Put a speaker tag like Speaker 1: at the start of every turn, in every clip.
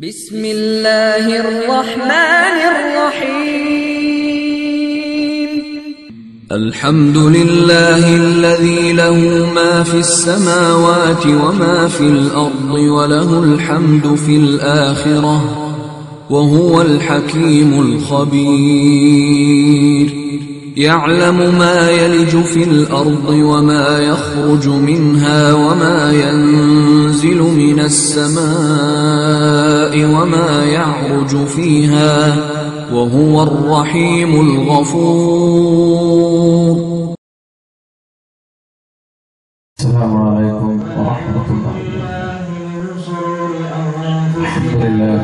Speaker 1: بسم الله الرحمن الرحيم.
Speaker 2: الحمد لله الذي له ما في السماوات وما في الأرض وله الحمد في الآخرة وهو الحكيم الخبير. يعلم ما يلج في الأرض وما يخرج منها وما ينزل من السماء وما يعرج فيها وهو الرحيم الغفور.
Speaker 3: السلام عليكم ورحمة الله. الحمد لله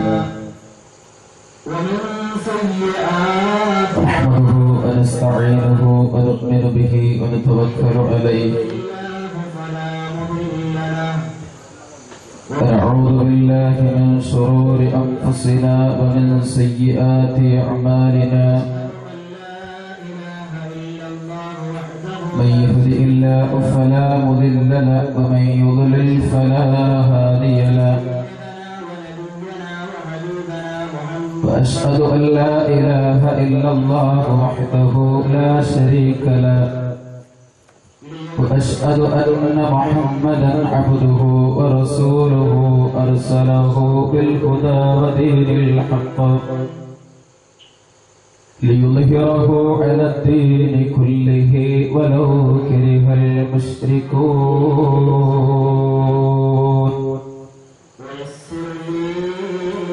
Speaker 3: نحمده ونستعينه ونؤمن به ونتوكل عليه ونعوذ بالله من شرور أنفسنا ومن سيئات أعمالنا. من يهده الله فلا مضل له ومن يضلل فلا هادي له. وأشهد أن لا إله إلا الله وحده لا شريك له وأشهد أن محمدا عبده ورسوله أرسله بالهدى ودين الحق ليظهره على الدين كله ولو كره المشركون.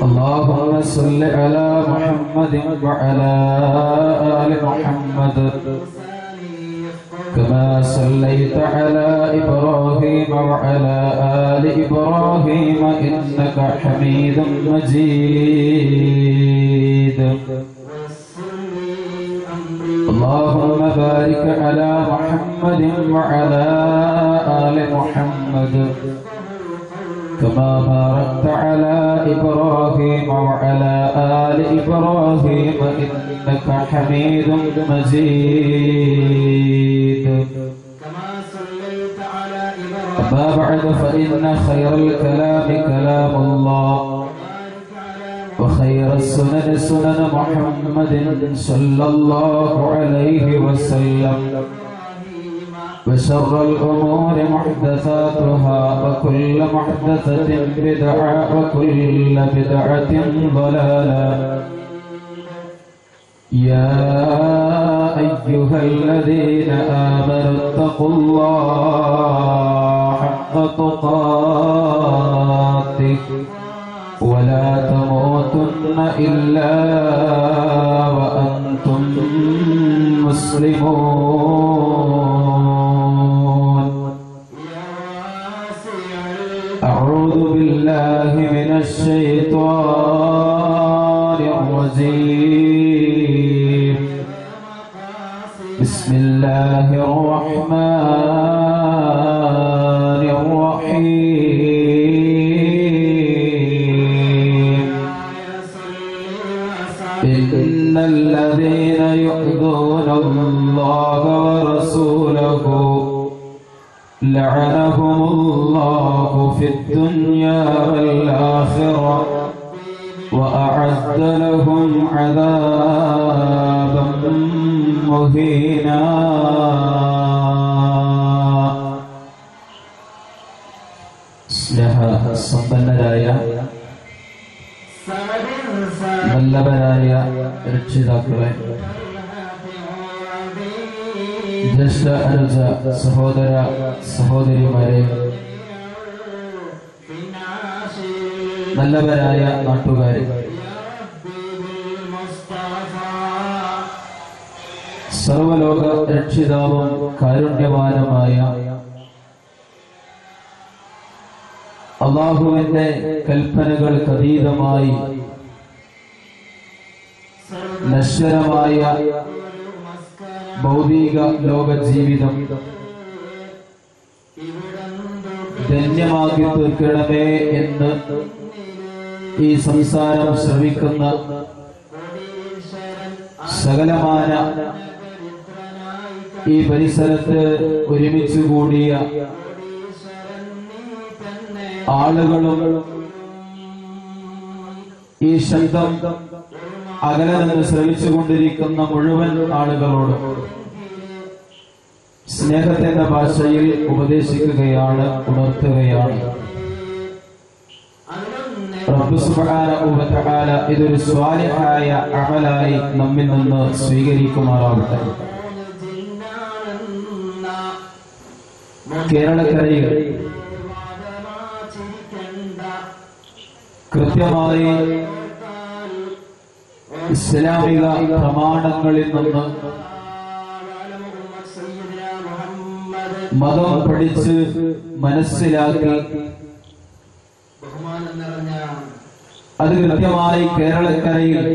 Speaker 3: اللهم صل على محمد وعلى آل محمد كما صليت على إبراهيم وعلى آل إبراهيم إنك حميد مجيد. اللهم بارك على محمد وعلى آل محمد كما باركت على إبراهيم وعلى آل إبراهيم إنك حميد مجيد. أما بعد فإن خير الكلام كلام الله وخير السنن سنن محمد صلى الله عليه وسلم وشر الأمور محدثاتها وكل محدثة بدعة وكل بدعة ضلالة. يا أيها الذين آمنوا اتقوا الله حق تقاته ولا تموتن إلا وأنتم مسلمون. أعوذ بالله من الشيطان الرجيم. بسم الله الرحمن الرحيم. إن الذين يؤذون الله ورسوله لعنهم الله في الدنيا والآخرة وأعد لهم عذابا مهينا. സ്നേഹസമ്പന്നരായ നല്ലവരായ രക്ഷിതാക്കളെ, ജ്യേഷ്ഠ അനുജ സഹോദര സഹോദരിമാരെ, നല്ലവരായ നാട്ടുകാരെ, സർവലോക രക്ഷിതാവും കാരുണ്യവാനുമായ അല്ലാഹുവിന്റെ കൽപ്പനകൾക്കതീതമായി നശ്വരമായ ഭൗതിക ലോക ജീവിതം ധന്യമാക്കി തീർക്കണമേ എന്ന് ഈ സംസാരം ശ്രവിക്കുന്ന സകലമാന ഈ പരിസരത്ത് ഒരുമിച്ച് കൂടിയ ആളുകളും ഈ ശബ്ദം അകലെ നിന്ന് ശ്രവിച്ചുകൊണ്ടിരിക്കുന്ന മുഴുവൻ ആളുകളോട് സ്നേഹത്തിന്റെ ഭാഷയിൽ ഉപദേശിക്കുകയാണ്, ഉണർത്തുകയാണ്. റബ്ബ് സുബ്ഹാനഹു വ തആല ഇതൊരു സ്വാലിഹായ അമലായി നമ്മിൽ നിന്ന് സ്വീകരിക്കുമാറാവട്ടെ. കേരളക്കരയിൽ കൃത്യമായി ഇസ്ലാമിക പ്രമാണങ്ങളിൽ നിന്ന് മതം പഠിച്ച് മനസ്സിലാക്കി അത് കൃത്യമായി കേരളക്കരയിൽ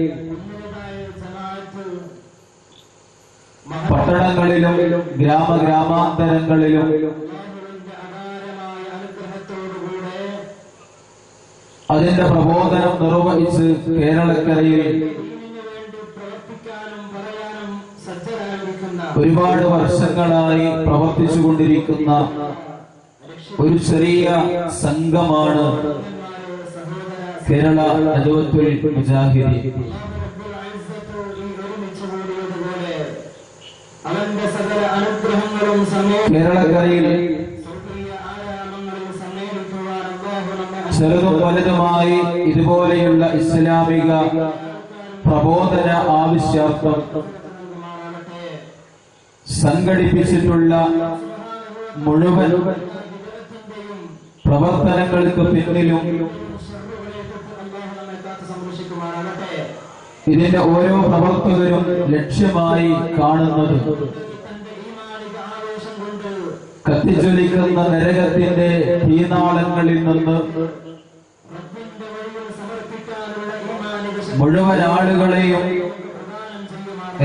Speaker 3: പട്ടണങ്ങളിലും ഗ്രാമാന്തരങ്ങളിലും അതിന്റെ പ്രബോധനം നിർവഹിച്ച് കേരളക്കരയിൽ ഒരുപാട് വർഷങ്ങളായി പ്രവർത്തിച്ചുകൊണ്ടിരിക്കുന്ന ഒരു ചെറിയ സംഘമാണ് കേരള നജവത്തുൽ മുജാഹിദീൻ. കേരളക്കരയിൽ ചെറുതും വലുതുമായി ഇതുപോലെയുള്ള ഇസ്ലാമിക പ്രബോധന ആവശ്യാർത്ഥം സംഘടിപ്പിച്ചിട്ടുള്ള മുഴുവൻ പ്രവർത്തനങ്ങൾക്ക് പിന്നിലും ഇതിന്റെ ഓരോ പ്രവർത്തകരും ലക്ഷ്യമായി കാണുന്നത് കത്തിജ്വലിക്കുന്ന നരകത്തിന്റെ തീനാളങ്ങളിൽ നിന്ന് മുഴുവൻ ആളുകളെയും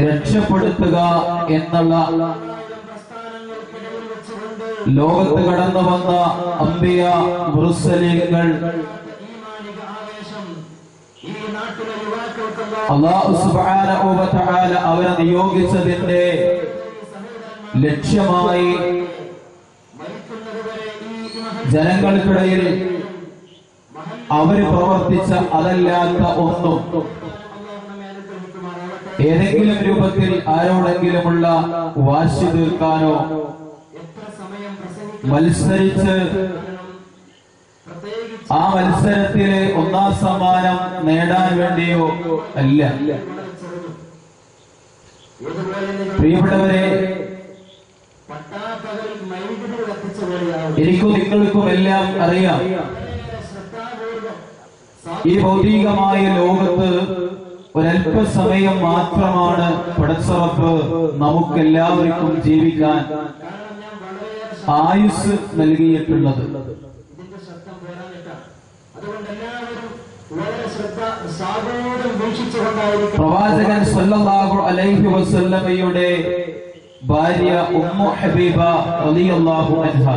Speaker 3: രക്ഷപ്പെടുത്തുക എന്നുള്ള ലോകത്ത് കടന്നു വന്ന അംബിയ മുർസലീങ്ങൾ അല്ലാഹു സുബ്ഹാനഹു വ തആല അവരെ നിയോഗിച്ചതിന്റെ ലക്ഷ്യമായി ജനങ്ങൾക്കിടയിൽ അവര് പ്രവർത്തിച്ച അതല്ലാത്ത ഒന്നും ഏതെങ്കിലും രൂപത്തിൽ ആരോടെങ്കിലുമുള്ള വാശി തീർക്കാനോ മത്സരിച്ച് ആ മത്സരത്തിലെ ഒന്നാം സമ്മാനം നേടാൻ വേണ്ടിയോ അല്ല. പ്രിയപ്പെട്ടവരെ, എനിക്കും നിങ്ങൾക്കും എല്ലാം അറിയാം, ഈ ഭൗതികമായ ലോകത്ത് ഒരല്പസമയം മാത്രമാണ് പടച്ചറപ്പ് നമുക്കെല്ലാവർക്കും ജീവിക്കാൻ ആയുസ് നൽകിയിട്ടുള്ളത്. പ്രവാചകൻ സല്ലല്ലാഹു അലൈഹി വസല്ലമയുടെ ഭാര്യ ഉമ്മു ഹബീബ റളിയല്ലാഹു അൻഹ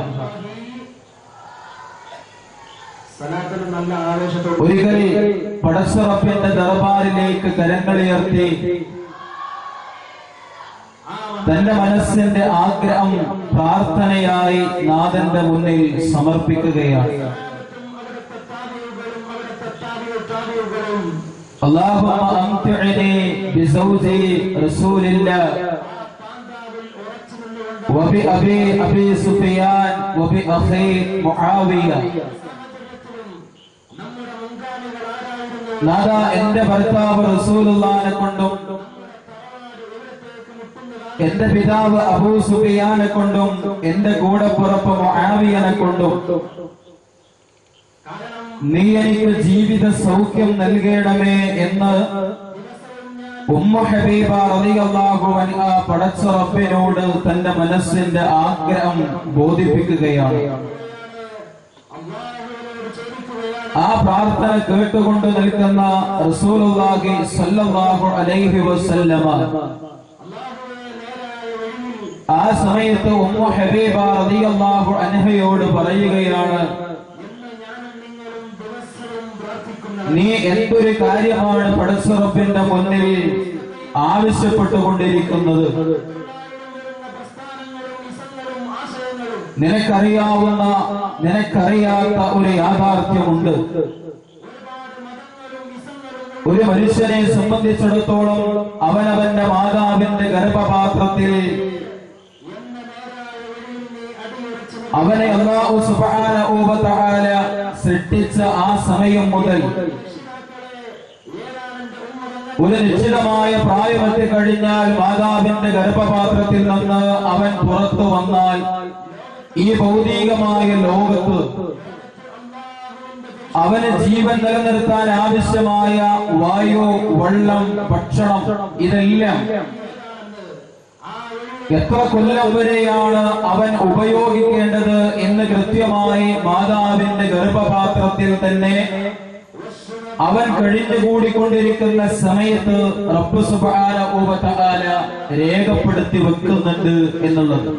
Speaker 3: ഒരിക്കൽ പടച്ചറപ്പിന്റെ ദർബാറിലേക്ക് കരങ്ങളുയർത്തി തന്റെ മനസ്സിന്റെ ആഗ്രഹം പ്രാർത്ഥനയായി നാഥന്റെ മുന്നിൽ സമർപ്പിക്കുകയാണ്. اللهم أمتعني بزوج رسول الله وبأبي سفيان وبأخي معاوية. നാദാ, എന്റെ ഭർത്താവ് റസൂലുള്ളാഹിനെ കൊണ്ടും എന്റെ പിതാവ് അബൂ സുഫിയാനെ കൊണ്ടും എന്റെ കൂടപ്പുറപ്പ് മുആവിയനെ കൊണ്ടും നീ എനിക്ക് ജീവിത സൗഖ്യം നൽകണമേ എന്ന് ഉമ്മു ഹബീബ റളിയല്ലാഹു അൻഹ പടച്ച റബ്ബിനോട് തന്റെ മനസ്സിന്റെ ആഗ്രഹം ബോധിപ്പിക്കുകയാണ്. ആ പ്രാർത്ഥന കേട്ടുകൊണ്ട് നിൽക്കുന്ന റസൂലുള്ളാഹി സ്വല്ലല്ലാഹു അലൈഹി വസല്ലമ ആ സമയത്ത് ഉമ്മു ഹബീബ റളിയല്ലാഹു അൻഹയോട് പറയുകയാണ്, നീ എന്തൊരു കാര്യമാണ് പടച്ച റബ്ബിന്റെ മുന്നിൽ ആവശ്യപ്പെട്ടുകൊണ്ടിരിക്കുന്നത്? നിനക്കറിയാത്ത ഒരു യാഥാർത്ഥ്യമുണ്ട്. ഒരു മനുഷ്യനെ സംബന്ധിച്ചിടത്തോളം അവനവന്റെ മാതാവിന്റെ ഗർഭപാത്രത്തിൽ അവനെ അല്ലാഹു സുബ്ഹാനഹു വ തആല സൃഷ്ടിച്ച ആ സമയം മുതൽ ഒരു നിശ്ചിതമായ പ്രായമെത്തി കഴിഞ്ഞാൽ മാതാവിന്റെ ഗർഭപാത്രത്തിൽ നിന്ന് അവൻ പുറത്തു വന്നാൽ ഈ ഭൗതികമായ ലോകത്ത് അവന് ജീവൻ നിലനിർത്താൻ ആവശ്യമായ വായു, വെള്ളം, ഭക്ഷണം ഇതെല്ലാം എത്ര കൊല്ലം വരെയാണ് അവൻ ഉപയോഗിക്കേണ്ടത് എന്ന് കൃത്യമായി മാതാവിന്റെ ഗർഭപാത്രത്തിൽ തന്നെ അവൻ കഴിഞ്ഞുകൂടിക്കൊണ്ടിരിക്കുന്ന സമയത്ത് റബ്ബ് സുബ്ഹാനഹു വ തആല രേഖപ്പെടുത്തി വെക്കുന്നുണ്ട് എന്നുള്ളത്.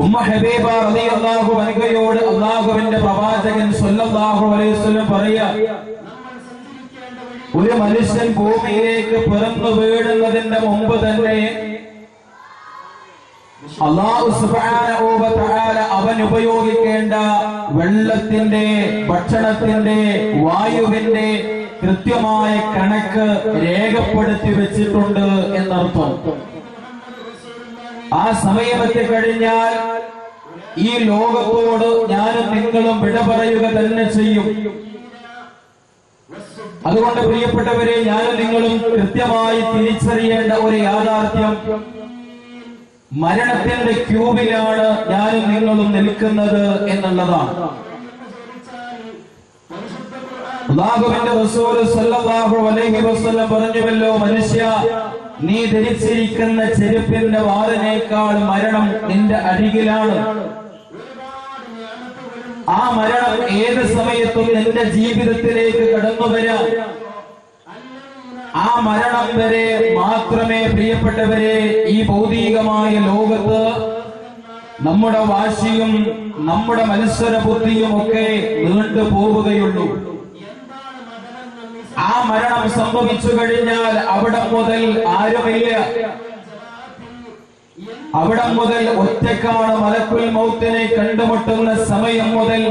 Speaker 3: ഉമ്മ ഹബീബ റളിയല്ലാഹു അൻഹയോട് അല്ലാഹുവിന്റെ പ്രവാചകൻ സ്വല്ലല്ലാഹു അലൈഹി വസല്ലം പറയാ, ഒരു മനുഷ്യൻ ഭൂമിയിലേക്ക് പിറന്നു വീഴുന്നതിന്റെ മുമ്പ് തന്നെ അല്ലാഹു സുബ്ഹാനഹു വ തആല അവൻ ഉപയോഗിക്കേണ്ട വെള്ളത്തിന്റെ, ഭക്ഷണത്തിന്റെ, വായുവിന്റെ കൃത്യമായ കണക്ക് രേഖപ്പെടുത്തി വെച്ചിട്ടുണ്ട് എന്നർത്ഥം. ആ സമയമെത്തി കഴിഞ്ഞാൽ ഈ ലോകത്തോട് ഞാനും നിങ്ങളും വിട പറയുക തന്നെ ചെയ്യും. അതുകൊണ്ട് പ്രിയപ്പെട്ടവരെ, ഞാനും നിങ്ങളും കൃത്യമായി തിരിച്ചറിയേണ്ട ഒരു യാഥാർത്ഥ്യം, മരണത്തിന്റെ ക്യൂവിലാണ് ഞാനും നിങ്ങളും നിൽക്കുന്നത് എന്നുള്ളതാണ്. അല്ലാഹുവിന്റെ റസൂൽ സല്ലല്ലാഹു അലൈഹി വസല്ലം പറഞ്ഞുവല്ലോ, മനുഷ്യ, നീ ധരിച്ചിരിക്കുന്ന ചെരുപ്പിന്റെ വാറിനേക്കാൾ മരണം നിന്റെ അരികിലാണ്. ആ മരണം ഏത് സമയത്തും നിന്റെ ജീവിതത്തിലേക്ക് കടന്നു വരാം. ആ മരണം വരെ മാത്രമേ പ്രിയപ്പെട്ടവരെ ഈ ഭൗതികമായ ലോകത്ത് നമ്മുടെ വാശിയും നമ്മുടെ മത്സര ബുദ്ധിയും ഒക്കെ നീണ്ടു പോവുകയുള്ളൂ. ആ മരണം സംഭവിച്ചു കഴിഞ്ഞാൽ അവിടെ മുതൽ ആരുമില്ല. അവിടെ മുതൽ ഒറ്റക്കാണ്. മലക്കുൽ മൗത്തിനെ കണ്ടുമുട്ടുന്ന സമയം മുതൽ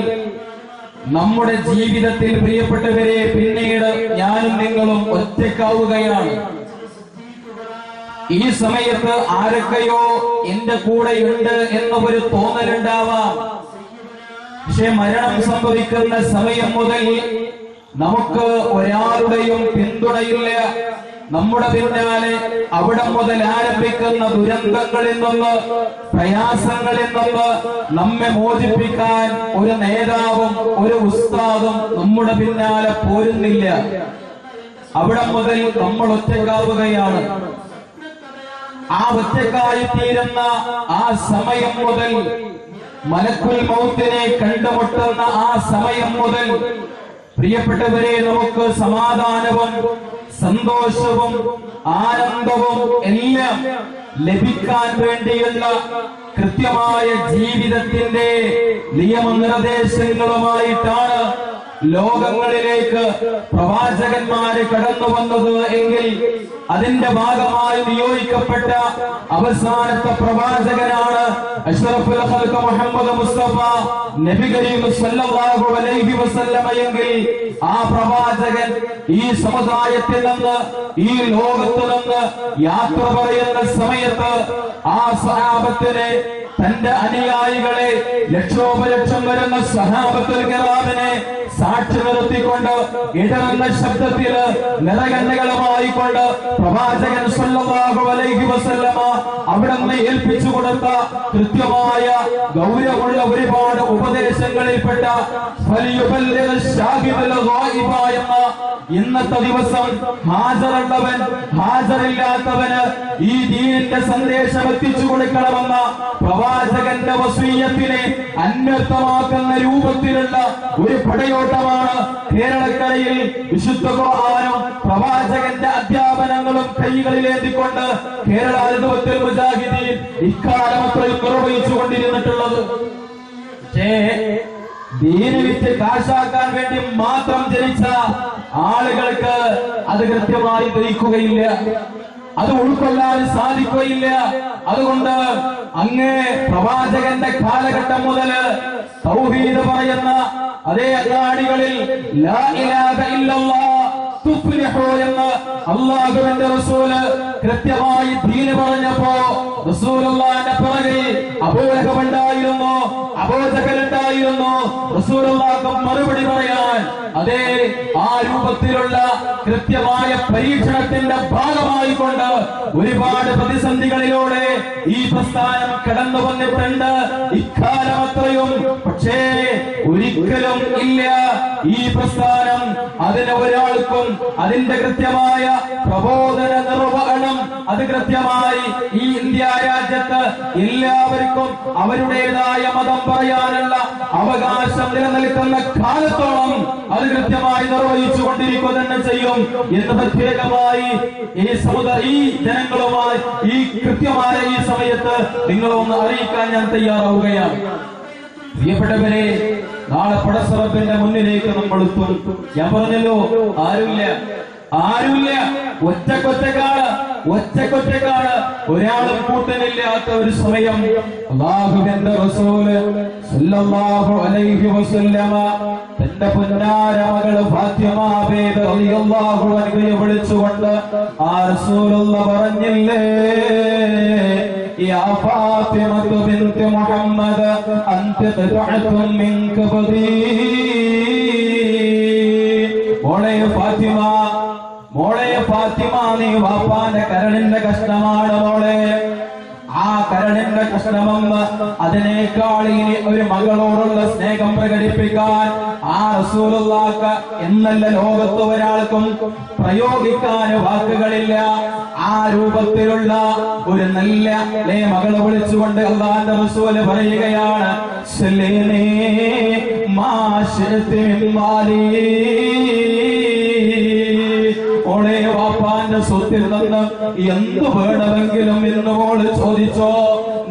Speaker 3: നമ്മുടെ ജീവിതത്തിൽ പ്രിയപ്പെട്ടവരെ പിന്നീട് ഞാനും നിങ്ങളും ഒറ്റക്കാവുകയാണ്. ഈ സമയത്ത് ആരൊക്കെയോ എന്റെ കൂടെയുണ്ട് എന്ന ഒരു തോന്നലുണ്ടാവാം. പക്ഷെ മരണം സംഭവിക്കുന്ന സമയം മുതൽ നമുക്ക് ഒരാളുടെയും പിന്തുണയില്ല. നമ്മുടെ പിന്നാലെ അവിടെ മുതൽ ആരംഭിക്കുന്ന ദുരന്തങ്ങളിൽ നിന്ന്, പ്രയാസങ്ങളിൽ നിന്ന് നമ്മെ മോചിപ്പിക്കാൻ ഒരു നേതാവും ഒരു ഉസ്താദും നമ്മുടെ പിന്നാലെ പോരുന്നില്ല. അവിടെ മുതൽ നമ്മൾ ഒറ്റക്കാവുകയാണ്. ആ ഒറ്റക്കായി തീരുന്ന ആ സമയം മുതൽ, മലക്കുൽ മൗത്തിനെ കണ്ടുമുട്ടുന്ന ആ സമയം മുതൽ പ്രിയപ്പെട്ടവരെ, നമുക്ക് സമാധാനവും സന്തോഷവും ആനന്ദവും എല്ലാം ലഭിക്കാൻ വേണ്ടിയുള്ള കൃത്യമായ ജീവിതത്തിന്റെ നിയമനിർദ്ദേശങ്ങളുമായിട്ടാണ് ലോകങ്ങളിലേക്ക് പ്രവാചകന്മാര് കടന്നു വന്നത് എങ്കിൽ അതിന്റെ ഭാഗമായി നിയോഗിക്കപ്പെട്ട അവസാനത്തെ പ്രവാചകനാണ് അഷ്റഫുൽ ഖൽഖ് മുഹമ്മദ് മുസ്തഫ നബി കരീം സല്ലല്ലാഹു അലൈഹി വസല്ലം എങ്കിൽ ആ പ്രവാചകൻ ഈ സമുദായത്തിൽ നിന്ന്, ഈ ലോകത്ത് നിന്ന് യാത്ര പറയുന്ന സമയത്ത് ആ സഹാബത്തിനെ, തന്റെ അനുയായികളെ, ലക്ഷോപലക്ഷം വരുന്ന സഹാബത്തുൽ കിറാമിനെ സാക്ഷി നിർത്തിക്കൊണ്ട് ഇടറുന്ന ശബ്ദത്തില് നിറകണ്ണുകളുമായി കൊണ്ട് പ്രവാചകൻ സല്ലല്ലാഹു അലൈഹി വസല്ലമ അവിടുന്ന് ഏൽപ്പിച്ചു കൊടുത്ത കൃത്യമായ ഗൗരവമുള്ള ഒരുപാട് ഉപദേശങ്ങളിൽപ്പെട്ട എന്ന ഇന്നത്തെ ദിവസം ഹാജറുള്ളവൻ ഹാജറില്ലാത്തവന് ഈ ദീനിന്റെ സന്ദേശം എത്തിച്ചു കൊടുക്കണമെന്ന പ്രവാചകന്റെ വസീയത്തിനെ അന്വർത്ഥമാക്കുന്ന രൂപത്തിലുള്ള ഒരു പടയോട്ടമാണ് കേരളക്കരയിൽ വിശുദ്ധ ഖുർആനും പ്രവാചകന്റെ അധ്യാപനങ്ങളും കൈകളിലേന്തിക്കൊണ്ട് കേരള നേതൃത്വത്തിൽ മുജാഹിദീൻ ഇക്കാലമത്രയും നിർവഹിച്ചുകൊണ്ടിരുന്നിട്ടുള്ളത്. പക്ഷേ ദീന് വിറ്റ് കാശാക്കാൻ വേണ്ടി മാത്രം ജനിച്ച ആളുകൾക്ക് അത് കൃത്യമായി ഗ്രഹിക്കുകയില്ല, അത് ഉൾക്കൊള്ളാൻ സാധിക്കുകയില്ല. അതുകൊണ്ട് അങ്ങേ പ്രവാചകന്റെ കാലഘട്ടം മുതല് തൗഹീദ് പറയുന്ന അതേ അങ്ങാടികളിൽ ലാ ഇലാഹ ഇല്ലല്ലാഹ് തുഫ്ലിഹു എന്ന് അല്ലാഹുവിന്റെ റസൂല് കൃത്യമായി ദീന് പറഞ്ഞപ്പോ റസൂലുള്ളാഹിന്റെ പിറകിൽ അബൂലഹബ് ഉണ്ടായിരുന്നു, അബൂജഹൽ ഉണ്ടായിരുന്നു. റസൂലുള്ളാഹിക്ക് മറുപടി പറയാൻ അതേ ആ രൂപത്തിലുള്ള കൃത്യമായ പരീക്ഷണത്തിന്റെ ഭാഗമായി കൊണ്ട് ഒരുപാട് പ്രതിസന്ധികളിലൂടെ ഈ പ്രസ്ഥാനം കടന്നു വന്നിട്ടുണ്ട് ഇക്കാലം അത്രയും. പക്ഷേ ഒരിക്കലും ഇല്ല ഈ പ്രസ്ഥാനം അതിന് ഒരാൾക്കും അതിന്റെ കൃത്യമായ പ്രബോധന നിർവഹണം അത് കൃത്യമായി ഈ ഇന്ത്യ രാജ്യത്ത് എല്ലാവർക്കും അവരുടേതായ മതം പറയാനുള്ള അവകാശം നിലനിൽക്കുന്ന കാലത്തോളം അത് കൃത്യമായി നിർവഹിച്ചു കൊണ്ടിരിക്കുക തന്നെ ചെയ്യും എന്ന് പ്രത്യേകമായി ഈ ജനങ്ങളുമായി ഈ കൃത്യമായ ഈ സമയത്ത് നിങ്ങളൊന്ന് അറിയിക്കാൻ ഞാൻ തയ്യാറാവുകയാണ്. പ്രിയപ്പെട്ടവരെ, നാളെ പടച്ചറബിന്റെ മുന്നിലേക്ക് നമ്മൾ എത്തും. ഞാൻ പറഞ്ഞല്ലോ, ആരുമില്ല, ഒറ്റക്കൊറ്റക്കാണ്, ഒരാളും കൂട്ടനില്ലാത്ത ഒരു സമയം. അല്ലാഹുവിന്റെ റസൂല് സല്ലല്ലാഹു അലൈഹി വസല്ലമ തന്റെ പൊന്നാര മകൾ ഫാത്തിമ ബീബി റളിയല്ലാഹു അൻഹയെ വിളിച്ചുകൊണ്ട് ആ റസൂലുള്ളാഹി പറഞ്ഞില്ലേ, യാ ഫാത്തിമത്തു ബിൻത് മുഹമ്മദ് അൻത ഖതഅത്തുൻ മിൻ കബദി. മോളെ ഫാത്തിമ, നീ വാപ്പാന്റെ കരളിന്റെ കഷ്ണമാണ് മോളെ. ആ കരളിന്റെ കഷ്ണമെന്ന് അതിനേക്കാൾ ഇനി ഒരു മകളോടുള്ള സ്നേഹം പ്രകടിപ്പിക്കാൻ ആ റസൂലുള്ളാഹിക്ക് എന്നല്ല ലോകത്ത് ഒരാൾക്കും പ്രയോഗിക്കാൻ വാക്കുകളില്ല. ആ രൂപത്തിലുള്ള ഒരു നല്ല മകളെ വിളിച്ചുകൊണ്ട് അല്ലാഹുവിന്റെ റസൂല് പറയുകയാണ്, സല്ലീനി മാ ശിഅ്തി മിൻ മാലി. ഓളെ വാപ്പാന്റെ സ്വത്തിൽ നിന്ന് എന്ത് വേണമെങ്കിലും ഇന്ന് മോള് ചോദിച്ചോ.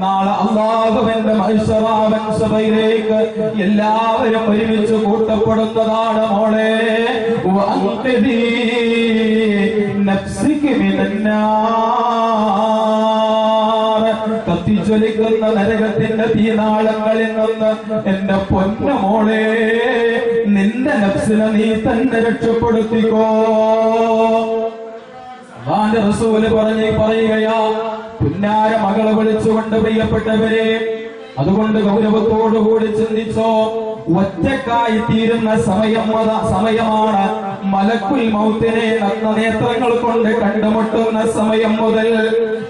Speaker 3: നാളെ അല്ലാഹുവിന്റെ മഹ്ശറാവൻ സഭയിലേക്ക് എല്ലാവരും ഒരുമിച്ച് കൂട്ടപ്പെടുന്നതാണ് മോളെ. വഅൻഖിദി നഫ്സിക മിനന്നാർ. കത്തിജ്വലിക്കുന്ന നരകത്തിന്റെ തീനാളങ്ങളിൽ നിന്ന് എന്റെ പൊന്ന മോളെ, നിന്റെ നഫ്സിനെ നീ തന്നെ രക്ഷപ്പെടുത്തിക്കോ. അല്ലാഹുവിന്റെ റസൂല് പറയുകയാ, പുന്നാര മകളെ വിളിച്ചുകൊണ്ട് പ്രിയപ്പെട്ടവരെ, അതുകൊണ്ട് ഗൗരവത്തോടുകൂടി ചിന്തിച്ചോ. ഒറ്റക്കായി തീരുന്ന സമയമാണ് മലക്കുൽ മൗത്തിനെ നഗ്നനേത്രങ്ങൾ കൊണ്ട് കണ്ടുമുട്ടുന്ന സമയം മുതൽ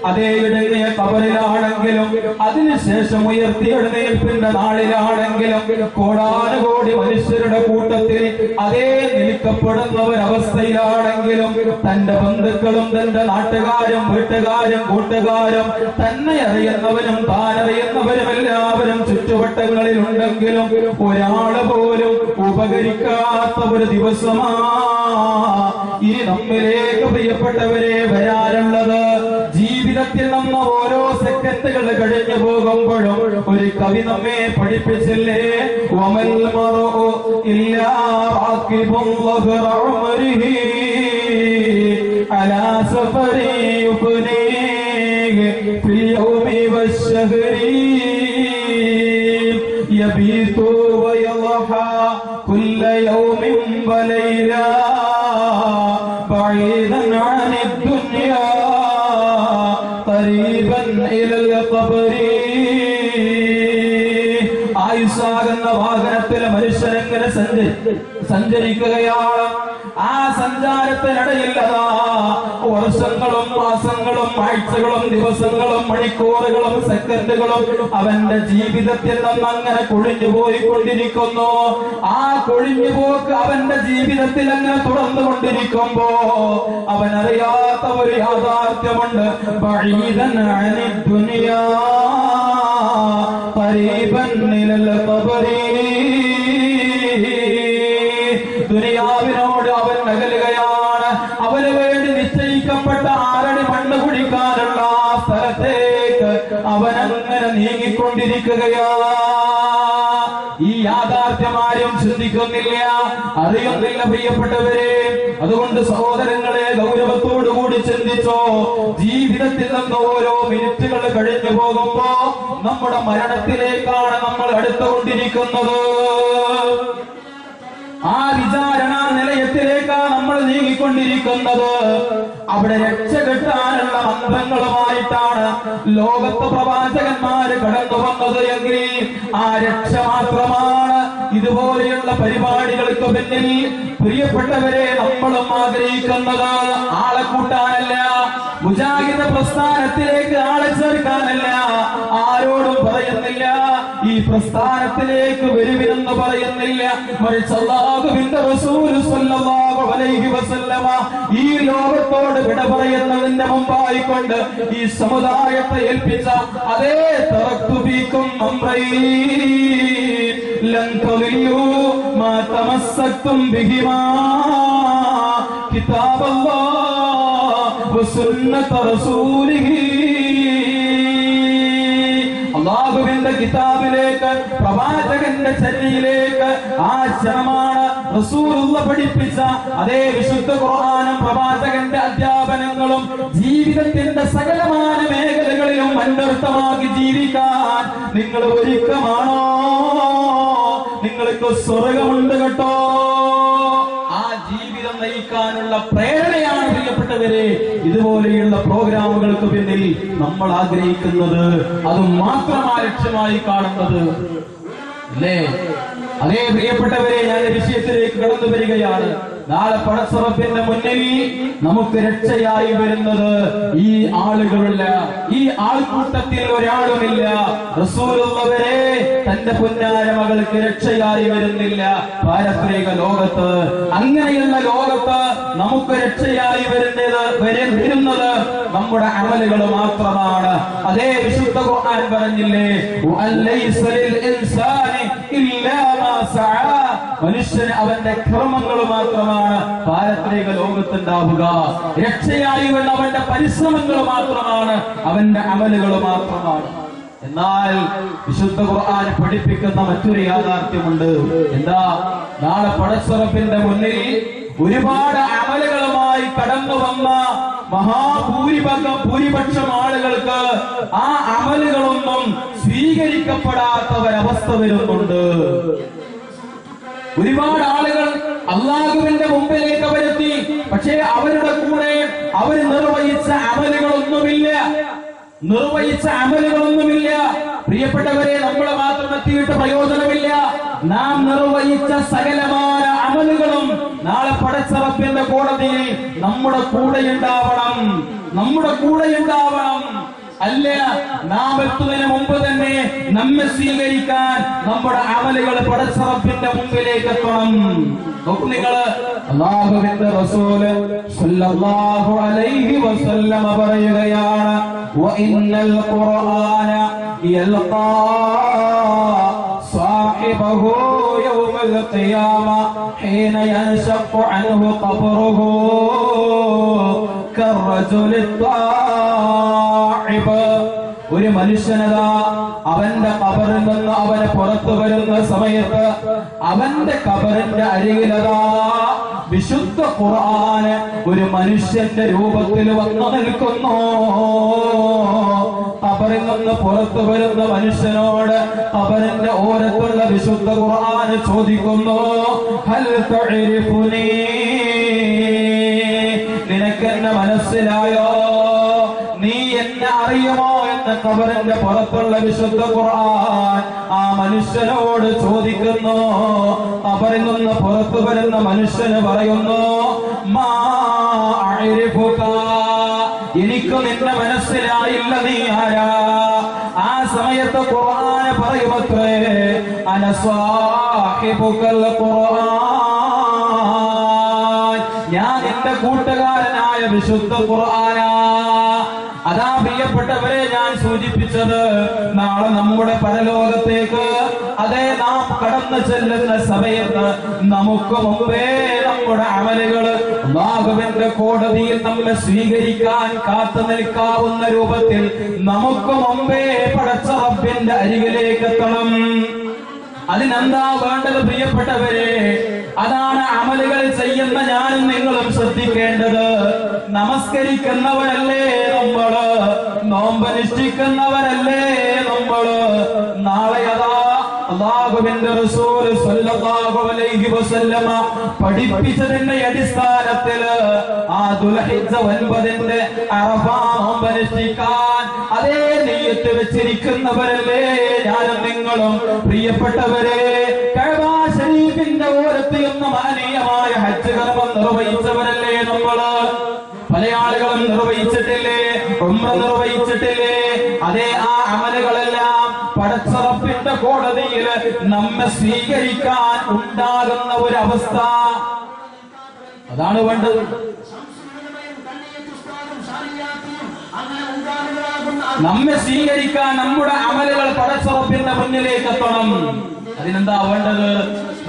Speaker 3: അതേ ഇടങ്ങിയ കബറിലാണെങ്കിലും അതിനുശേഷം ഉയർത്തിയെഴുന്നേൽപ്പിന്റെ നാളിലാണെങ്കിലും കോടാനുകോടി മനുഷ്യരുടെ കൂട്ടത്തിൽ അതേ നിൽക്കപ്പെടുന്ന ഒരവസ്ഥയിലാണെങ്കിലും തന്റെ ബന്ധുക്കളും തന്റെ നാട്ടുകാരും വീട്ടുകാരും കൂട്ടുകാരും തന്നെ അറിയുന്നവരും താനറിയുന്നവരും എല്ലാവരും ചുറ്റുവട്ടങ്ങളിൽ ഉണ്ടെങ്കിലും ഒരാള് പോലും ഉപകരിക്കാത്ത ഒരു ദിവസമാ ഇനി നമ്മിലേക്ക് പ്രിയപ്പെട്ടവരെ വരാറുള്ളത്. ജീവിതത്തിൽ നമ്മ ഓരോ സെക്കൻഡുകൾ കഴിഞ്ഞു പോകുമ്പോഴും ഒരു കവി നമ്മെ പഠിപ്പിച്ചില്ലേ, വമൽ മർഉ ഇല്ലാ റാകിബുൻ വഗ്റ ഉമരിഹി അലാ സഫരി യുഫ്നീഹി ഫിൽ യൗമി വശഹരി യബീതു വയളഹാ കുല്ല യൗമിൻ വലൈലാ بعيدا عن الدنيا قريبا إلى القبر. ആയുസ്സാകുന്ന വാഹനത്തിലെ മനുഷ്യരെങ്ങനെ സഞ്ചരിക്കുകയാണ്. ആ സഞ്ചാരത്തിനിടയില്ലതാ വർഷങ്ങളും മാസങ്ങളും ആഴ്ചകളും ദിവസങ്ങളും മണിക്കൂറുകളും സെക്കൻഡുകളും അവന്റെ ജീവിതത്തിൽ നിന്ന് അങ്ങനെ കൊഴിഞ്ഞു പോയിക്കൊണ്ടിരിക്കുന്നു. ആ കൊഴിഞ്ഞുപോക്ക് അവന്റെ ജീവിതത്തിൽ അങ്ങനെ തുടർന്നുകൊണ്ടിരിക്കുമ്പോ അവനറിയാത്ത ഒരു യാഥാർത്ഥ്യമുണ്ട്. ബഈദൻ അനി ദുനിയാ ഖരീബൻ ഇലൽ ഖബരി. ദുനിയാവിനോട് അവൻ അകലുകയാണ്. അവന് വേണ്ടി നിശ്ചയിക്കപ്പെട്ട 6 അടി മണ്ണ് കുഴിക്കാനുള്ള സ്ഥലത്തേക്ക് അവനങ്ങനെ നീങ്ങിക്കൊണ്ടിരിക്കുകയാ. ഈ യാഥാർത്ഥ്യം ആരും ചിന്തിക്കുന്നില്ല, അറിയുന്നില്ല പ്രിയപ്പെട്ടവരെ. അതുകൊണ്ട് സഹോദരങ്ങളെ, ഗൗരവത്തോടുകൂടി ചിന്തിച്ചോ. ജീവിതത്തിൽ നിന്ന് ഓരോ മിനിറ്റുകൾ കഴിഞ്ഞു പോകുമ്പോ നമ്മുടെ മരണത്തിലേക്കാണ് നമ്മൾ അടുത്തുകൊണ്ടിരിക്കുന്നത്. ആ വിചാരണ നിലയത്തിലേക്കാണ് നമ്മൾ നീങ്ങിക്കൊണ്ടിരിക്കുന്നത്. അവിടെ രക്ഷ കിട്ടാനുള്ള മന്ത്രങ്ങളുമായിട്ടാണ് ലോകത്ത് പ്രവാചകന്മാര് കടന്നു വന്നത് എങ്കിൽ ആ രക്ഷ മാത്രമാണ് ഇതുപോലെയുള്ള പരിപാടികൾക്ക് പിന്നിൽ പ്രിയപ്പെട്ടവരെ നമ്മളും ആഗ്രഹിക്കുന്നത്. ആളെ കൂട്ടാനല്ല, മുജാഹിദ് പ്രസ്ഥാനത്തിലേക്ക് ആളെ ചേർക്കാനല്ല, ആരോടും പറയുന്നില്ല ഈ പ്രസ്ഥാനത്തിലേക്ക് വരുവിനെന്ന് പറയുന്നില്ല. മറിച്ച് അല്ലാഹുവിന്റെ റസൂൽ സ്വല്ലല്ലാഹു അലൈഹി വസല്ലമ ഈ ലോകത്തോട് വിട പറയുന്നതിന്റെ മുമ്പായിക്കൊണ്ട് ഈ സമുദായത്തെ ഏൽപ്പിച്ച അതേ തറക്തു ഫീകും അംറൈൻ ലൻ തളിയു മാ തമസ്സക്തും ബിഹിമാ കിതാബല്ലാഹ് വസുന്നത റസൂലിഹി. അല്ലാഹുവിന്റെ കിതാബിലേക്ക്, പ്രവാചകന്റെ ചര്യയിലേക്ക് ആ ക്ഷണമാണ് റസൂലുള്ള പഠിപ്പിച്ച അതേ വിശുദ്ധ ഖുർആനും പ്രവാചകന്റെ അധ്യാപനങ്ങളും ജീവിതത്തിന്റെ സകലമായ മേഖലകളിലും അന്വർത്ഥമാക്കി ജീവിക്കാൻ നിങ്ങൾ ഒരുക്കമാണോ? നിങ്ങൾക്ക് സ്വർഗമുണ്ട് കേട്ടോ. ആ ജീവിതം നയിക്കാനുള്ള പ്രേരണയാണ് പ്രിയപ്പെട്ടവരെ ഇതുപോലെയുള്ള പ്രോഗ്രാമുകൾക്ക് പിന്നിൽ നമ്മൾ ആഗ്രഹിക്കുന്നത്. അത് മാത്രമാണ് ലക്ഷ്യമായി കാണുന്നത് അല്ലേ? അതേ പ്രിയപ്പെട്ടവരെ, ഞാൻ വിഷയത്തിലേക്ക് കടന്നു വരികയാണ്. നാളെ പടച്ചറപ്പിന്റെ മുന്നിൽ നമുക്ക് രക്ഷയായി വരുന്നത് ഈ ആളുകളല്ല, ഈ ആൾക്കൂട്ടത്തിൽ ഒരാളുമില്ല. റസൂലുള്ളവരെ തന്റെ പുന്നാര മകൾക്ക് രക്ഷയായി വരുന്നില്ല പാരത്രിക ലോകത്ത്. അങ്ങനെയുള്ള ലോകത്ത് നമുക്ക് രക്ഷയായി വരുന്നത് നമ്മുടെ അമലുകൾ മാത്രമാണ്. അതേ വിശുദ്ധ ഖുർആൻ പറഞ്ഞില്ലേ, മനുഷ്യന് അവന്റെ കർമ്മങ്ങൾ മാത്രമാണ് പാരത്രിക ലോകത്തുണ്ടാവുക. രക്ഷയായി വരുന്ന അവന്റെ പരിശ്രമങ്ങൾ മാത്രമാണ്, അവന്റെ അമലുകൾ മാത്രമാണ്. എന്നാൽ വിശുദ്ധ ഖുർആൻ പഠിപ്പിക്കുന്ന മറ്റൊരു യാഥാർത്ഥ്യമുണ്ട്. എന്താ? നാളെ പടച്ചറപ്പിന്റെ മുന്നിൽ ഒരുപാട് അമലുകളുമായി കടന്നു വന്ന ഭൂരിപക്ഷം ആളുകൾക്ക് ആ അമലുകളൊന്നും സ്വീകരിക്കപ്പെടാത്ത ഒരവസ്ഥ വരുന്നുണ്ട്. ഒരുപാട് ആളുകൾ അല്ലാഹുവിന്റെ മുമ്പിലേക്ക് അവരെത്തി, പക്ഷേ അവരുടെ കൂടെ അവർ നിർവഹിച്ച അമലുകളൊന്നുമില്ല. പ്രിയപ്പെട്ടവരെ, നമ്മളെ മാത്രം എത്തിയിട്ട് പ്രയോജനമില്ല. നാം നിർവഹിച്ച സകലമായ അമലുകളും നാളെ പടച്ചറപ്പിന്റെ കോടതിയിൽ നമ്മുടെ കൂടെ ഉണ്ടാവണം. അല്ല, നാം എത്തുന്നതിന് മുമ്പ് തന്നെ നമ്മെ സ്വീകരിക്കാൻ നമ്മുടെ അമലുകൾ പടച്ചറപ്പിന്റെ മുമ്പിലേക്ക് എത്തണം. നോക്കൂ നിങ്ങൾ, അല്ലാഹുവിന്റെ റസൂല് സ്വല്ലല്ലാഹു അലൈഹി വസല്ലമ പറയുകയാണ്, വഇന്നൽ ഖുർആന യൽഖാ സാഹിബഹു യൗമൽ ഖിയാമ ഹീന യൻശഖു അൻഹു ഖബ്റുഹു കർറജുലി ത്വാഇബ്. ഒരു മനുഷ്യനതാ അവന്റെ ഖബറിൽ നിന്ന് അവന് പുറത്തു വരുന്ന സമയത്ത് അവന്റെ ഖബറിന്റെ അരികിലതാ വിശുദ്ധ ഖുർആൻ ഒരു മനുഷ്യന്റെ രൂപത്തിൽ വന്നു നിൽക്കുന്നു. ഖബറിൽ നിന്ന് പുറത്തു വരുന്ന മനുഷ്യനോട് ഖബറിന്റെ ഓരത്തുള്ള വിശുദ്ധ ഖുർആൻ ചോദിക്കുന്നു, ഹൽ തഅരിഫുനി, നിനക്കെന്നെ മനസ്സിലായോ? നീ എന്നെ അറിയുമോ എന്ന് ഖബറിന്റെ പുറത്തുള്ള വിശുദ്ധ ഖുർആൻ ആ മനുഷ്യനോട് ചോദിക്കുന്നു. ഖബറിൽ നിന്ന് പുറത്തു വരുന്ന മനുഷ്യന് പറയുന്നു, മാ അഅരിഫുക, എനിക്ക് നിന്നെ മനസ്സിലായില്ല, നീ ആരാ? ആ സമയത്ത് ഖുർആൻ പറയുമത്രേ, അന സ്വാഹിബുകൽ ഖുർആൻ, ഞാൻ എന്റെ കൂട്ടുകാരനായ വിശുദ്ധ ഖുർആനാ. അതാ പ്രിയപ്പെട്ടവരെ, ഞാൻ സൂചിപ്പിച്ചത് നാളെ നമ്മുടെ പരലോകത്തേക്ക് അതേ നാം കടന്നു ചെല്ലുന്ന സമയത്ത് നമുക്ക് മുമ്പേ നമ്മുടെ അമലുകൾ അല്ലാഹുവിന്റെ കോടതിയിൽ നമ്മെ സ്വീകരിക്കാൻ കാത്തു നിൽക്കാവുന്ന രൂപത്തിൽ നമുക്ക് മുമ്പേ പടച്ച റബ്ബിന്റെ അരികിലേക്ക് എത്തണം. അതിനെന്താ വേണ്ടത് പ്രിയപ്പെട്ടവരെ? അതാണ് അമലുകൾ ചെയ്യുന്ന ഞാനും നിങ്ങളും ശ്രദ്ധിക്കേണ്ടത്. നമസ്കരിക്കുന്നവരല്ലേ നമ്മള്, നോമ്പനുഷ്ഠിക്കുന്നവരല്ലേ നമ്മള്. നാളെ അതാ അല്ലാഹുവിന്റെ റസൂൽ സ്വല്ലല്ലാഹു അലൈഹി വസല്ലമ പഠിപ്പിച്ചതിന്റെ അടിസ്ഥാനത്തിൽ ആ ദുൽഹിജ്ജ 9ന്റെ അറഫ നോമ്പ് അനുഷ്ഠിക്കാൻ അതേ നിയ്യത്ത് വെച്ചിരിക്കുന്നവരല്ലേ ഞാനും നിങ്ങളും. പ്രിയപ്പെട്ടവരെ, കഅബ ശരീഫിന്റെ ഓരത്ത് നിന്ന് മഹനീയമായ ഹജ്ജ് കർമ്മം നിർവഹിച്ചവരല്ലേ നമ്മള്. പല ആളുകളും നിർവഹിച്ചിട്ടില്ലേ, ഉംറ നിർവഹിച്ചിട്ടില്ലേ? അതേ, ആ അമലുകളെല്ലാം പടച്ചറപ്പിന്റെ കോടതിയിൽ നമ്മെ സ്വീകരിക്കാൻ ഉണ്ടാകുന്ന ഒരവസ്ഥ അതാണ് വേണ്ടത്. നമ്മെ സ്വീകരിക്കാൻ നമ്മുടെ അമലുകൾ പടച്ചറപ്പിന്റെ മുന്നിലേക്ക് എത്തണം. അതിനെന്താ വേണ്ടത്?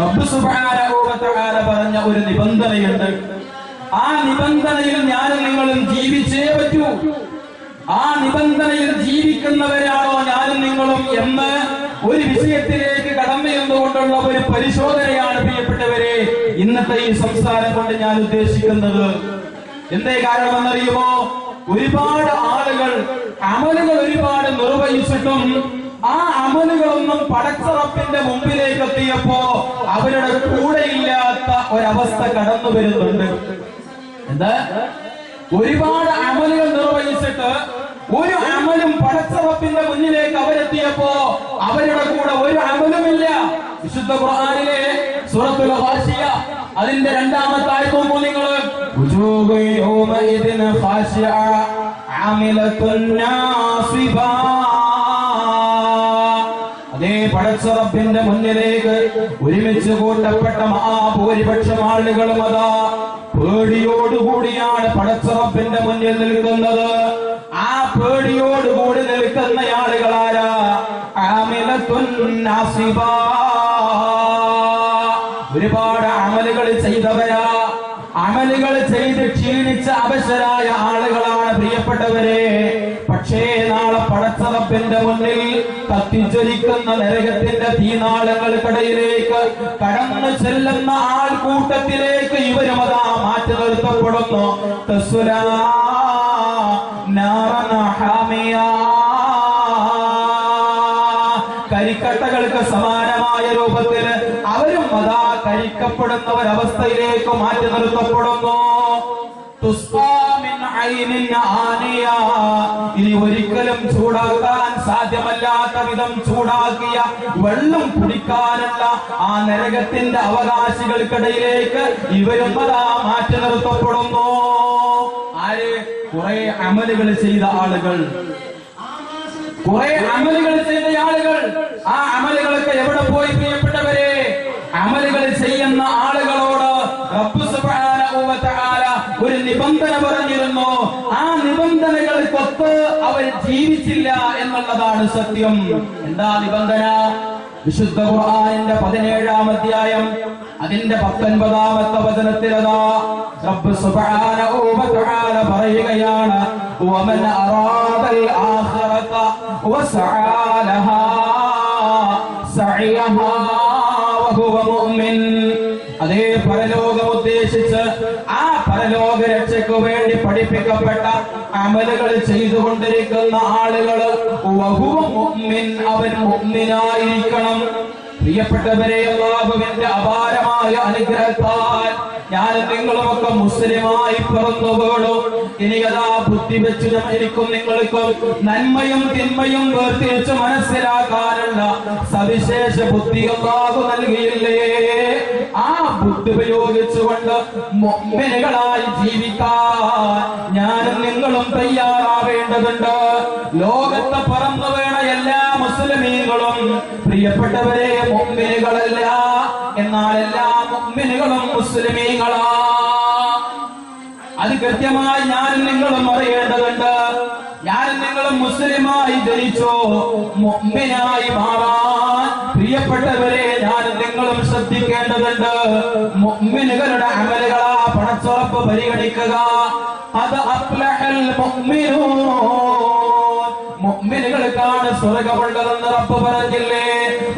Speaker 3: റബ്ബ് സുബ്ഹാനഹു വ തആല പറഞ്ഞ ഒരു നിബന്ധനയുണ്ട്. ആ നിബന്ധനയിൽ ഞാനും നിങ്ങളും ജീവിച്ചേ പറ്റൂ. ആ നിബന്ധനയിൽ ജീവിക്കുന്നവരാണോ ഞാനും നിങ്ങളും എന്ന് ഒരു വിഷയത്തിലേക്ക് കടന്നു ചെന്നുകൊണ്ടുള്ള ഒരു പരിശോധനയാണ് പ്രിയപ്പെട്ടവരെ ഇന്നത്തെ ഈ സംസാരം കൊണ്ട് ഞാൻ ഉദ്ദേശിക്കുന്നത്. എന്തേ കാരണമെന്നറിയുമോ? ഒരുപാട് ആളുകൾ അമലുകൾ ഒരുപാട് നിർവഹിച്ചിട്ടും ആ അമലുകളൊന്നും പടച്ചറപ്പിന്റെ മുമ്പിലേക്ക് എത്തിയപ്പോ അവരുടെ കൂടെയില്ലാത്ത ഒരവസ്ഥ കടന്നു വരുന്നുണ്ട്. എന്താ? ഒരുപാട് അമലുകൾ നിർവഹിച്ചിട്ട് ഒരു അമലും പടച്ചറപ്പിന്റെ മുന്നിലേക്ക് അവരെത്തിയപ്പോ അവരുടെ കൂടെ ഒരു അമലുമില്ല. വിശുദ്ധ ഖുർആനിലെ സൂറത്തുൽ ഖാശിയ അതിന്റെ 2-ാമത്തെ ആയത്ത് നോക്കൂ നിങ്ങൾ. അതേ പടച്ചറപ്പിന്റെ മുന്നിലേക്ക് ഒരുമിച്ച് കൂട്ടപ്പെട്ട മഹാഭൂരിപക്ഷം ആളുകളും അതാ പേടിയോടുകൂടിയാണ് പടച്ചറപ്പിന്റെ മുന്നിൽ നിൽക്കുന്നത്. ആ പേടിയോടുകൂടി നിൽക്കുന്ന ആളുകളാരാ? ആമിലത്തുൻ നാസിബ. ഒരുപാട് അമലുകൾ ചെയ്തവരാ, അമലുകൾ ചെയ്ത് ക്ഷീണിച്ച അവശരായ ആളുകളാണ് പ്രിയപ്പെട്ടവരെ. പക്ഷേ നാളെ പടച്ചറപ്പിന്റെ മുന്നിൽ കത്തിജ്വലിക്കുന്ന നരകത്തിന്റെ തീനാളങ്ങൾക്കിടയിലേക്ക് കടന്നു ചെല്ലുന്ന ആൾക്കൂട്ടത്തിലേക്ക് ഇവരും അതാ മാറ്റി നിർത്തപ്പെടുന്നു. തസ്വലാ നാറൻ ഹാമിയാ. കരിക്കട്ടകൾക്ക് സമാനമായ രൂപത്തിൽ അവരും അതാ കരിക്കപ്പെടുന്ന ഒരവസ്ഥയിലേക്ക് മാറ്റി നിർത്തപ്പെടുന്നു. ഇനി ഒരിക്കലും ചൂടാക്കാൻ സാധ്യമല്ലാത്ത വിധം ചൂടാക്കിയ വെള്ളം കുടിക്കാനുള്ള ആ നരകത്തിന്റെ അവകാശികൾക്കിടയിലേക്ക് ഇവരും അതാ മാറ്റി നിർത്തപ്പെടുന്നു. ആര്? കുറെ അമലുകൾ ചെയ്ത ആളുകൾ, കുറെ അമലുകൾ ചെയ്ത ആളുകൾ. ആ അമലുകളൊക്കെ എവിടെ പോയി പ്രിയപ്പെട്ടവരെ? അമലുകൾ ചെയ്യുന്ന ആളുകളോട് റബ്ബ് സുബ്ഹാനഹു വ തആല ഒരു നിബന്ധന പറഞ്ഞിരുന്നു. ആ നിബന്ധനകൾക്കൊത്ത് അവർ ജീവിച്ചില്ല എന്നുള്ളതാണ് സത്യം. എന്താ നിബന്ധന? വിശുദ്ധ ഖുർആനിന്റെ 17-ാം അധ്യായം അതിന്റെ 19-ാമത്തെ വചനത്തിലതാ റബ്ബ് സുബ്ഹാനഹു വ തആല പറയുകയാണ്, വമൻ അറാദൽ ആഖിറത വസഅ ലഹാ സഅയഹാ വഹുവ മുഅ്മിൻ. അതേ പരലോകം ഉദ്ദേശിച്ച് ആ പരലോക രക്ഷയ്ക്ക് വേണ്ടി പഠിപ്പിക്കപ്പെട്ട അമലുകൾ ചെയ്തുകൊണ്ടിരിക്കുന്ന ആളുകൾ വഹുവ മുഅ്മിൻ, അവൻ മുഅ്മിനായിരിക്കണം. പ്രിയപ്പെട്ടവരെ, അല്ലാഹുവിന്റെ അപാരമായ അനുഗ്രഹത്താൽ ഞാൻ നിങ്ങളുമൊക്കെ മുസ്ലിമായി പിറന്നു വീണു. ഇനി അതാ ബുദ്ധി വെച്ച് എനിക്കും നിങ്ങൾക്കും നന്മയും തിന്മയും വേർതിരിച്ച് മനസ്സിലാക്കാനുള്ള സവിശേഷ ബുദ്ധി അല്ലാഹു നൽകിയില്ലേ? ആ ബുദ്ധി ഉപയോഗിച്ചുകൊണ്ട് മുഅ്മിനുകളായി ജീവിക്കാൻ ഞാനും നിങ്ങളും തയ്യാറാവേണ്ടതുണ്ട്. ലോകത്ത് പറന്നു വീണ എല്ലാ മുസ്ലിമീങ്ങളും പ്രിയപ്പെട്ടവരെ മുഅ്മിനുകളല്ല, എന്നാൽ എല്ലാ മുഅ്മിനുകളും മുസ്ലിമീങ്ങളാ. അത് കൃത്യമായി ഞാനും നിങ്ങളും അറിയേണ്ടതുണ്ട്. ഞാനും നിങ്ങളും മുസ്ലിമായി ജനിച്ചോ മുഅ്മിനായി മാറാൻ പ്രിയപ്പെട്ടവരെ ഞാനും നിങ്ങളും ശ്രദ്ധിക്കേണ്ടതുണ്ട്. മുഅ്മിനുകളുടെ അമലുകളാ പടച്ചുറപ്പ് പരിഗണിക്കുക. അത് അഫ്ലഹൽ മുഅ്മിനൂൻ, മുഅ്മിനുകൾക്കാണ് സ്വർഗ്ഗമുള്ളതെന്ന് റബ്ബ് പറഞ്ഞില്ലേ?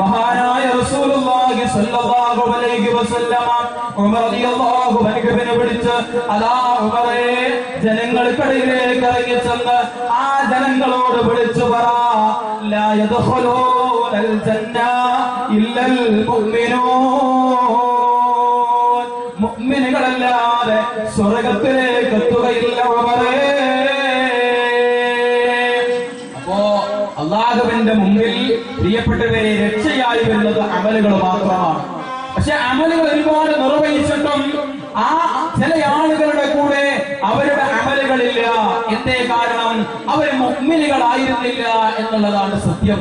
Speaker 3: മഹാനായ റസൂലുള്ളാഹി സ്വല്ലല്ലാഹു അലൈഹി വസല്ലമ ഉമർ റളിയല്ലാഹു അൻഹുവിനെ വിളിച്ച്, അലാ ഉമറേ, ജനങ്ങൾക്കിടയിലേക്ക് ഇറങ്ങി ചെന്ന് ആ ജനങ്ങളോട് വിളിച്ചു പറ, ലാ യദ്ഖുലൂന
Speaker 4: യദ്ഖുലൂനൽ ജന്ന ഇല്ലൽ മുഅ്മിനൂൻ. മുഅ്മിനുകളല്ലാതെ സ്വർഗ്ഗത്തിലേക്ക് എത്തുകയില്ല ഉമറേ. അപ്പോ അല്ലാഹുവിന്റെ മുമ്പിൽ പ്രിയപ്പെട്ടവരെ രക്ഷയായി വരുന്നത് അമലുകൾ മാത്രമാണ്. പക്ഷെ അമലുകൾ ഒരുപാട് നിർവഹിച്ചിട്ടും ആ ചില ആളുകളുടെ കൂടെ അവരുടെ അമലുകളില്ല. എന്തേ കാരണം? അവർ മുഅ്മിനുകളായിരുന്നില്ല എന്നുള്ളതാണ് സത്യം.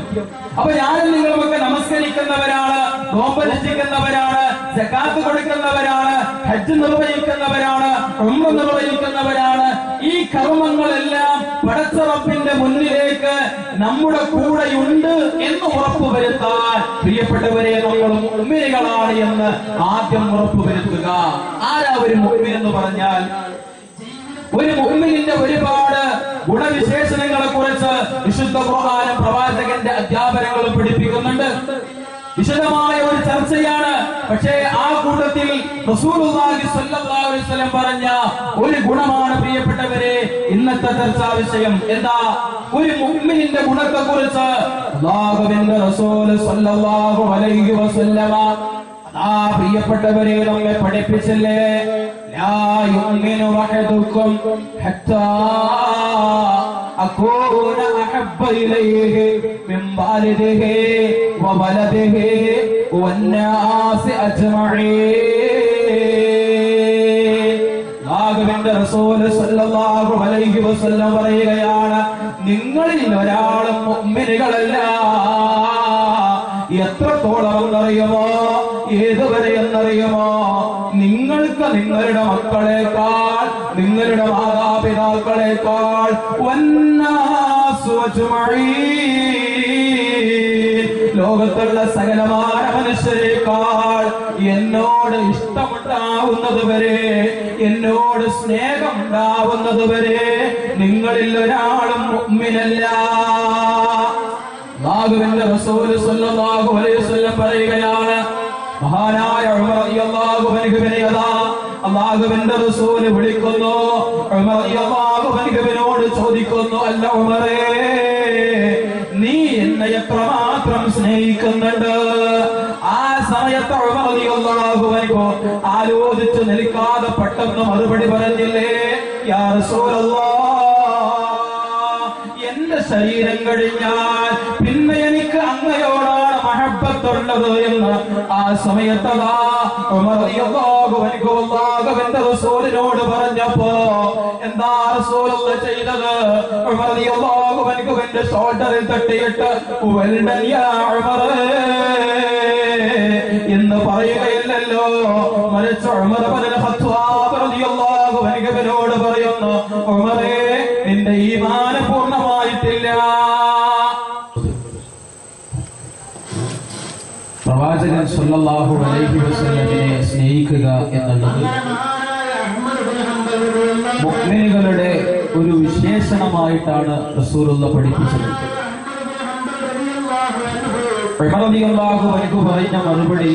Speaker 4: അപ്പൊ ഞാനും നിങ്ങളുമൊക്കെ നമസ്കരിക്കുന്നവരാണ്, നോമ്പനുഷ്ഠിക്കുന്നവരാണ്, സകാത്ത് കൊടുക്കുന്നവരാണ്, ഹജ്ജ് നിർവഹിക്കുന്നവരാണ്, ഉംറ നിർവഹിക്കുന്നവരാണ്. ഈ കർമ്മങ്ങളെല്ലാം പടച്ച റബ്ബിന്റെ മുന്നിലേക്ക് നമ്മുടെ കൂടെയുണ്ട് എന്ന് ഉറപ്പുവരുത്താൻ പ്രിയപ്പെട്ടവരെ നമ്മൾ മുഅ്മിനുകളാണ് എന്ന് ആദ്യം ഉറപ്പുവരുത്തുക. ആരാ ഒരു മുഅ്മിൻ എന്ന് പറഞ്ഞാൽ? ഒരു മുഅ്മിനിന്റെ ഒരുപാട് ഗുണവിശേഷണങ്ങളെ കുറിച്ച് വിശുദ്ധ ഖുർആനും പ്രവാചകന്റെ അധ്യാപനങ്ങളും പഠിപ്പിക്കുന്നുണ്ട്. വിശദമായ ഒരു ചർച്ചയാണ്. പക്ഷേ ആ കൂട്ടത്തിൽ റസൂലുള്ളാഹി സ്വല്ലല്ലാഹു അലൈഹി വസല്ലം പറഞ്ഞ ഒരു ഗുണമാണ് പ്രിയപ്പെട്ടവരെ ഇന്നത്തെ ചർച്ചാ വിഷയം. എന്താ? ഒരു മുഅ്മിനിന്റെ ഗുണത്തെ കുറിച്ച് അല്ലാഹുവിന്റെ റസൂൽ സ്വല്ലല്ലാഹു അലൈഹി വസല്ലം ആ പ്രിയപ്പെട്ടവരെ നമ്മെ പഠിപ്പിച്ചില്ലേ? ലാ യുഅ്മിനു അഹദുക്കും ഹത്താ അകൂന അഹബ്ബ ഇലൈഹി മിൻ വാലിദിഹി വവലദിഹി വന്നാസി അജ്മഈൻ. അല്ലാഹുവിന്റെ റസൂൽ സ്വല്ലല്ലാഹു അലൈഹി വസല്ലം പറയുകയാണ്, നിങ്ങളിൽ ഒരാളും മുഅ്മിനുകളല്ല. എത്രത്തോളം എന്നറിയുമോ? ഏതുവരെ എന്നറിയുമോ? നിങ്ങൾക്ക് നിങ്ങളുടെ മക്കളെക്കാൾ, നിങ്ങളുടെ മാതാപിതാക്കളെക്കാൾ വന്നാസു അജ്മഈൻ, ലോകത്തുള്ള സകലമായ മനുഷ്യരെക്കാൾ എന്നോട് ഇഷ്ടമുണ്ടാവുന്നത് വരെ, എന്നോട് സ്നേഹമുണ്ടാവുന്നത് വരെ നിങ്ങളിൽ ഒരാളും മുഅ്മിനല്ല. അല്ലാഹുവിന്റെ റസൂൽ സ്വല്ലല്ലാഹു അലൈഹി വസല്ലം പറയുകയാണ്, മഹാനായ ഉമർ റളിയല്ലാഹു അൻഹുവിനെ അല്ലാഹുവിന്റെ റസൂൽ വിളിക്കുന്നു. ഉമർ റളിയല്ലാഹു അൻഹുവിനോട് ചോദിക്കുന്നു, അല്ല ഉമറേ, നീ എന്നെ എത്രമാത്രം സ്നേഹിക്കുന്നുണ്ട്? ആ സമയത്ത് ഉമർ റളിയല്ലാഹു അൻഹു ആലോചിച്ചു നിൽക്കാതെ പെട്ടെന്ന് മറുപടി പറഞ്ഞില്ലേ, യാ റസൂലല്ലാഹ്, എന്റെ ശരീരം കഴിഞ്ഞാൽ പിന്നെ എനിക്ക് അങ്ങയോടാണ് മഹബ്ബത്തുള്ളത് എന്ന് ആ സമയത്ത് ഉമർ റളിയല്ലാഹു അൻഹു അല്ലാഹുവിന്റെ റസൂലിനോട് പറഞ്ഞപ്പോ എന്താ റസൂലുള്ളാഹി ചെയ്തത്? ഉമർ റളിയല്ലാഹു അൻഹുവിന്റെ ഷോൾഡറിൽ തട്ടിയിട്ട് വെൽഡൻ യാ ഉമർ എന്ന് പറയുകയില്ലല്ലോ, മറിച്ച് ഉമർ ഇബ്നുൽ ഖത്താബ് റളിയല്ലാഹു അൻഹുവിനോട് പറയുന്നു, ഉമറേ, നിന്റെ ഈമാൻ പൂർണ്ണമായിട്ടില്ല. പ്രവാചകൻ സ്വല്ലല്ലാഹു അലൈഹി വസല്ലമിനെ സ്നേഹിക്കുക എന്നുള്ളത് മുഅ്മിനുകളുടെ ഒരു വിശേഷണമായിട്ടാണ് റസൂലുള്ളാഹി പഠിപ്പിച്ചത്. ഉമർ റളിയല്ലാഹു അൻഹു പറഞ്ഞ മറുപടി,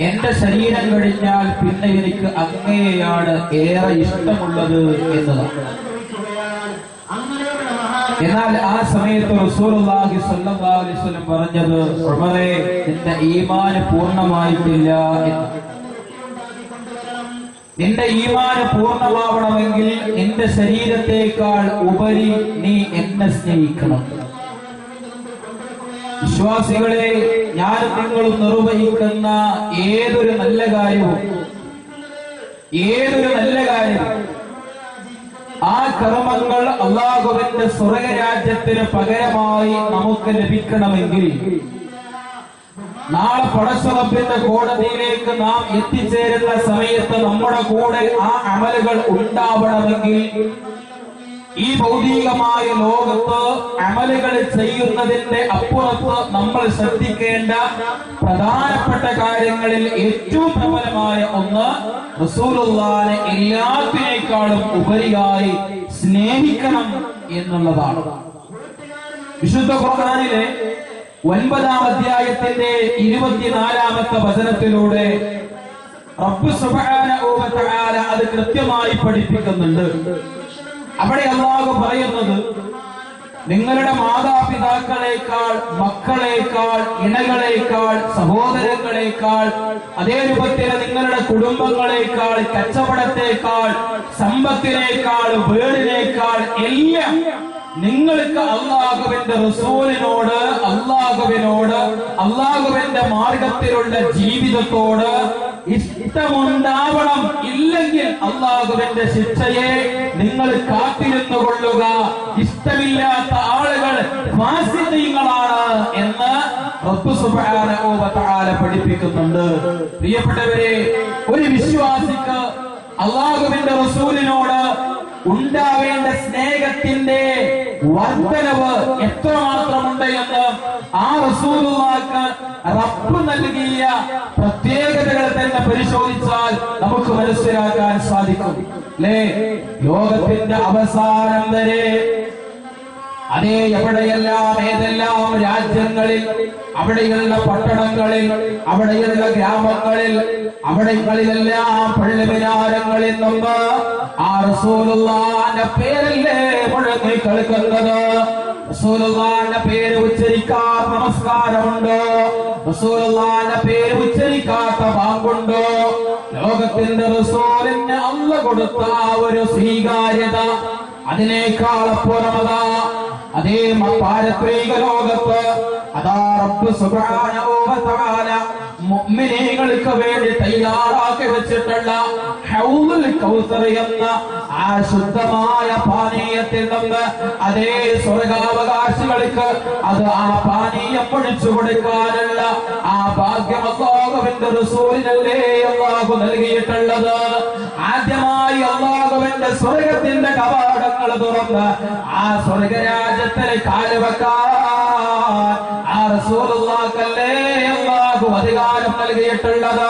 Speaker 4: എന്റെ ശരീരം കഴിഞ്ഞാൽ പിന്നെ എനിക്ക് അങ്ങയെയാണ് ഏറെ ഇഷ്ടമുള്ളത് എന്നതാണ്. എന്നാൽ ആ സമയത്ത് റസൂലുള്ളാഹി സ്വല്ലല്ലാഹു അലൈഹി വസല്ലം പറഞ്ഞത്, ഉമറേ, നിന്റെ ഈമാൻ പൂർണ്ണമായിട്ടില്ല എന്ന്. നിന്റെ ഈമാൻ പൂർണ്ണമാവണമെങ്കിൽ നിന്റെ ശരീരത്തെക്കാൾ ഉപരി നീ എന്നെ സ്നേഹിക്കണം. വിശ്വാസികളെ, ഞാനും നിങ്ങളും നിർവഹിക്കുന്ന ഏതൊരു നല്ല കാര്യവും ആ കർമ്മങ്ങൾ അല്ലാഹുവിന്റെ സ്വർഗ്ഗരാജ്യത്തിന് പകരമായി നമുക്ക് ലഭിക്കണമെങ്കിൽ നാളെ പടച്ച റബ്ബിന്റെ കോടതിയിലേക്ക് നാം എത്തിച്ചേരുന്ന സമയത്ത് നമ്മുടെ കൂടെ ആ അമലുകൾ ഉണ്ടാവണമെങ്കിൽ ഈ ഭൗതികമായ ലോകത്ത് അമലുകൾ ചെയ്യുന്നതിന്റെ അപ്പുറത്ത് നമ്മൾ ശ്രദ്ധിക്കേണ്ട പ്രധാനപ്പെട്ട കാര്യങ്ങളിൽ ഏറ്റവും പ്രബലമായ ഒന്ന് റസൂലുള്ളാഹിനെ എല്ലാത്തിനേക്കാളും ഉപരിയായി സ്നേഹിക്കണം എന്നുള്ളതാണ്. വിശുദ്ധ ഖുർആനിലെ 9-ാം അധ്യായത്തിന്റെ 24-ാമത്തെ വചനത്തിലൂടെ റബ്ബ് സുബ്ഹാനഹു വ തആല അത് കൃത്യമായി പഠിപ്പിക്കുന്നുണ്ട്. അവിടെ അല്ലാഹു പറയുന്നത്, നിങ്ങളുടെ മാതാപിതാക്കളെക്കാൾ, മക്കളെക്കാൾ, ഇണകളെക്കാൾ, സഹോദരങ്ങളെക്കാൾ, അതേ രൂപത്തിൽ നിങ്ങളുടെ കുടുംബങ്ങളെക്കാൾ, കച്ചവടത്തെക്കാൾ, സമ്പത്തിനേക്കാൾ, വീടിനേക്കാൾ എല്ലാം നിങ്ങൾക്ക് അള്ളാഹുവിന്റെ റസൂലിനോട്, അള്ളാഹുവിന്റെ മാർഗത്തിലുള്ള ജീവിതത്തോട് ഇഷ്ടമുണ്ടാവണം. ഇല്ലെങ്കിൽ അള്ളാഹുവിന്റെ ശിക്ഷയെ നിങ്ങൾ കാത്തിരുന്നു കൊള്ളുക. ഇഷ്ടമില്ലാത്ത ആളുകൾ ഫാസിഖീങ്ങളാണ് എന്ന് റബ്ബ് സുബ്ഹാനഹു വ തആല പഠിപ്പിക്കുന്നുണ്ട്. പ്രിയപ്പെട്ടവരെ, ഒരു വിശ്വാസിക്ക് അള്ളാഹുവിന്റെ റസൂലിനോട് ഉണ്ടാവേണ്ട സ്നേഹത്തിന്റെ വർദ്ധനവ് എത്രമാത്രമുണ്ട് എന്ന് ആ റസൂലുള്ളാഹിക്ക് റബ്ബ് നൽകിയ പ്രത്യേകതകൾ തന്നെ പരിശോധിച്ചാൽ നമുക്ക് മനസ്സിലാക്കാൻ സാധിക്കും. അല്ലേ? ലോകത്തിന്റെ അവസാനം വരെ അതേ എവിടെയെല്ലാം, ഏതെല്ലാം രാജ്യങ്ങളിൽ, അവിടെയുള്ള പട്ടണങ്ങളിൽ, അവിടെയുള്ള ഗ്രാമങ്ങളിൽ, അവിടങ്ങളിലെല്ലാം പള്ളിമിനാരങ്ങളിൽ നിന്ന് ആ റസൂലുള്ളാഹിന്റെ പേരല്ലേ മുഴങ്ങി കേൾക്കുന്നത്? റസൂലുള്ളാഹിന്റെ പേര് ഉച്ചരിക്കാത്ത നമസ്കാരമുണ്ടോ? റസൂലുള്ളാഹിന്റെ പേര് ഉച്ചരിക്കാത്ത ബാങ്കുണ്ടോ? ലോകത്തിന്റെ റസൂലിന് അല്ലാഹു കൊടുത്ത ആ ഒരു സ്വീകാര്യത അതിനേക്കാൾ അപ്പുറമതാ അതേ പാരത്രിക ലോകത്ത് അതാ റബ്ബ് സുബ്ഹാനഹു വ തആല മുഅ്മിനീങ്ങൾക്ക് വേണ്ടി തയ്യാറാക്കി വെച്ചിട്ടുള്ള ഹൗദുൽ കൗസർ എന്ന ആ ശുദ്ധമായ പാനീയത്തിൽ നിന്ന് അതേ സ്വർഗാവകാശികൾക്ക് അത് ആ പാനീയം ഒഴിച്ചു കൊടുക്കാനുള്ള ആ ഭാഗ്യം അല്ലാഹുവിന്റെ റസൂലിനല്ലേ അല്ലാഹു നൽകിയിട്ടുള്ളത്. ആദ്യമായി അല്ലാഹുവിന്റെ സ്വർഗത്തിന്റെ കവാടങ്ങൾ തുറന്ന് ആ സ്വർഗരാജ്യത്തിലെ കാലുവെക്കാൻ ആ റസൂലുള്ളാഹിക്കല്ലേ അല്ലാഹു അധികാരം നൽകിയിട്ടുള്ളത്.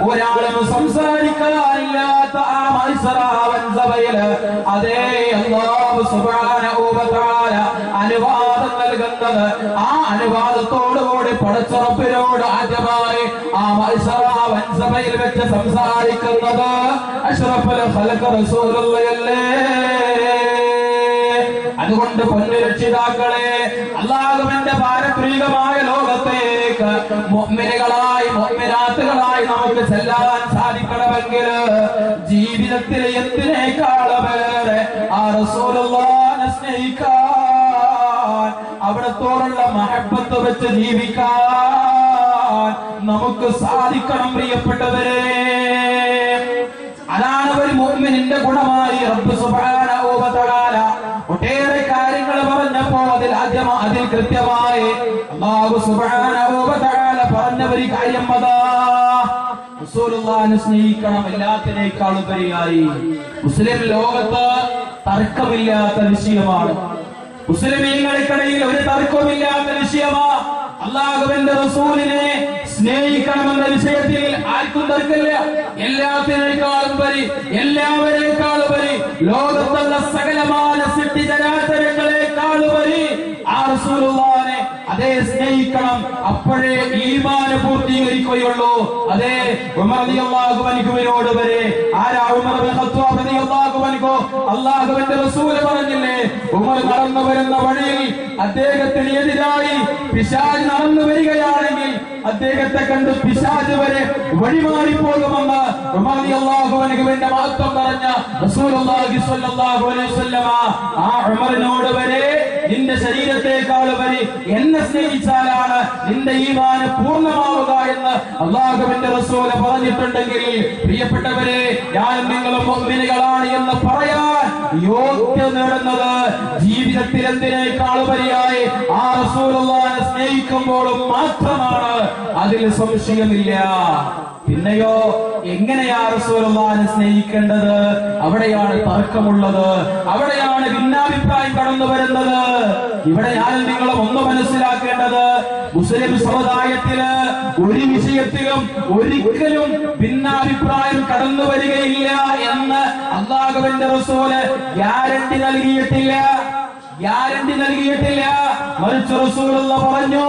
Speaker 4: ഒരാളും സംസാരിക്കാനില്ലാത്ത ആ മത്സരാവൻസഭയില് അതേ അല്ലാഹു സുബ്ഹാനഹു വ തആല അനുവാദം നൽകുന്നത്, ആ അനുവാദത്തോടുകൂടി പടച്ചറപ്പിനോട് ആദ്യമായി ആ മത്സരാവൻസഭയിൽ വെച്ച് സംസാരിക്കുന്നത് അഷ്റഫുൽ ഖൽഖ് റസൂലുള്ളാഹിയല്ലേ. അതുകൊണ്ട് പൊന്നുരക്ഷിതാക്കളെ, അല്ലാഹുവിന്റെ പാരത്രികമായ ലോകത്തേക്ക് മുഅ്മിനുകളായി, മുഅ്മിനാത്തുകളായി നമുക്ക് ചെല്ലാൻ സാധിക്കണമെങ്കിൽ ജീവിതത്തിൽ എന്തിനേക്കാളേറെ ആ റസൂലുള്ളാഹിനെ സ്നേഹിക്കാൻ, അവിടത്തോടുള്ള മഹബ്ബത്ത് വെച്ച് ജീവിക്കാൻ നമുക്ക് സാധിക്കണം. പ്രിയപ്പെട്ടവരെ, അതാണ് ഒരു മുഅ്മിനിന്റെ ഗുണമായി റബ്ബ് സുബ്ഹാനഹു വ തആല ഒട്ടേറെ കാര്യങ്ങൾ പറഞ്ഞപ്പോ അതിൽ കൃത്യമായി അല്ലാഹു സുബ്ഹാനഹു വ തആല പറഞ്ഞ ഒരു കാര്യം അതാ റസൂലുള്ളാഹിനെ സ്നേഹിക്കണം. എല്ലാത്തിനേക്കാൾ ഉപരിയായി മുസ്ലിം ലോകത്ത് തർക്കമില്ലാത്ത വിഷയമാണ്, മുസ്ലിമീങ്ങൾക്കിടയിൽ ഒരു തർക്കമില്ലാത്ത വിഷയമാണ് അല്ലാഹുവിന്റെ റസൂലിനെ സ്നേഹിക്കണമെന്ന വിഷയത്തിൽ ആർക്കും തർക്കമില്ല. എല്ലാത്തിനേക്കാളും ഉപരി, എല്ലാവരേക്കാളുപരി, ലോകത്തുള്ള സകലമായ സൃഷ്ടിചരാചരങ്ങളെക്കാളുപരി ആ റസൂലുള്ളാഹിനെ അതേ സ്നേഹിക്കണം. അപ്പോഴേ ഈമാൻ പൂർത്തീകരിക്കുകയുള്ളൂ. അതേ ഉമർ റളിയല്ലാഹു അൻഹുവിനോട് വരെ ആരാ? ഉമർ ഇബ്നു ഖത്താബ് റളിയല്ലാഹു അൻഹു. അല്ലാഹുവിന്റെ റസൂൽ പറഞ്ഞില്ലേ, ഉമർ നടന്നു വരുന്ന വഴിയിൽ അദ്ദേഹത്തിന് എതിരായി പിശാച് നടന്നു വരികയാണെങ്കിൽ അദ്ദേഹത്തെ കണ്ട് പിശാച് വരെ വഴിമാറി പോകുമെന്ന് ഉമർ റളിയല്ലാഹു അൻഹുവിന്റെ മഹത്വം പറഞ്ഞ റസൂലുള്ളാഹി സ്വല്ലല്ലാഹു അലൈഹി വസല്ലമ ആ ഉമറിനോട് വരെ നിന്റെ ശരീരത്തെക്കാൾ ഉപരി എന്നെ സ്നേഹിച്ചാലാണ് നിന്റെ ഈമാൻ പൂർണ്ണമാവുക എന്ന് അല്ലാഹുവിന്റെ റസൂൽ പറഞ്ഞിട്ടുണ്ടെങ്കിൽ, പ്രിയപ്പെട്ടവരെ, ഞാനും നിങ്ങളും മുഅ്മിനുകളാണ് എന്ന് പറയാൻ യോഗ്യത നേടുന്നത് ജീവിതത്തിൽ എന്തിനേക്കാൾ ഉപരിയായി ആ റസൂലുള്ളാഹിനെ സ്നേഹിക്കുമ്പോഴും മാത്രമാണ്. അതിൽ സംശയമില്ല. പിന്നെയോ എങ്ങനെയാ റസൂലുള്ളാഹിനെ സ്നേഹിക്കേണ്ടത്? അവിടെയാണ് തർക്കമുള്ളത്, അവിടെയാണ് ഭിന്നാഭിപ്രായം കടന്നു വരുന്നത്. ഇവിടെ ഞാനും നിങ്ങളും ഒന്ന് മനസ്സിലാക്കേണ്ടത്, മുസ്ലിം സമുദായത്തില് ഒരു വിഷയത്തിലും ഒരിക്കലും ഭിന്നാഭിപ്രായം കടന്നു വരികയില്ല എന്ന് അല്ലാഹുവിന്റെ റസൂല് ഗ്യാരണ്ടി നൽകിയിട്ടില്ല. ഗ്യാരണ്ടി നൽകിയിട്ടില്ല. മറിച്ച് റസൂലുള്ളാഹി പറഞ്ഞു,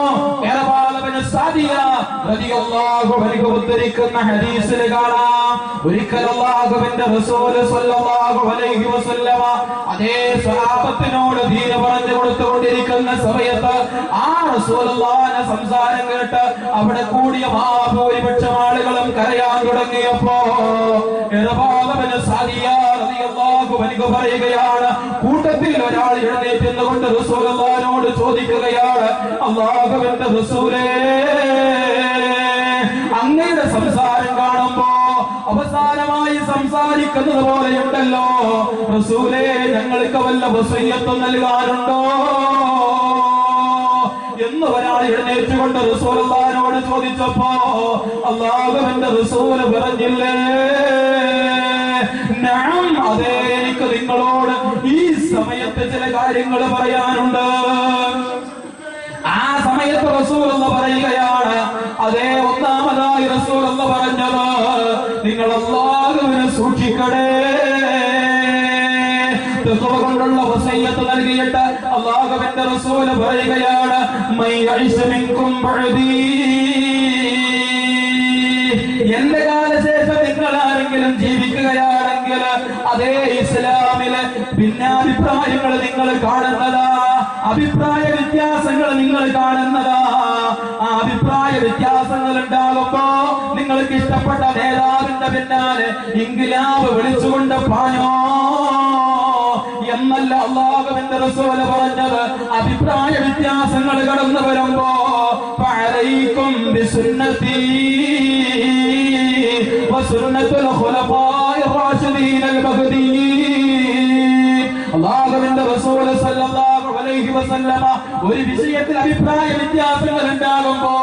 Speaker 4: ഇർബാദ് സാദിയ റളിയല്ലാഹു അൻഹു ഉദ്ധരിക്കുന്ന ഹദീസിൽ കാണാം, ഒരിക്കൽ അല്ലാഹുവിന്റെ റസൂൽ സ്വല്ലല്ലാഹു അലൈഹി വസല്ലമ അതേ സ്വഹാബത്തിനോട് ദീൻ പറഞ്ഞു കൊടുത്തുകൊണ്ടിരിക്കുന്ന സമയത്ത് ആ റസൂലുള്ളാഹിന്റെ സംസാരം കേട്ട് അവിടെ കൂടിയ മഹാഭൂരിപക്ഷം ആളുകളും കരയാൻ തുടങ്ങിയപ്പോ ഇർബാദ് സാദിയ റളിയല്ലാഹു അൻഹു പറയുകയാണ്, കൂട്ടത്തിൽ ഒരാൾ എഴുന്നേറ്റ് നിന്നുകൊണ്ട് റസൂലുള്ളാഹിനോട് ചോദിക്കുകയാണ്, അല്ലാഹുവിന്റെ റസൂലേ, അങ്ങയുടെ സംസാരം കാണുമ്പോ അവസാനമായി സംസാരിക്കുന്നത് പോലെയുണ്ടല്ലോ, റസൂലേ, ഞങ്ങൾക്ക് വല്ല വസിയ്യത്തും നൽകാനുണ്ടോ എന്ന് ഒരാൾ എഴുന്നേറ്റുകൊണ്ട് റസൂലുള്ളാഹിനോട് ചോദിച്ചപ്പോ അല്ലാഹുവിന്റെ റസൂല് പറഞ്ഞില്ലേ, നഅം, അതേ, എനിക്ക് നിങ്ങളോട് ഈ സമയത്ത് ചില കാര്യങ്ങൾ പറയാനുണ്ട്. ആ സമയത്ത് റസൂലുള്ളാഹി പറയുകയാണ്, അതേ, ഒന്നാമതായി റസൂലുള്ളാഹി പറഞ്ഞത്, നിങ്ങൾ അല്ലാഹുവിനെ സൂക്ഷിക്കണേ. തഖ്വ കൊണ്ടുള്ള വസിയ്യത്ത് നൽകിയിട്ട് അല്ലാഹുവിന്റെ റസൂൽ പറയുകയാണ്, മൻ യഇശ് മിൻകും ബഅദീ, എന്റെ കാലശേഷം നിങ്ങൾ ആരെങ്കിലും ജീവിക്കുകയാണെങ്കിൽ അതേ ഇസ്ലാമിലെ ഭിന്നാഭിപ്രായങ്ങൾ നിങ്ങൾ കാണുന്നതാ, അഭിപ്രായ വ്യത്യാസങ്ങൾ നിങ്ങൾ കാണുന്നതാ. ആ അഭിപ്രായ വ്യത്യാസങ്ങൾ ഉണ്ടാകുമ്പോ നിങ്ങൾക്ക് ഇഷ്ടപ്പെട്ട നേതാവിന്റെ പിന്നാലെ ഇൻഖിലാബ് വിളിച്ചുകൊണ്ട് പാഞ്ഞോ എന്നല്ല അല്ലാഹുവിന്റെ റസൂൽ പറഞ്ഞത്. അഭിപ്രായ വ്യത്യാസങ്ങൾ കടന്നു വരുമ്പോ ഫഅലൈക്കും ബിസുന്നതി വസുന്നത്തുൽ ഖുലഫാഇർ റാഷിദീനൽ മഹ്ദിയീൻ. അല്ലാഹുവിന്റെ റസൂൽ സല്ലല്ലാഹു അലൈഹി വസല്ലമ ഒരു വിഷയത്തിൽ അഭിപ്രായ വ്യത്യാസങ്ങൾ ഉണ്ടാകുമ്പോ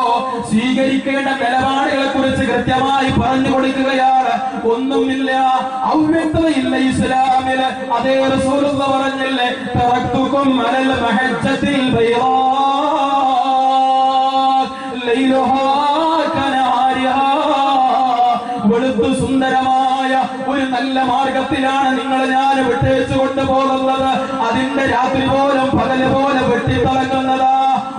Speaker 4: സ്വീകരിക്കേണ്ട നിലപാടുകളെ കുറിച്ച് കൃത്യമായി പറഞ്ഞു കൊടുക്കുകയാണ്. ഒന്നുമില്ല, അവ്യക്തതയില്ല ഇസ്ലാമില്. അതേ റസൂലുള്ളാഹി പറഞ്ഞില്ലേ, തറക്തുകും അലൽ മഹജ്ജത്തിൽ ബൈറാ ലൈലുഹാ കനഹാരിഹാ. വെളുത്തു സുന്ദരമായ ഒരു നല്ല മാർഗത്തിലാണ് നിങ്ങൾ ഞാൻ വിട്ടേച്ചു കൊണ്ടുപോകുന്നത്. അതിന്റെ രാത്രി പോലും പകല് പോലെ വെട്ടിത്തിളങ്ങുന്നതാ.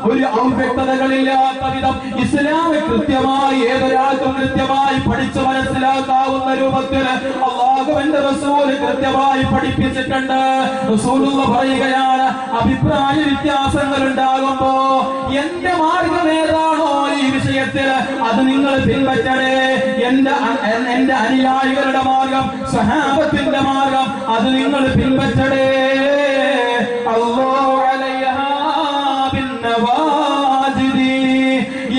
Speaker 4: ഒരു അവ്യക്തതകളില്ലാത്ത വിധം ഇസ്ലാമെ കൃത്യമായി ഏതൊരാൾക്കും കൃത്യമായി പഠിച്ചു മനസ്സിലാക്കാവുന്ന രൂപത്തിൽ അല്ലാഹുവിന്റെ റസൂൽ കൃത്യമായി പഠിപ്പിച്ചിട്ടുണ്ട്. റസൂലുള്ളാഹി പറയുകയാണ്, അഭിപ്രായ വ്യത്യാസങ്ങൾ ഉണ്ടാകുമ്പോ എന്റെ മാർഗം ഏതാണോ ഈ വിഷയത്തിൽ അത് നിങ്ങൾ പിൻപറ്റണേ. എന്റെ അനുയായികളുടെ മാർഗം, സഹാബത്തിന്റെ മാർഗം അത് നിങ്ങൾ പിൻപറ്റണേ. അല്ലാഹു അലൈഹാ ബിന്നവാജിദി.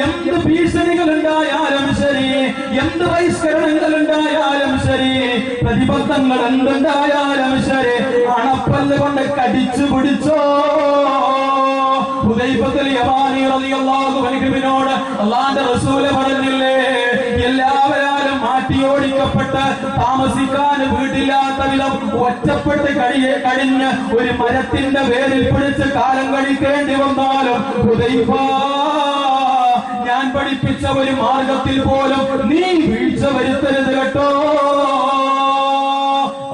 Speaker 4: എന്ത് ഭീഷണികൾ ഉണ്ടായാലും ശരി, എന്ത് ബഹിഷ്കരണങ്ങൾ ഉണ്ടായാലും ശരി, പ്രതിബന്ധങ്ങൾ എന്തുണ്ടായാലും ശരി, അണപ്പല്ല് കൊണ്ട് കടിച്ചു പിടിച്ചോ. ഹുദൈഫത്തുൽ യമാനി റളിയല്ലാഹു അൻഹുവിനോട് അല്ലാഹുവിന്റെ റസൂൽ പറഞ്ഞില്ലേ, എല്ലാവരും മാറ്റിയോടിക്കപ്പെട്ട് താമസിക്കാൻ വീട്ടില്ലാത്ത വിധം ഒറ്റപ്പെട്ട് കഴിഞ്ഞ് ഒരു മരത്തിന്റെ വേരിൽ പിടിച്ച് കാലം കഴിക്കേണ്ടി വന്നാലും ഹുദൈഫ, ഞാൻ പഠിപ്പിച്ച ഒരു മാർഗത്തിൽ പോലും നീ വീഴ്ച വരുത്തരുത് കേട്ടോ.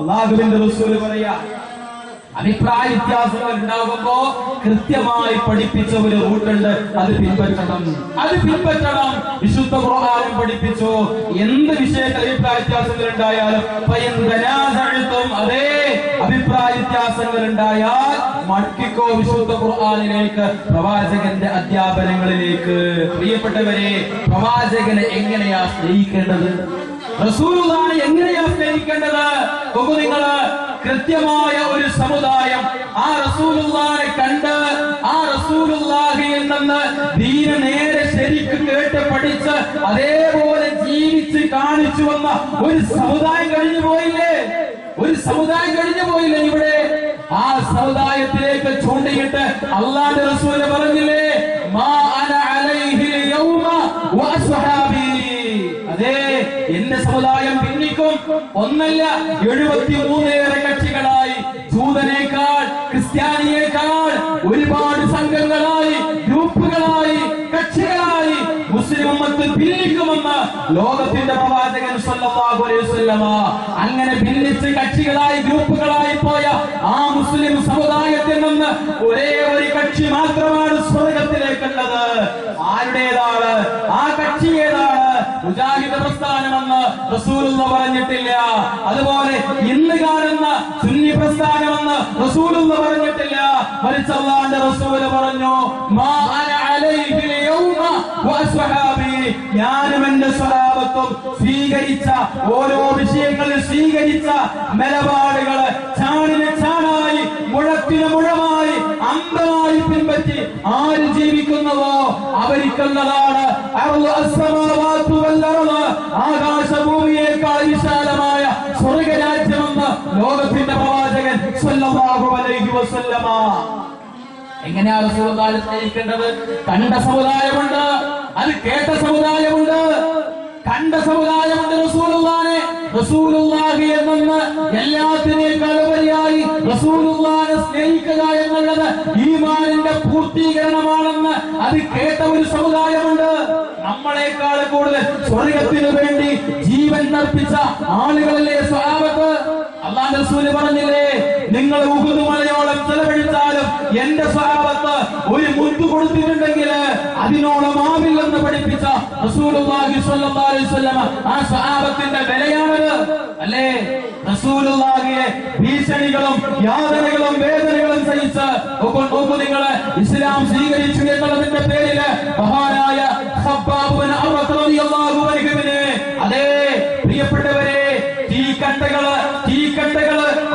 Speaker 4: അല്ലാഹുവിന്റെ റസൂൽ പറയാ, അഭിപ്രായ വ്യത്യാസങ്ങൾ ഉണ്ടാകുമ്പോ കൃത്യമായി പഠിപ്പിച്ച ഒരു റൂട്ടുണ്ട്, അത് പിൻപറ്റണം. വിശുദ്ധ ഖുർആനും പഠിപ്പിച്ചു, എന്ത് വിഷയത്തിൽ അഭിപ്രായ വ്യത്യാസങ്ങൾ ഉണ്ടായാലും അതേ അഭിപ്രായ വ്യത്യാസങ്ങൾ ഉണ്ടായാൽ മടക്കിക്കോ വിശുദ്ധ ഖുർആനിലേക്ക്, പ്രവാചകന്റെ അധ്യാപനങ്ങളിലേക്ക്. പ്രിയപ്പെട്ടവരെ, പ്രവാചകനെ എങ്ങനെയാ സ്നേഹിക്കേണ്ടത്? റസൂലുള്ളാഹിനെ എങ്ങനെയാ സ്നേഹിക്കേണ്ടത്? നിങ്ങള് കൃത്യമായ ഒരു സമുദായം ആ റസൂലുള്ളാഹിനെ കണ്ട് ആ റസൂലുള്ളാഹിയിൽ നിന്ന് ദീന നേരെ ശരിക്കും കേട്ട് പഠിച്ച് അതേപോലെ ജീവിച്ച് കാണിച്ചു വന്ന ഒരു സമുദായം കഴിഞ്ഞു പോയില്ലേ? ഇവിടെ ആ സമുദായത്തിലേക്ക് ചൂണ്ടിയിട്ട് അല്ലാഹുവിന്റെ റസൂൽ പറഞ്ഞില്ലേ, മാ അന അലൈഹിൽ യൗമ വഅസ്ഹാബി. അതേ, എന്റെ സമുദായം ഭിന്നിക്കും ഒന്നല്ല 73 കക്ഷികളായി, ജൂതനേക്കാൾ ക്രിസ്ത്യാനിയേക്കാൾ ഒരുപാട് സംഘങ്ങളായി, ഗ്രൂപ്പുകളായി, കക്ഷികളായി മുസ്ലിം ഉമ്മത്ത് ഭിന്നിക്കുമെന്ന് ലോകത്തിന്റെ പ്രവാചകൻ സ്വല്ലല്ലാഹു സല്ലല്ലാഹു അലൈഹി വസല്ലമ. അങ്ങനെ ഭിന്നിച്ച് കക്ഷികളായി ഗ്രൂപ്പുകളായി പോയ ആ മുസ്ലിം സമുദായത്തിൽ നിന്ന് ഒരേ ഒരു കക്ഷി മാത്രമാണ് സ്വർഗത്തിലേക്കുള്ളത്. ആരുടേതാണ് ആ കക്ഷി? ഏതാണ്? മുജാഹിദ് പ്രസ്ഥാനമെന്ന് റസൂലുള്ള പറഞ്ഞിട്ടില്ല. അതുപോലെ ഇന്ന് കാണുന്ന സുന്നി പ്രസ്ഥാനമെന്ന് റസൂലുള്ള പറഞ്ഞിട്ടില്ല. മറിച്ച് അല്ലാഹുവിന്റെ റസൂൽ പറഞ്ഞു, മാ അന അലൈഹിൽ യൗമ വഅസ്ഹാബി, ഞാനും എന്റെ സ്വഹാബത്തും സ്വീകരിച്ച ഓരോ വിഷയങ്ങളിൽ സ്വീകരിച്ച നിലപാടുകൾ ചാണിന് ചാണായി മുഴത്തിന് മുഴമായി അമ്പമായി പിൻപറ്റി ആര് ജീവിക്കുന്നതോ അവർക്കുള്ളതാണ് ആകാശഭൂമിയേക്കാൾ വിശാലമായ സ്വർഗരാജ്യമെന്ന് ലോകത്തിന്റെ പ്രവാചകൻ സ്വല്ലല്ലാഹു അലൈഹി വസല്ലമ. എങ്ങനെയാണ് റസൂലുള്ളാഹിയെ സ്നേഹിക്കേണ്ടത്? കണ്ട സമുദായമുണ്ട്, അത് കേട്ട സമുദായമുണ്ട്. കണ്ട സമുദായമുണ്ട് റസൂലുള്ളാഹി എന്നെന്ന് എല്ലാത്തിനേക്കാൾ ഉപരിയായി റസൂലുള്ളാഹിനെ സ്നേഹിക്കുക എന്നുള്ളത് ഈമാനിന്റെ പൂർത്തീകരണമാണെന്ന് അത് കേട്ട ഒരു സമുദായമുണ്ട്. നമ്മളെക്കാൾ കൂടുതൽ സ്വർഗത്തിനു വേണ്ടി ജീവൻ അർപ്പിച്ച ആളുകളല്ലേ സ്വഹാബത്ത്. അല്ലാഹുവിന്റെ റസൂൽ പറഞ്ഞില്ലേ, നിങ്ങൾ ഉഹുദ് മലയോളം ചെലവഴിച്ചാലും എന്റെ സ്വഹാബത്ത് ഒരു മുത്ത് കൊടുത്തിട്ടുണ്ടെങ്കിൽ അതിനോളം ആവില്ലെന്ന് പഠിപ്പിച്ച റസൂലുള്ളാഹി സ്വല്ലല്ലാഹു അലൈഹി വസല്ലം ആ സ്വഹാബത്തിന്റെ വിലയാണത് അല്ലേ? റസൂലുള്ളാഹിയെ ഭീഷണികളും യാതനകളും വേദനകളും സഹിച്ച് നിങ്ങൾ ഇസ്ലാം സ്വീകരിച്ചു എന്നുള്ളതിന്റെ പേരില് മഹാനായ ഖബ്ബാബ് ബിൻ അർറത്ത് റളിയല്ലാഹു അൻഹുവിനെ, അതേ പ്രിയപ്പെട്ടവരെ, തീക്കട്ടകള്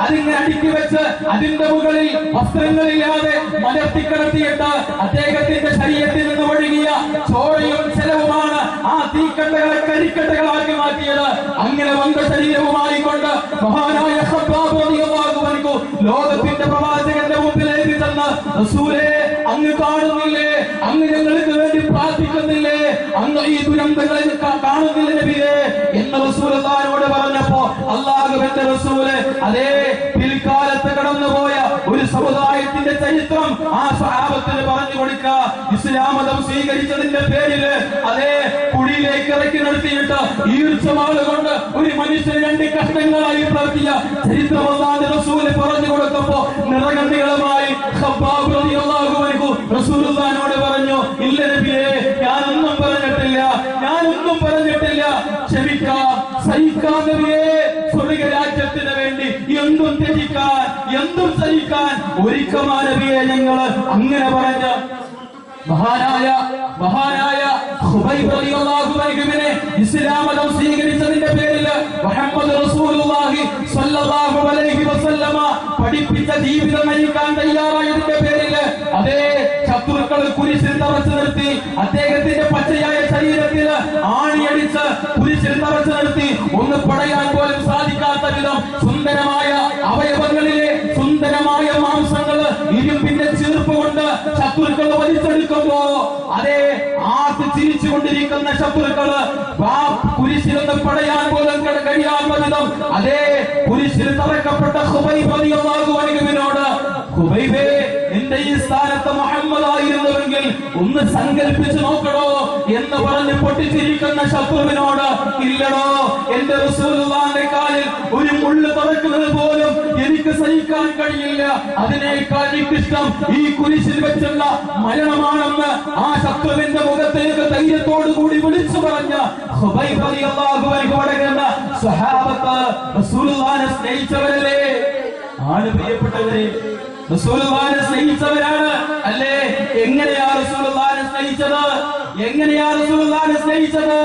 Speaker 4: അതിങ്ങനെ അടുക്കി വെച്ച് അതിന്റെ മുകളിൽ വസ്ത്രങ്ങളില്ലാതെ മലർത്തിക്കിടത്തിയിട്ട് അദ്ദേഹത്തിന്റെ ശരീരത്തിൽ നിന്ന് ഒഴുകിയ ചോരയും ചെലവുമാണ് ആ തീക്കട്ടകളെ കരിക്കട്ടകളാക്കി മാറ്റിയത്. അങ്ങനെ വന്ന ശരീരവുമായി കൊണ്ട് മഹാനായ ഖബ്ബാബ് റളിയല്ലാഹു അൻഹു ലോകത്തിന്റെ പ്രവാചകന്റെ മുമ്പിലേക്ക് ചെന്ന്, റസൂലേ, അങ്ങ് കാണുന്നില്ലേ, അങ്ങ് ഞങ്ങൾക്ക് വേണ്ടി പ്രാർത്ഥിക്കുന്നില്ലേ, അങ്ങ് ഈ ദുരന്തങ്ങളിൽ കാണുന്നില്ല നബിയേ എന്ന് റസൂലുള്ളാഹിയോട് പറഞ്ഞപ്പോ അല്ലാഹുവിന്റെ റസൂല് അതേ പിൽക്കാലത്ത് കടന്നുപോയ ഒരു സമുദായത്തിന്റെ ചരിത്രം ആ സ്വഹാബത്തിന് പറഞ്ഞു കൊടുക്കുക. ഇസ്ലാം മതം സ്വീകരിച്ചതിന്റെ പേരില് അതേ കുഴിയിലേക്ക് ഇറക്കി നടത്തിയിട്ട് ഈർച്ചവാളുകൊണ്ട് ഒരു മനുഷ്യന് രണ്ട് കഷ്ണങ്ങളായി പ്രവർത്തിയ ചരിത്രം അല്ലാഹുവിന്റെ റസൂല് പറഞ്ഞു കൊടുത്തപ്പോ നിറകണ്ണികളുമായി ഖബ്ബാബ് റളിയല്ലാഹു അൻഹു റസൂലുള്ളാഹിയോട് പറഞ്ഞു, ഇല്ല നബിയേ, ഞാനൊന്നും പറഞ്ഞിട്ടില്ല, ക്ഷമിക്കാം, സഹിക്കാം നബിയേ, സ്വർഗരാജ്യത്തിന് വേണ്ടി എന്തും ത്യജിക്കാൻ, എന്തും സഹിക്കാൻ ഒരുക്കമാ നബിയേ ഞങ്ങള്. അങ്ങനെ പറഞ്ഞ മഹാനായ ഖുബൈബ് റളിയല്ലാഹു അൻഹുവിനെ ഇസ്ലാം മതം സ്വീകരിച്ചതിന്റെ പേരിൽ മുഹമ്മദ് റസൂലുള്ളാഹി സ്വല്ലല്ലാഹു അലൈഹി വസല്ലമ പഠിപ്പിച്ച ജീവിതം നയിക്കാൻ തയ്യാറായതിന്റെ പേരിൽ അതേ ശത്രുക്കൾ കുരിശിൽ തറച്ചു നിർത്തി അദ്ദേഹത്തിന്റെ പച്ചയായ ശരീരത്തിൽ ആണിയടിച്ച് കുരിശിൽ തറച്ചു നിർത്തി ഒന്ന് പടയാൻ പോലും സാധിക്കാത്ത വിധം സുന്ദരമായ അവയവങ്ങളിലെ സുന്ദരമായ മാംസങ്ങള് ഇരുമ്പിന്റെ ചീർപ്പ് കൊണ്ട് ശത്രുക്കൾ വലിച്ചെടുക്കുമ്പോ അതേ ആർത്ത് ചിരിച്ചുകൊണ്ടിരിക്കുന്ന ശത്രുക്കള് കുരിശിലൊന്ന് പടയാൻ പോലും കഴിയാത്ത വിധം അതേ കുരിശിൽ തറക്കപ്പെട്ട ഖുബൈബ് റളിയല്ലാഹു അൻഹുവിനോട്, ഖുബൈബേ, നിന്റെ ഈ സ്ഥാനത്ത് മുഹമ്മദ് ആയിരുന്നുവെങ്കിൽ ഒന്ന് സങ്കല്പിച്ചു നോക്കണോ എന്ന് പറഞ്ഞ് പൊട്ടിച്ചിരിക്കുന്ന ശത്രുവിനോട്, ഇല്ലടോ, എന്റെ റസൂലുള്ളാഹിന്റെ കാലിൽ ഒരു മുള്ള് തറക്കുന്നത് പോലും എനിക്ക് സഹിക്കാൻ കഴിയില്ല, അതിനേക്കാൾ എനിക്കിഷ്ടം ഈ കുരിശിൽ വെച്ചുള്ള മരണമാണെന്ന് ആ ശത്രുവിന്റെ മുഖത്തേക്ക് ധൈര്യത്തോടു കൂടി വിളിച്ചു പറഞ്ഞ ഖുബൈബ് റളിയല്ലാഹു അൻഹു അടങ്ങുന്ന സ്വഹാബത്ത് റസൂലുള്ളാഹിനെ സ്നേഹിച്ചവരല്ലേ? ആണ് പ്രിയപ്പെട്ടവരെ, റസൂലുള്ളാഹിനെ സ്നേഹിച്ചവരാണ് അല്ലേ? എങ്ങനെയാ റസൂലുള്ളാഹിനെ സ്നേഹിച്ചത്?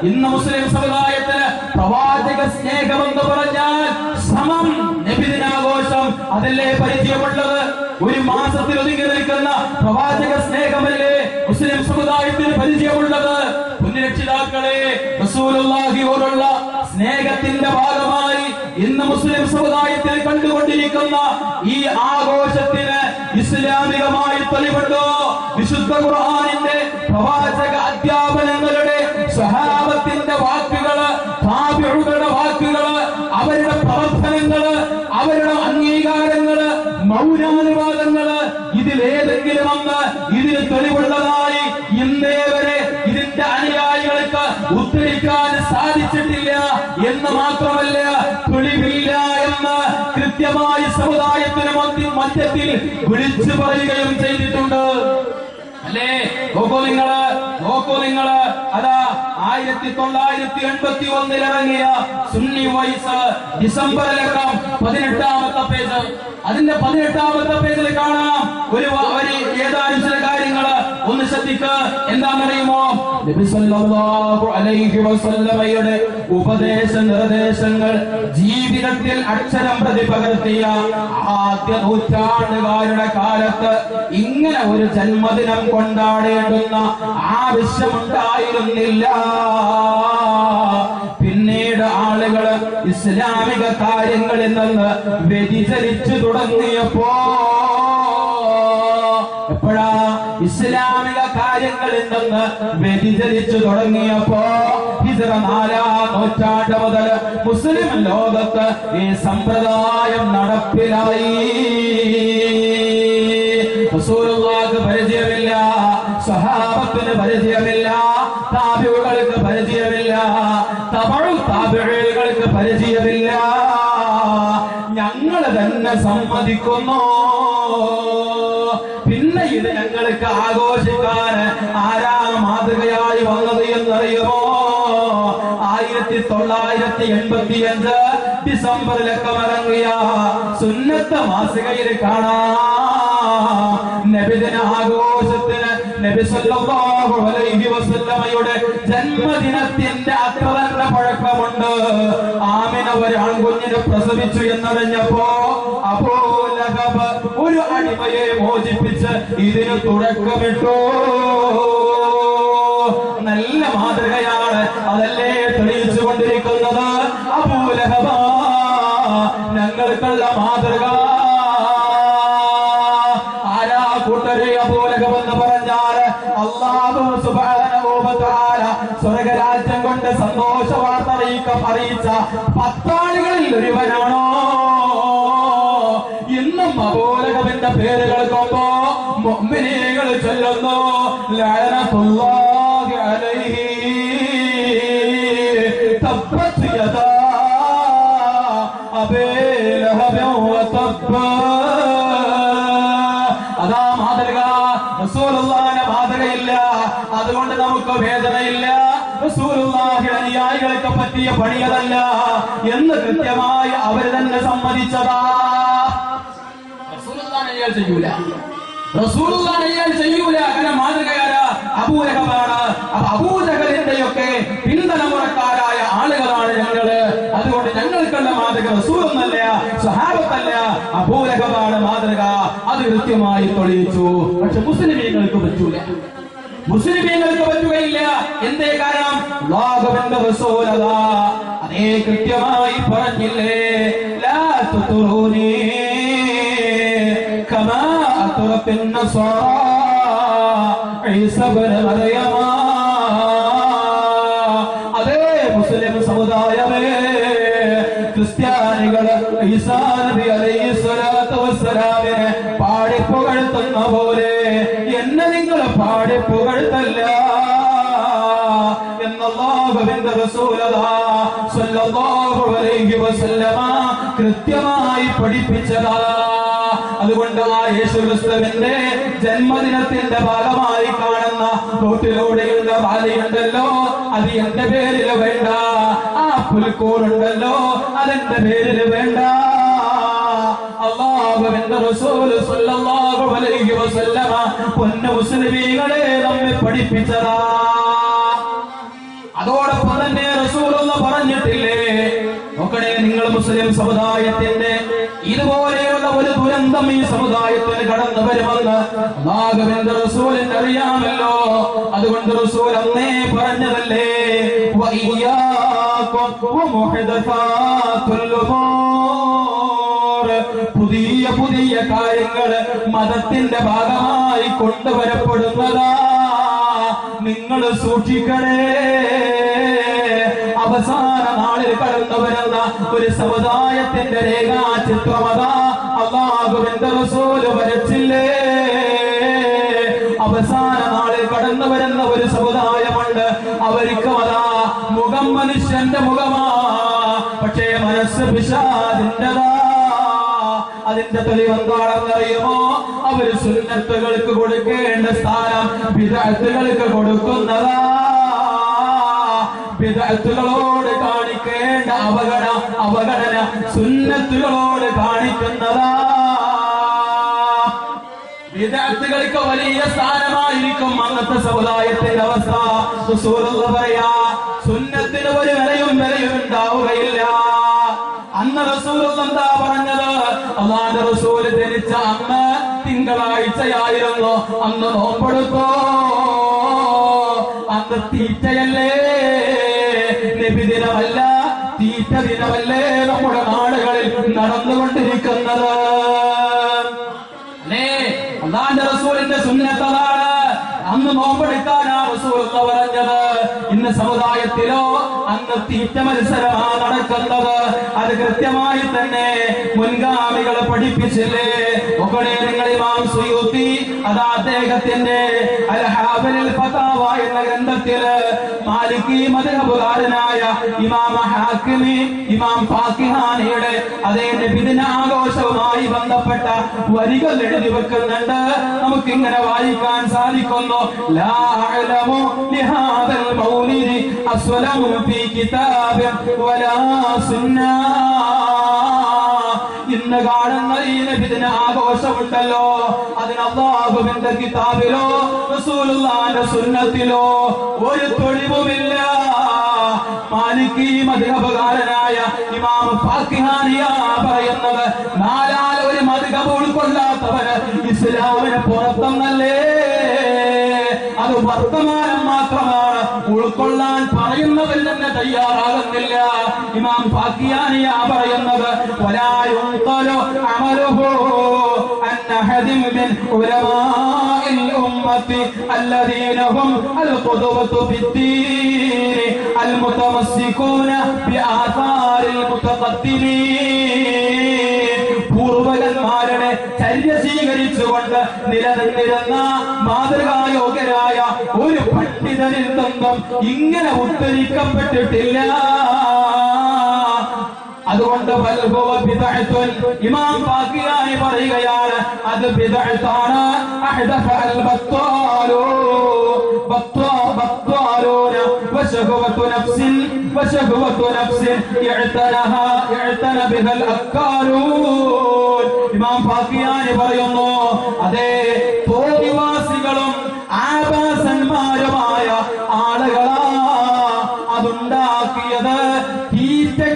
Speaker 4: ഇന്ന് മുസ്ലിം സമുദായത്തിന് പ്രവാചക സ്നേഹമെന്ന് പറഞ്ഞാൽ സമം നബിദിനാഘോഷം അതല്ലേ പരിചയമുള്ളത്? ഒരു മാസത്തിൽ ഒതുങ്ങി നിൽക്കുന്ന പ്രവാചക സ്നേഹമല്ലേ മുസ്ലിം സമുദായത്തിന് പരിചയമുള്ളത്? പുണ്യരക്ഷിതാക്കളെ, റസൂലുള്ളാഹിയോടുള്ള സ്നേഹത്തിന്റെ ഭാഗമായി ഇന്ന് മുസ്ലിം സമുദായത്തിൽ കണ്ടുകൊണ്ടിരിക്കുന്ന ഈ ആഘോഷത്തിന് ഇസ്ലാമികമായി തെളിവുണ്ടോ? വിശുദ്ധ ഖുർആനിന്റെ പ്രവാചക അധ്യാപനങ്ങളുടെ സ്വഹാബത്തിന്റെ വാക്കുകള്, താബിഈകളുടെ വാക്കുകള്, അവരുടെ പ്രവർത്തനങ്ങള്, അവരുടെ അംഗീകാരങ്ങള്, മൗനാനുവാദങ്ങള്, ഇതിലേതെങ്കിലും ഒന്ന് ഇതിന് തെളിവുള്ളതായി ഇന്നേ വരെ ഇതിന്റെ അനുയായികൾക്ക് ഉദ്ധരിക്കാൻ സാധിച്ചിട്ടില്ല എന്ന് മാത്രമല്ല തൊഴിലില്ല എന്ന് കൃത്യമായി സമുദായത്തിന് മധ്യത്തിൽ വിളിച്ചു പറയുകയും ചെയ്തിട്ടുണ്ട്. അല്ലേ? നോക്കൂ നിങ്ങള് അതാ 1981 ഇറങ്ങിയ സുന്നി വോയിസ് ഡിസംബറിലക്കം 18ാമത്തെ പേജ്. അതിന്റെ 18ാമത്തെ പേജിൽ കാണാം ഏതാനും ചില കാര്യങ്ങള്. ഒന്ന് ശ്രദ്ധിക്ക്. എന്താണെന്നറിയുമോ? നബി സല്ലല്ലാഹു അലൈഹി വസല്ലമയുടെ ഉപദേശ നിർദ്ദേശങ്ങൾ ജീവിതത്തിൽ അക്ഷരം പ്രതി പകർത്തിയ ആദ്യ നൂറ്റാണ്ടുകാരുടെ കാലത്ത് ഇങ്ങനെ ഒരു ജന്മദിനം കൊണ്ടാടേണ്ടുന്ന ആവശ്യമുണ്ടായിരുന്നില്ല. പിന്നീട് ആളുകൾ ഇസ്ലാമിക കാര്യങ്ങളിൽ നിന്ന് വ്യതിചലിച്ചു തുടങ്ങിയപ്പോ, എപ്പോഴാ ഇസ്ലാമിക കാര്യങ്ങളിൽ നിന്ന് വ്യതിചലിച്ചു തുടങ്ങിയപ്പോ ഹിജ്റ 4ാം നൂറ്റാണ്ട് മുതൽ മുസ്ലിം ലോകത്ത് ഈ സമ്പ്രദായം നടപ്പിലായി. റസൂലുള്ളാഹിക്ക് പരിചയമില്ല, സ്വഹാബത്തിന് പരിചയമില്ല, താബിഉകൾക്ക് പരിചയമില്ല, തബഉ താബിഈകൾക്ക് പരിചയമില്ല. ഞങ്ങൾ തന്നെ സമ്മതിക്കുന്നു. പിന്നെ ഇത് ഞങ്ങൾക്ക് ആഘോഷിക്കാൻ ആരാ മാതൃകയായി വന്നത് എന്നറിയുമോ? 1985 ഡിസംബറിലൊക്കെ ഇറങ്ങിയ സുന്നത്ത് മാസികയിൽ കാണാം. നബിദിന ആഘോഷത്തിന് നബി സല്ലല്ലാഹു അലൈഹി വസല്ലമയുടെ ജന്മദിനത്തിന്റെ അത്ര തന്നെ പഴക്കമുണ്ട്. ആമിന ഒരു ആൺകുഞ്ഞിനെ പ്രസവിച്ചു എന്നറിഞ്ഞപ്പോ അബൂ ലഹബ് ഒരു അടിമയെ മോചിപ്പിച്ച് ഇതിന് തുടക്കമിട്ടു. നല്ല മാതൃകയാണ്. അതല്ലേ തെളിയിച്ചു കൊണ്ടിരിക്കുന്നത്? അബൂ ലഹബ ഞങ്ങൾക്കുള്ള മാതൃക. ആരാ കൂട്ടരെ അബൂ ലഹബ് എന്ന് പറഞ്ഞാൽ അല്ലാഹു സുബ്ഹാനഹു വ തആല സ്വർഗ്ഗരാജ്യം കൊണ്ട് സന്തോഷ വാർത്ത അറിയിച്ച 10 ആളുകളിൽ ഒരുവനാണോ? ഇന്നും അബൂ ലഹബിന്റെ പേര് കേൾക്കുമ്പോ മുഅ്മിനീകൾ ചൊല്ലുന്നു ലഅനത്തുല്ലാഹി അലൈഹി തബ്ബത് യദാ അബീ ലഹബ് വ തബ്ബ. അതാ മാതൃക. റസൂലുള്ളാഹിന്റെ മാതൃകയില്ല, അതുകൊണ്ട് നമുക്ക് വേദനയില്ല. റസൂലുള്ളാഹിയുടെ അനുയായികൾക്ക് പറ്റിയ പണിയതല്ല എന്ന് കൃത്യമായി അവർ തന്നെ സമ്മതിച്ചതാ. റസൂലുള്ളാഹിനെ ചെയ്യൂല. അങ്ങനെ മാതൃകയാരാ? അബൂ ലഹബാണ്. അബൂ ജഹലിന്റെയൊക്കെ പിൻതലമുറക്കാരായ ആളുകളാണ് ഞങ്ങള്. അതുകൊണ്ട് ഞങ്ങൾക്കുള്ള മാതൃക റസൂലൊന്നല്ല, സ്വഹാബത്തല്ല, അബൂ ലഹബാണ് മാതൃക. അത് കൃത്യമായി തെളിയിച്ചു. പക്ഷെ മുസ്ലിമീങ്ങൾക്ക് പറ്റൂല, മുസ്ലിമീങ്ങൾക്ക് പറ്റുകയില്ല. എന്തേ കാരണം? അല്ലാഹുവിന്റെ റസൂൽ അതാ അതേ കൃത്യമായി പറഞ്ഞില്ലേ, ലാ തുതുറൂനി കമാ അത്റഫൻ നസാറാ ഈസാ ഇബ്നു മറിയം. അതേ മുസ്ലിം സമുദായമേ, ക്രിസ്ത്യാനികള് ഈസാ നബി അലൈഹിസ്സലാത്തു വസ്സലാമിനെ പാടിപ്പുകഴ്ത്തുന്ന പോലെ എന്നെ നിങ്ങൾ പാടിപ്പുകഴ്ത്തല്ല എന്നല്ലാഹുവിന്റെ റസൂൽ സ്വല്ലല്ലാഹു അലൈഹി വസല്ലമ കൃത്യമായി പഠിപ്പിച്ചതാ. അതുകൊണ്ട് ആ യേശുക്രിസ്തുവിന്റെ ജന്മദിനത്തിന്റെ ഭാഗമായി കാണുന്ന റോട്ടിലൂടെയുള്ള റാലിയുണ്ടല്ലോ, അത് എന്റെ പേരിൽ വേണ്ട. ആ പുൽക്കൂടുണ്ടല്ലോ, അതെന്റെ പേരിൽ വേണ്ട. അല്ലാഹുവിന്റെ റസൂൽ സ്വല്ലല്ലാഹു അലൈഹി വസല്ലമ പൊന്ന മുസ്ലിമീങ്ങളെ നമ്മെ പഠിപ്പിച്ചതാ. അതോടൊപ്പം തന്നെ റസൂലുള്ള പറഞ്ഞിട്ടില്ലേ, നോക്കണേ നിങ്ങൾ മുസ്ലിം സമുദായത്തിന്റെ ഇതുപോലെയുള്ള ഒരു ദുരന്തം ഈ സമുദായത്തിന് കടന്നു വരുമെന്ന് അല്ലാഹുവിന്റെ റസൂലിന് അറിയാമല്ലോ. അതുകൊണ്ട് റസൂൽ അന്നേ പറഞ്ഞതല്ലേ, വഇയ്യാകും വമുഹദസാത്തുൽ ഉമൂർ, പുതിയ പുതിയ കാര്യങ്ങൾ മതത്തിന്റെ ഭാഗമായി കൊണ്ടുവരപ്പെടുന്നതാ, നിങ്ങൾ സൂക്ഷിക്കണേ. അവസാന നാളിൽ കടന്നു വരുന്ന ഒരു സമുദായത്തിന്റെ രേഖാചിത്രമത അല്ലാഹുവിന്റെ റസൂൽ വരച്ചില്ലേ. അവസാന നാളിൽ കടന്നു വരുന്ന ഒരു സമുദായമുണ്ട്, അവർക്ക് അതാ മുഖം മനുഷ്യന്റെ മുഖമാ. പക്ഷേ മനസ്സ് പിശാചിന്റെതാ. അതിന്റെ തെളിവെന്താണെന്നറിയുമോ? അവര് സുന്നത്തുകൾക്ക് കൊടുക്കേണ്ട സ്ഥാനം ബിദ്അത്തുകൾക്ക് കൊടുക്കുന്നതാ. ബിദ്അത്തുകളോട് കാണിക്കേണ്ട അവഗണന സുന്നത്തുകളോട് കാണിക്കുന്നതാ. ബിദ്അത്തുകൾക്ക് വലിയ സ്ഥാനമായിരിക്കും അന്നത്തെ സമുദായത്തിന്റെ അവസ്ഥ. റസൂലുള്ളാഹി പറയാ, സുന്നത്തിന് ഒരു വിലയും ഉണ്ടാവുകയില്ല. അന്ന് റസൂലുള്ളാഹി എന്താ പറഞ്ഞത്? അല്ലാഹുവിന്റെ റസൂൽ ജനിച്ച അന്ന് തിങ്കളാഴ്ചയായിരുന്നു. അന്ന് നോമ്പെടുത്തോ? അന്ന് തീറ്റയല്ലേ, നബിദിനമല്ല, തീറ്റ ദിനമല്ലേ നമ്മുടെ നാടുകളിൽ നടന്നുകൊണ്ടിരിക്കുന്നത്. അല്ലാഹുവിന്റെ റസൂലിന്റെ സുന്നത്തതാണ്. അന്ന് നോമ്പെടുക്കാനാ റസൂലുള്ളാഹി പറഞ്ഞത്. ഇന്ന് സമുദായത്തിലോ അന്ന് തീറ്റ മത്സരമാണ് നടക്കുന്നത്. അത് കൃത്യമായി തന്നെ മുൻഗാമികൾ പഠിപ്പിച്ചില്ലേ? ഒക്കണേ നിങ്ങൾ ഇമാം സുയൂത്തി അത് അദ്ദേഹത്തിന്റെ അൽ ഹാബിൽ ഫതാവ എന്ന ഗ്രന്ഥത്തില് മാലിക്കി മദ്ഹബുകാരനായ ഇമാം ഹാക്കിമി ഇമാം ഫാക്കിഹാനിയുടെ അതേ നബിദിന ആഘോഷവുമായി ബന്ധപ്പെട്ട വരികൾ എഴുതി വെക്കുന്നുണ്ട്. നമുക്കിങ്ങനെ വായിക്കാൻ സാധിക്കുന്നു. ലാ അഅലമു ലിഹാദൽ മൗലിദി അസ്വലമു ഫീ കിതാബിൻ വലാ സുന്ന. ഇന്ന് കാണുന്ന ഈ നബിദിന ആഘോഷമുണ്ടല്ലോ, അതിന് അല്ലാഹുവിന്റെ കിതാബിലോ റസൂലുള്ളാഹിന്റെ സുന്നത്തിലോ ഒരു തെളിവുമില്ല. മാലിക്കി മദ്ഹബുകാരനായ ഇമാം ഫാക്കിഹാനിയ പറയുന്നത്, നാലാൽ ഒരു മദ്ഹബ് ഉൾക്കൊള്ളാത്തവന് ഇസ്ലാമിന് പുറത്തെന്നല്ലേ. അത് വർത്തമാനം മാത്രമാണ്, ഉൾക്കൊള്ളാൻ പറയുന്നതിൽ തന്നെ തയ്യാറാകുന്നില്ല. ഇമാം ഫാക്കിഹാനിയ പറയുന്നത്, വലാ യുൻഖലു അമലുഹു അൻ അഹദിൻ മിൻ ഉലമാഇൽ ഉമ്മത്തി അല്ലദീന ഹും അൽ ഖുദവതു ഫിദ്ദീൻ അൽ മുതമസ്സികൂന ബിആഥാരിൽ മുതഖദ്ദിമീൻ. പൂർവകന്മാരുടെ ചര്യ സ്വീകരിച്ചുകൊണ്ട് നിലനിന്നിരുന്ന മാതൃകായോഗ്യരായ ഒരു പണ്ഡിതനിൽ നിന്നും ഇങ്ങനെ ഉദ്ധരിക്കപ്പെട്ടിട്ടില്ല. അതുകൊണ്ട് ഇമാം ഫാക്കിഹാനി പറയുകയാണ്, അത് ബിദ്അത്താണ്. അഹ്ദസ അൽ ബത്വാലൂന വശഹവതു നഫ്സിൻ ഇഅ്തന ബിഹൽ അക്കാലൂൻ. ഇമാം ഫാക്കിഹാനി പറയുന്നു, അതേ തോന്നിവാസികളും ആഭാസന്മാരുമായ ആളുകളാ അതുണ്ടാക്കിയത്.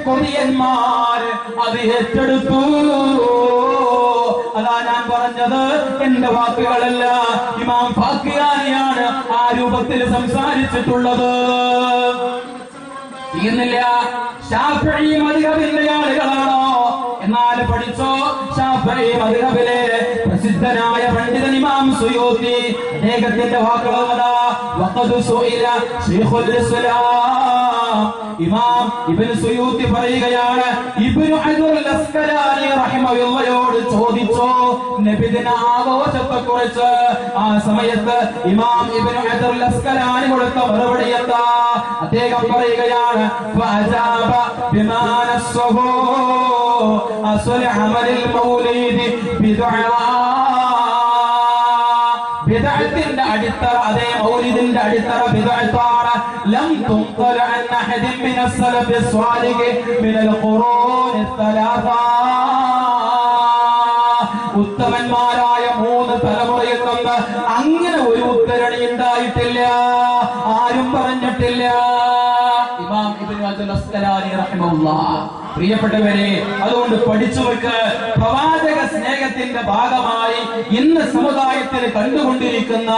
Speaker 4: കൊറിയന്മാര് അത് ഏറ്റെടുത്തു. അതാ ഞാൻ പറഞ്ഞത്, എന്റെ വാക്കുകളല്ല, ഇമാം ഫാക്കിഹാനിയാണ് ആ രൂപത്തിൽ സംസാരിച്ചിട്ടുള്ളത്. ചെയ്യുന്നില്ല. ശാഫിഈ മദ്ഹബിന്റെ ആളുകളാണോ? എന്നാൽ പഠിച്ചോ, ശാഫിഈ മദ്ഹബിലെ പ്രസിദ്ധനായ പണ്ഡിതൻ ഇമാം സുയൂത്തി അദ്ദേഹത്തിന്റെ വാക്കുകൾ വഖദ് സുഇല ശൈഖുൽ ഇസ്ലാം ഇമാം ഇബ്നു സുയൂത്തി പറയുകയാണ്, ഇബ്നു അദുൽ അസ്കലാനി റഹിമഹുള്ളയോട് ചോദിച്ചോ നബിദിന ആഘോഷത്തെക്കുറിച്ച്. ആ സമയത്ത് ഇമാം ഇബ്നു അദുൽ അസ്കലാനി കൊടുത്ത മറുപടി എന്താ? അദ്ദേഹം പറയുകയാണ്, ഫഅജാബ ബിമാ നസ്സഹു അസ്ല അമലിൽ മൗലിദി ബിദ്അ. ബിദ്അത്തിന്റെ അടിത്തറ, അതേ മൗലിദിന്റെ അടിത്തറ ബിദ്അത്താണ്. ലം തുൻഖൽ അൻ അഹദിൻ മിന അസ്സലഫി സ്വാലിഹി മിനൽ ഖുറൂനി الثلاث. ഉത്തമന്മാരായ 3 തലമുറയിൽ നിന്ന് അങ്ങനെ ഒരു ഉദ്ധരണി ഉണ്ടായിട്ടില്ല, ആരും പറഞ്ഞിട്ടില്ല. ഇമാം ഇബ്നു അദുൽ അസ്കലാനി റഹിമഹുല്ലാഹ്. പ്രിയപ്പെട്ടവരെ, അതുകൊണ്ട് പഠിച്ചു വെക്ക്. പ്രവാചക സ്നേഹത്തിന്റെ ഭാഗമായി ഇന്ന് സമുദായത്തിൽ കണ്ടുകൊണ്ടിരിക്കുന്ന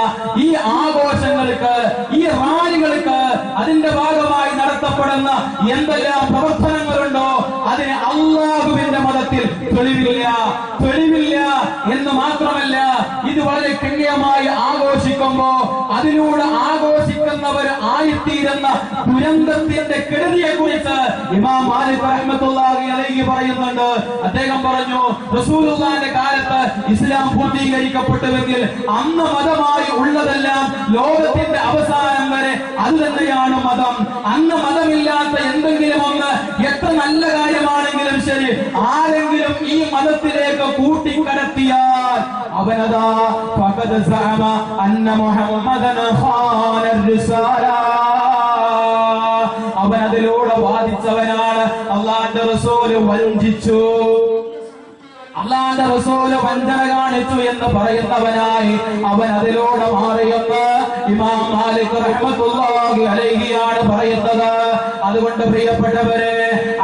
Speaker 4: ഈ ആഘോഷങ്ങൾക്ക്, ഈ റാലികൾക്ക്, അതിന്റെ ഭാഗമായി നടത്തപ്പെടുന്ന എന്തെല്ലാം പ്രവർത്തനങ്ങളുണ്ടോ അതിന് അല്ലാഹുവിന്റെ മതത്തിൽ തെളിവില്ല എന്ന് മാത്രമല്ല, ഇത് വളരെ കൃത്യമായി ആഘോഷിക്കുമ്പോ അതിലൂടെ ആഘോഷിക്കുന്നവർ ആയിത്തീരുന്ന ദുരന്തത്തിന്റെ കെടുതിയെ കുറിച്ച് ഇമാം മാലിക് റഹ്മത്തുള്ളാഹി അലൈഹി പറയുന്നുണ്ട്. അദ്ദേഹം പറഞ്ഞു, റസൂലുള്ളാഹിന്റെ കാലത്ത് ഇസ്ലാം പൂർത്തീകരിക്കപ്പെട്ടുവെങ്കിൽ അന്ന് മതമായി ഉള്ളതെല്ലാം ലോകത്തിന്റെ അവസാനം വരെ അത് തന്നെയാണ് മതം. അന്ന് മതമില്ലാത്ത എന്തെങ്കിലും ഒന്ന് എത്ര നല്ല മനുഷ്യര് ആരെങ്കിലും ഈ മതത്തിലേക്ക് കൂട്ടിക്കടത്തിയാൽ അവനതാ ഫഖദ് സഅമ അന്ന മുഹമ്മദൻ ഖാന റിസാല, അവൻ അതിലൂടെ വാദിച്ചവനാണ്. അല്ലാഹുവിന്റെ റസൂൽ വഞ്ചിച്ചു, അല്ലാഹുവിന്റെ റസൂൽ വഞ്ചന കാണിച്ചു എന്ന് പറയുന്നവനായി അവൻ അതിലൂടെ മാറിയെന്ന് ഇമാം മാലിക് റഹ്മത്തുള്ളാഹി അലൈഹിയാണ് പറയുന്നത്. അതുകൊണ്ട് പ്രിയപ്പെട്ടവരെ,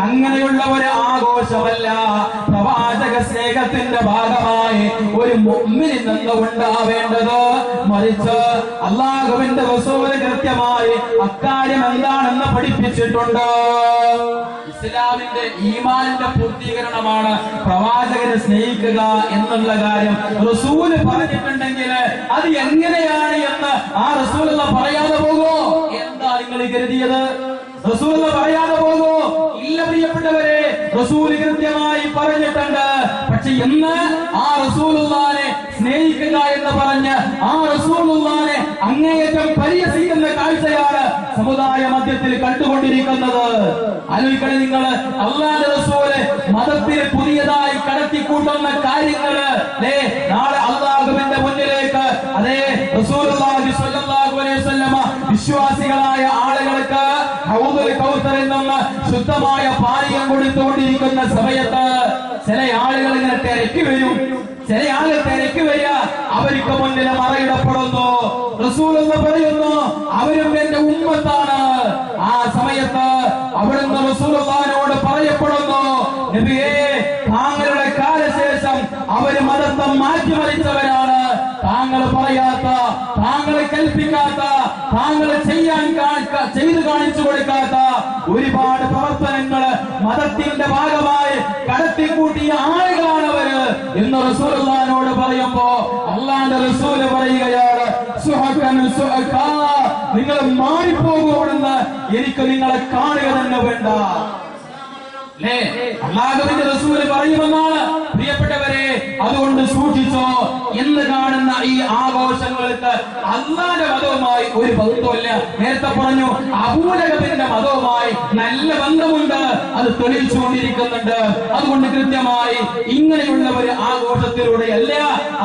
Speaker 4: അങ്ങനെയുള്ള ഒരു ആഘോഷമല്ല പ്രവാചക സ്നേഹത്തിന്റെ ഭാഗമായി ഒരു മുഅ്മിനിൽ നിന്ന് ഉണ്ടാവേണ്ടത്. മറിച്ച് അല്ലാഹുവിന്റെ റസൂൽ കൃത്യമായി അക്കാര്യം എന്താണെന്ന് പഠിപ്പിച്ചിട്ടുണ്ട്. ഇസ്ലാമിന്റെ ഈമാനിന്റെ പൂർത്തീകരണമാണ് പ്രവാചകനെ സ്നേഹിക്കുക എന്നുള്ള കാര്യം റസൂല് പറഞ്ഞിട്ടുണ്ടെങ്കിൽ അത് എങ്ങനെയാണ് എന്ന് ആ റസൂലുള്ള പറയാതെ പോകോ? എന്താ നിങ്ങൾ കരുതിയത്? റസൂലുള്ള പറയാതെ പോകോ? ഇല്ല പ്രിയപ്പെട്ടവരെ, റസൂല് കൃത്യമായി പറഞ്ഞിട്ടുണ്ട്. പക്ഷെ ഇന്ന് ആ റസൂലുള്ളാഹിനെ സ്നേഹിക്കുക എന്ന് പറഞ്ഞ് ആ റസൂലുള്ളാഹിനെ അങ്ങേയറ്റം പരിഹസിക്കുന്ന കാഴ്ചയാണ് സമുദായ മധ്യത്തിൽ കണ്ടുകൊണ്ടിരിക്കുന്നത്. ആലോചിക്കണം നിങ്ങൾ, അല്ലാഹുവിന്റെ റസൂല് മതത്തിൽ പുതിയതായി കടത്തിക്കൂട്ടുന്ന കാര്യങ്ങള് നാളെ അല്ലാഹുവിന്റെ മുന്നിലേക്ക് അതേ റസൂലുള്ളാഹി സ്വല്ലല്ലാഹു അലൈഹി വസല്ലമ വിശ്വാസികളായ ആളുകൾക്ക് ഹൗദുൽ കൗസറിൽ നിന്ന് ശുദ്ധമായ പാനീയം കൊടുത്തുകൊണ്ടിരിക്കുന്ന സമയത്ത് ചില ആളുകൾ ഇങ്ങനെ തിരക്കി വരും. ചില ആളുകൾ തിരക്കി വരിക, അവർക്ക് മുന്നിൽ മറയിടപ്പെടുന്നു. റസൂൽ എന്ന് പറയുന്നു അവരും എന്റെ ഉമ്മത്താണ്. ആ സമയത്ത് അവിടുന്ന് റസൂലുള്ളാഹിനോട് പറയപ്പെടുന്നു, നബിയേ, താങ്കളുടെ കാലശേഷം അവര് മതത്തെ മാറ്റിമറിച്ചവരാണ്. താങ്കൾ പറയാത്ത, താങ്കൾ കൽപ്പിക്കാത്ത, താങ്കൾ ചെയ്തു കാണിച്ചു കൊടുക്കാത്ത ഒരുപാട് പ്രവർത്തനങ്ങൾ മതത്തിന്റെ ഭാഗമായി കടത്തിക്കൂട്ടിയ ആളുകളാണവര് എന്ന് റസൂലുള്ളാഹിനോട് പറയുമ്പോ അല്ലാഹുവിന്റെ റസൂല് പറയുകയാണ്, നിങ്ങൾ മാറിപ്പോകുമെന്ന് എനിക്ക് നിങ്ങളെ കാണുക തന്നെ വേണ്ട. അല്ലാഹുവിന്റെ റസൂല് പറയുമെന്നാണ് പ്രിയപ്പെട്ടവരെ. അതുകൊണ്ട് സൂക്ഷിച്ചോ. ഇന്ന് കാണുന്ന ഈ ആഘോഷങ്ങൾക്ക് അല്ലാഹുവിന്റെ മതവുമായി ഒരു ബന്ധമില്ല. നേരത്തെ പറഞ്ഞു അബൂലഹബിന്റെ മതവുമായി നല്ല ബന്ധമുണ്ട്, അത് തെളിയിച്ചുകൊണ്ടിരിക്കുന്നുണ്ട്. അതുകൊണ്ട് കൃത്യമായി ഇങ്ങനെയുള്ള ഒരു ആഘോഷത്തിലൂടെയല്ല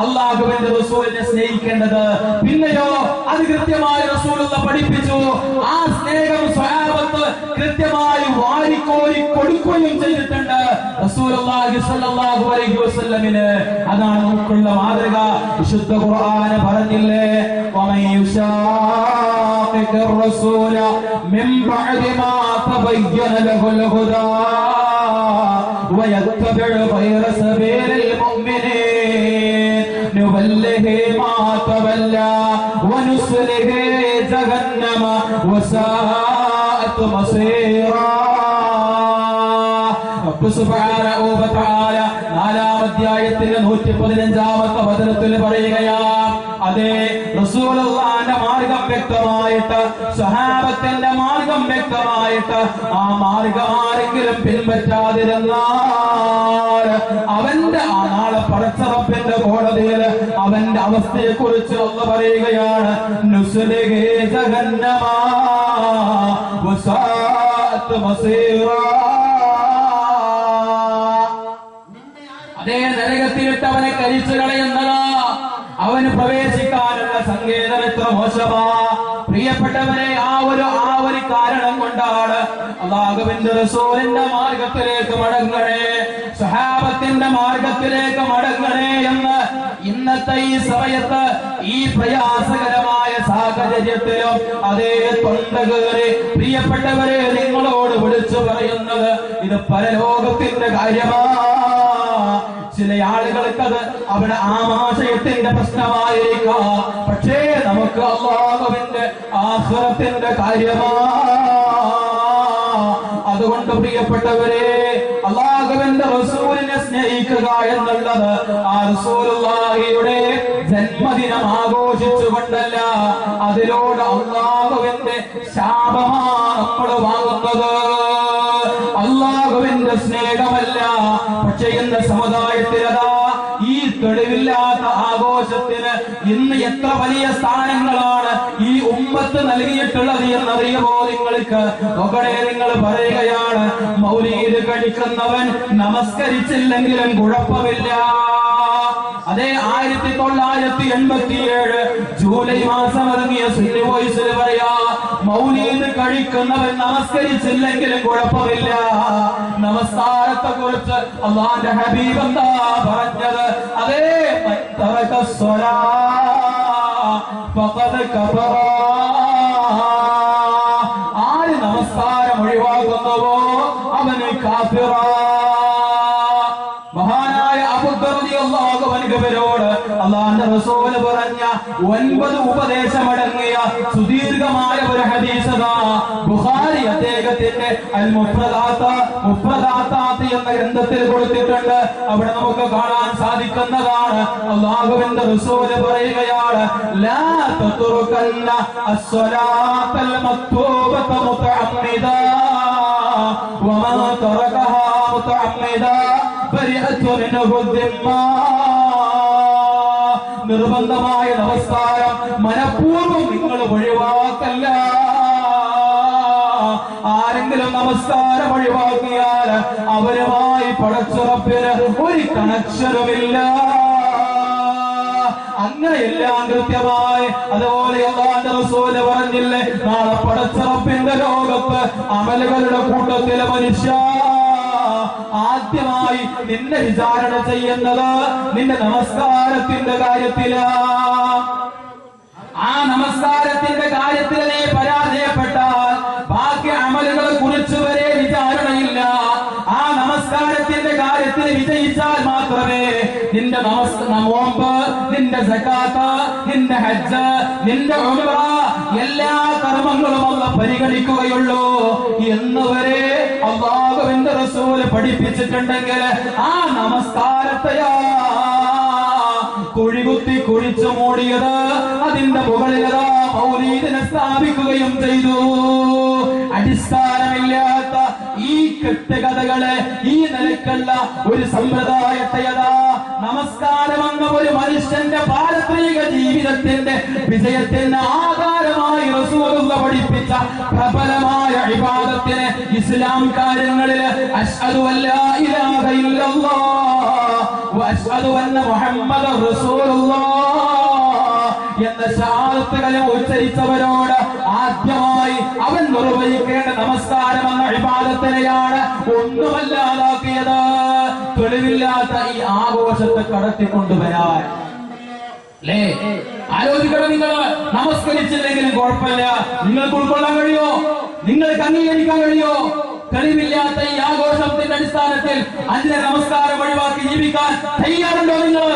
Speaker 4: അല്ലാഹുവിന്റെ റസൂലിനെ സ്നേഹിക്കേണ്ടത്. പിന്നെയോ അത് കൃത്യമായി റസൂലുള്ള പഠിപ്പിച്ചു. ആ സ്നേഹം സ്വഹാബത്ത് കൃത്യമായി വാരിക്കോരി കൊടുക്കുകയും ചെയ്തിട്ടുണ്ട് റസൂലുള്ളാഹി സ്വല്ലല്ലാഹു അലൈഹി വസല്ലമിന്. അതാണ് നമുക്കുള്ള മാതൃക. വിശുദ്ധ ഖുർആൻ പറഞ്ഞില്ലേ, വമൻ യുശാഖിഖിർ റസൂല മിൻ ബഅദി മാ തബയ്യന ലഹുൽ ഹുദാ വയത്തബിഉ ഗൈറ സബീലിൽ മുഅ്മിനീൻ നുവല്ലിഹി മാ തവല്ലാ വനുസ്ലിഹി ജഹന്നമ വസാഅത് മസീറാ. നാലാം അധ്യായത്തിലെ 115-ാമത്തെ വചനത്തിൽ പറയുകയാ, അതെ റസൂലുള്ളാഹിന്റെ മാർഗം വ്യക്തമായിട്ട്, സ്വഹാബത്തിന്റെ മാർഗം വ്യക്തമായിട്ട് ആ മാർഗം ആരെങ്കിലും പിൻപറ്റാതിരുന്നാൽ അവന്റെ ആ നാളെ പടച്ചറപ്പിന്റെ കോടതിയിൽ അവന്റെ അവസ്ഥയെ കുറിച്ച് ഒന്ന് പറയുകയാണ്, നുസ്ലിഹി ജഹന്നമ വസാഅത് മസീറാ. അതേ നരകത്തിലിട്ട് അവനെ കരിച്ചു കളയുന്നതാ, അവന് പ്രവേശിക്കാനുള്ള സങ്കേതം എത്ര മോശമാ. പ്രിയപ്പെട്ടവരെ, ആ ഒരു കാരണം കൊണ്ടാണ് അല്ലാഹുവിന്റെ റസൂലിന്റെ മാർഗത്തിലേക്ക് മടങ്ങണേ, സ്വഹാബത്തിന്റെ മാർഗത്തിലേക്ക് മടങ്ങണേ എന്ന് ഇന്നത്തെ ഈ സമയത്ത് ഈ പ്രയാസകരമായ സാഹചര്യത്തിലും അതേ തൊണ്ട കയറി പ്രിയപ്പെട്ടവരെ നിങ്ങളോട് വിളിച്ചു പറയുന്നത് ഇത് പരലോകത്തിന്റെ കാര്യമാ. ചില ആളുകൾക്കത് അവിടെ ആമാശയത്തിന്റെ പ്രശ്നമായിരിക്കാം, പക്ഷേ നമുക്ക് അല്ലാഹുവിന്റെ ആഖിറത്തിന്റെ കാര്യമാ. അതുകൊണ്ട് പ്രിയപ്പെട്ടവരെ, അല്ലാഹുവിന്റെ റസൂലിനെ സ്നേഹിക്കുക എന്നുള്ളത് ആ റസൂലുള്ളാഹിയുടെ ജന്മദിനം ആഘോഷിച്ചുകൊണ്ടല്ല, അതിലൂടെ അല്ലാഹുവിന്റെ ശാപമാണ് നമ്മൾ വാങ്ങുന്നത്, അല്ലാഹുവിന്റെ സ്നേഹമല്ല. പക്ഷേ ഇന്ന് സമുദായത്തിലതാ ഈ തെളിവില്ലാത്ത ആഘോഷത്തിന് ഇന്ന് എത്ര വലിയ സ്ഥാനങ്ങളാണ് ഈ ഉമ്മത്ത് നൽകിയിട്ടുള്ളത് എന്നറിയുമോ നിങ്ങൾക്ക്? നോക്കണേ, നിങ്ങൾ പറയുകയാണ് മൗലീദ് കഴിക്കുന്നവൻ നമസ്കരിച്ചില്ലെങ്കിലും കുഴപ്പമില്ല. അതേ 1987 ജൂലൈ മാസം ഇറങ്ങിയ സുന്നി വോയിസിൽ പറയാ, മൗലീദ് കഴിക്കുന്നവൻ നമസ്കരിച്ചില്ലെങ്കിലും കുഴപ്പമില്ല. നമസ്കാരത്തെ കുറിച്ച് അല്ലാഹുവിന്റെ ഹബീബ് എന്താ പറഞ്ഞത്? അതേ ആര് നമസ്കാരം ഒഴിവാക്കുന്നുവോ അവന് കാഫിറാ. മഹാനായ അബൂദർദിയല്ലാഹുവൻഹുവിനോട് അല്ലാഹുവിന്റെ റസൂൽ പറഞ്ഞ 9 ഉപദേശമടങ്ങിയ സുദീർഘമായ ഒരു ഹദീസ് ബുഖാരി അദ്ദേഹത്തിന്റെ അൽ മുഫ്രദാത്ത് എന്ന ഗ്രന്ഥത്തിൽ കൊടുത്തിട്ടുണ്ട്. അവിടെ നമുക്ക് കാണാൻ സാധിക്കുന്നതാണ് അല്ലാഹുവിന്റെ റസൂൽ പറയുകയാണ്, ലാ തത്റുകന്ന അസ്സലാത്തൽ മക്തൂബത മുതഅമ്മിദാ വമൻ തറകഹാ മുതഅമ്മിദാ നിർബന്ധമായ നമസ്കാരം മനഃപൂർവ്വം നിങ്ങൾ ഒഴിവാക്കല്ല. ആരെങ്കിലും നമസ്കാരം ഒഴിവാക്കിയാൽ അവരുമായി പടച്ചുറപ്പിന് ഒരു കണക്ഷനുമില്ല. അങ്ങനെയെല്ലാം കൃത്യമായി അതുപോലെ അല്ലാഹുവിന്റെ റസൂൽ പറഞ്ഞില്ലേ, നാളെ പടച്ചുറപ്പിന്റെ ലോകത്ത് അമലുകളുടെ കൂട്ടത്തിലെ മനുഷ്യ ആദ്യമായി നിന്നെ വിചാരണ ചെയ്യുന്നത് നിന്റെ നമസ്കാരത്തിന്റെ കാര്യത്തിലാ. ആ നമസ്കാരത്തിന്റെ കാര്യത്തിൽ നീ പരാജയപ്പെട്ടാൽ ബാക്കി അമലുകളെ കുറിച്ച് വരെ വിചാരണയില്ല. ആ നമസ്കാരത്തിന്റെ കാര്യത്തിൽ വിജയിച്ചാൽ മാത്രമേ നിന്റെ നോമ്പ്, നിന്റെ സകാത്ത്, നിന്റെ ഹജ്ജ്, നിന്റെ ഉംറ എല്ലാ കർമ്മങ്ങളും അല്ലാഹു പരിഗണിക്കുകയുള്ളൂ എന്നുവരെ അല്ലാഹുവിന്റെ റസൂൽ പഠിപ്പിച്ചിട്ടുണ്ടെങ്കിൽ ആ നമസ്കാരത്തെയാ കുഴികുത്തി കുഴിച്ചു മൂടിയത്. അതിന്റെ മുകളിലതാ മൗലീദിനെ സ്ഥാപിക്കുകയും ചെയ്തു. അടിസ്ഥാനമില്ലാത്ത ഈ കെട്ടുകഥകളെ, ഈ നിലക്കുള്ള ഒരു സമ്പ്രദായത്തെയതാ നമസ്കാരമെന്ന ഒരു മനുഷ്യന്റെ പാരത്രിക ജീവിതത്തിന്റെ വിജയത്തിന് ആധാരമായി റസൂലുള്ള പഠിപ്പിച്ച പ്രബലമായ ഇബാദത്തിനെ ഇസ്ലാം കാര്യങ്ങളിൽ അശ്ഹദു അല്ലാ ഇലാഹ ഇല്ലല്ലാഹ് വഅശ്ഹദു അന്ന മുഹമ്മദർ റസൂലുള്ളാഹ് എന്ന ശഹാദത്ത് കലിമ ഉച്ചരിച്ചവരോട് ആദ്യമായി അവൻ നിർവഹിക്കേണ്ട നമസ്കാരം എന്ന ഇബാദത്തിനെയാണ് ഒന്നുമല്ലാതാക്കിയത്. തെളിവില്ലാത്ത ഈ ആഘോഷത്തെ കടത്തിക്കൊണ്ടുവരാൻ അല്ലേ? ആലോചിക്കണം. നിങ്ങൾ നമസ്കരിച്ചില്ലെങ്കിലും കുഴപ്പമില്ല, നിങ്ങൾക്ക് ഉൾക്കൊള്ളാൻ കഴിയോ? നിങ്ങൾക്ക് അംഗീകരിക്കാൻ കഴിയോ? തെളിവില്ലാത്ത ഈ ആഘോഷത്തിന്റെ അടിസ്ഥാനത്തിൽ അതിനെ നമസ്കാരം ഒഴിവാക്കി ജീവിക്കാൻ തയ്യാറുണ്ടോ നിങ്ങൾ?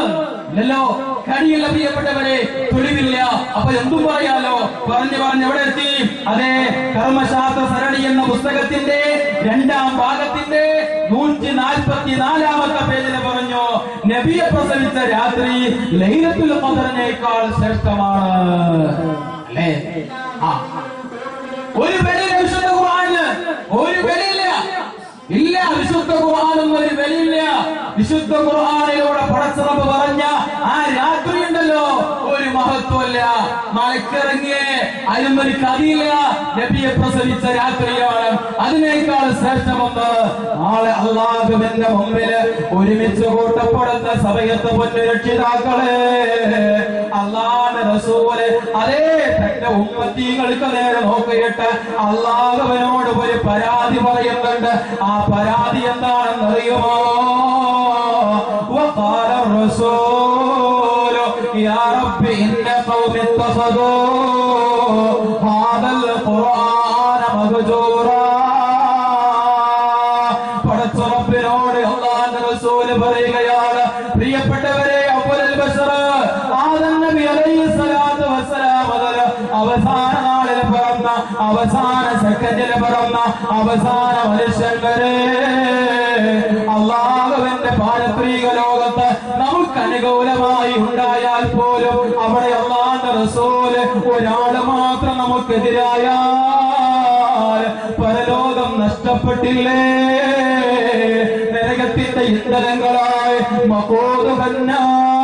Speaker 4: ഇല്ലല്ലോ, കഴിയില്ല പ്രിയപ്പെട്ടവരെ, തെളിവില്ല. അപ്പൊ എന്തും പറയാലോ. പറഞ്ഞു എവിടെ എത്തി? അതെ, കർമ്മശാസ്ത്ര സരണി എന്ന പുസ്തകത്തിന്റെ 2ാം ഭാഗത്തിന്റെ 144-ാമത്തെ പേജിൽ പറഞ്ഞു, നബിയെ പ്രസവിച്ച രാത്രി ലൈലത്തുൽ ഖദറിനേക്കാൾ ശ്രേഷ്ഠമാണ്. അല്ലേ? ഒരു വിലയില്ല വിശുദ്ധ ഖുർആനിന്, ഒരു വിലയില്ല. ഇല്ല, വിശുദ്ധ ഖുർആനൊന്നും ഒരു വിലയില്ല. വിശുദ്ധ ഖുർആനിലൂടെ പടച്ചറബ് പറഞ്ഞ ആ രാത്രി ഉണ്ടല്ലോ, ഒരു മഹത്വമല്ല. മലക്കിറങ്ങിയേ അതിനും ഒരു കഥയില്ല. നബിയെ പ്രസവിച്ച രാത്രിയാണ് അതിനേക്കാൾ ശ്രേഷ്ഠമെന്ന് നാളെ അല്ലാഹുവിന്റെ മുമ്പില് ഒരുമിച്ച് കൂട്ടപ്പെടുന്ന സമയത്ത് പൊന്നു രക്ഷിതാക്കളെ, അല്ലാഹുവിന്റെ റസൂല് അതേ തന്റെ ഉമ്മത്തീങ്ങൾക്ക് നേരെ നോക്കിയിട്ട് അല്ലാഹുവിനോട് ഒരു പരാതി പറയുന്നുണ്ട്. ആ പരാതി എന്താണെന്ന് അറിയുമോ? وقال الرسول يا رب إن قوم اتخذوا هذا القرآن مهجورا. പടച്ചറബിനോട് അല്ലാഹുവിന്റെ റസൂൽ പറയുകയാണ്, പ്രിയപ്പെട്ടവരെ, അഫ്ളൽ ബശർ ആദം നബി അലൈഹിസ്സലാത്തു വസ്സലാം മുതൽ അവസാന നാളിൽ പിറന്ന, അവസാന സെക്കൻഡിൽ പിറന്ന അവസാന മനുഷ്യൻ വരെ അല്ലാഹുവിന്റെ പാരത്രിക ലോകത്ത് നമുക്ക് അനുകൂലമായി ഉണ്ടായാൽ പോലും അവിടെ അല്ലാഹുവിന്റെ റസൂൽ ഒരാള് മാത്രം നമുക്കെതിരായാൽ പരലോകം നഷ്ടപ്പെട്ടില്ലേ? നരകത്തിന്റെ ഇന്ധനങ്ങളായി മഖൂദുഹന്നാർ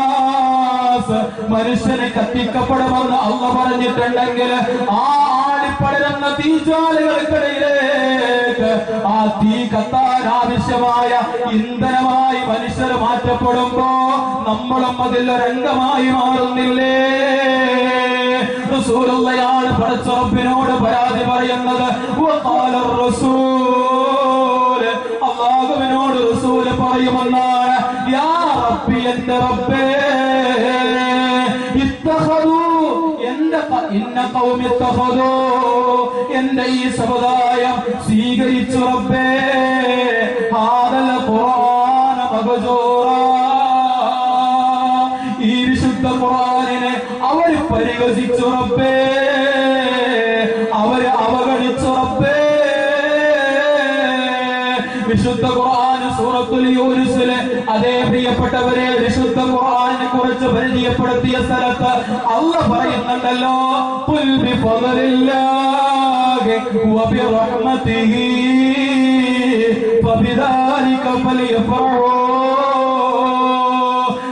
Speaker 4: മനുഷ്യനെ കത്തിക്കപ്പെടുമെന്ന് അള്ള പറഞ്ഞിട്ടുണ്ടെങ്കിൽ ആ ആളിപ്പടരുന്ന തീജ്വാലകൾക്കിടയിലേക്ക് ആ തീ കത്താൻ ആവശ്യമായ ഇന്ധനമായി മനുഷ്യർ മാറ്റപ്പെടുമ്പോ നമ്മളും അതിലൊരംഗമായി മാറുന്നില്ലേ? റസൂലുള്ളയാണ് പടച്ച റബ്ബിനോട് പരാതി പറയുന്നത്. അല്ലാഹുവിനോട് റസൂല് പറയുമെന്നാണ്, യാ റബ്ബി, എന്റെ റബ്ബേ, എന്റെ ഈ സമുദായം സ്വീകരിച്ചു റബ്ബേ ഹാദൽ ഖുർആന മഹ്ജൂറാ, ഈ വിശുദ്ധ ഖുർആനിനെ അവർ പരിഹസിച്ചു റബ്ബേ, അവർ അവഗണിച്ചു റബ്ബേ. വിശുദ്ധ ഖുർആൻ സൂറത്തുൽ യൂനുസിലെ അതേ പ്രിയപ്പെട്ടവരെ വിശുദ്ധ ഖുർആനിനെ കുറിച്ച് പരിചയപ്പെടുത്തിയ സ്ഥലത്ത് അല്ലാഹ് പറയുന്നുണ്ടല്ലോ, ഖുൽ ബിഫദ്ലില്ലാഹി വബിറഹ്മതിഹി ഫബിദാലിക ഫലിയഫറഹൂ.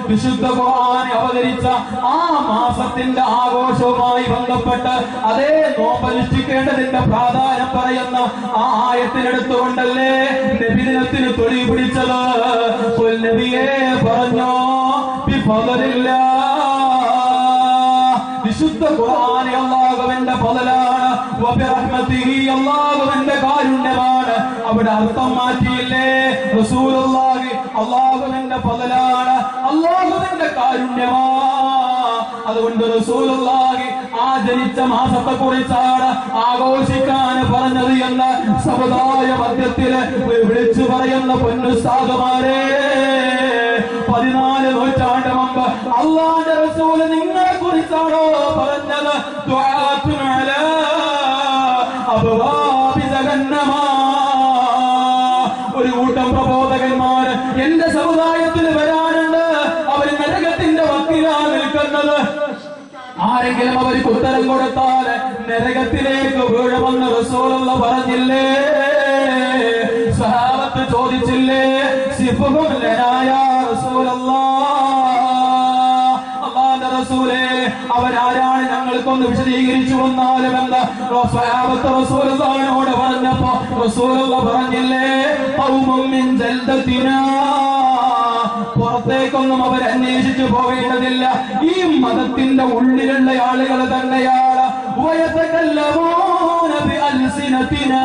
Speaker 4: വിശുദ്ധ ഖുർആൻ അവതരിച്ച ആ മാസത്തിന്റെ ആഘോഷവുമായി ബന്ധപ്പെട്ട് അതേ നോമ്പനുഷ്ഠിക്കേണ്ടതിന്റെ പ്രാധാന്യം പറയുന്ന ആ ആയത്തിനെടുത്തുകൊണ്ടല്ലേ നബിദിനത്തിന് തൊഴി പിടിച്ചത്. നബിയെ പറഞ്ഞോ, വിശുദ്ധ ഖുർആൻ അല്ലാഹുവിന്റെ ഫളലാണ്, വബിറഹ്മതിഹി അല്ലാഹുവിന്റെ കാരുണ്യമാണ്. അവിടെ അർത്ഥം മാറ്റിയില്ലേ? റസൂലുള്ളാഹി അല്ലാഹുവിന്റെ ഫളലാണ്, അല്ലാഹുവിന്റെ കാരുണ്യമാണ്. അതുകൊണ്ട് റസൂലുള്ളാഹി ആ ജനിച്ച മാസത്തെ കുറിച്ചാണ് ആഘോഷിക്കാൻ പറഞ്ഞത് എന്ന് സമുദായ മധ്യത്തില് വിളിച്ചു പറയുന്ന പൊന്നുസ്താദുമാരെ, 14 നൂറ്റാണ്ട് മുമ്പ് അല്ലാഹുവിന്റെ റസൂൽ നിങ്ങളെ കുറിച്ചാണോ പറഞ്ഞത്? ദുആത്തുൻ അലാ അബ്വാബി ജഹന്നമ. ഒരു കൂട്ടം പ്രബോധകന്മാർ എന്റെ സമുദായത്തിൽ വരാനുണ്ട്, അവർ നരകത്തിന്റെ വക്കിലാണ് നിൽക്കുന്നത്. ആരെങ്കിലും അവർക്ക് ഉത്തരം കൊടുത്താൽ നരകത്തിലേക്ക് വീഴുമെന്ന് റസൂലുള്ള പറഞ്ഞില്ലേ? സഹാബത്ത് ചോദിച്ചില്ലേ, സിഫുഹും ലനാ യാ റസൂലല്ലാഹ്, അല്ലാഹുവിന്റെ റസൂലേ അവരാരാണ്, ഞങ്ങൾക്കൊന്ന് വിശദീകരിച്ചു വന്നാലുമെന്ന് സഹാബത്ത് റസൂലുള്ളാഹിനോട് പറഞ്ഞപ്പോ റസൂലുള്ള പറഞ്ഞില്ലേ, ഖൗമും മിൻ ജൽദതിനാ, പുറത്തേക്കൊന്നും അവർ അന്വേഷിച്ചു പോകേണ്ടതില്ല, ഈ മതത്തിന്റെ ഉള്ളിലുള്ള ആളുകൾ തന്നെയാണ്. വയതകല്ലമൂന ബിഅൽസിനതിനാ,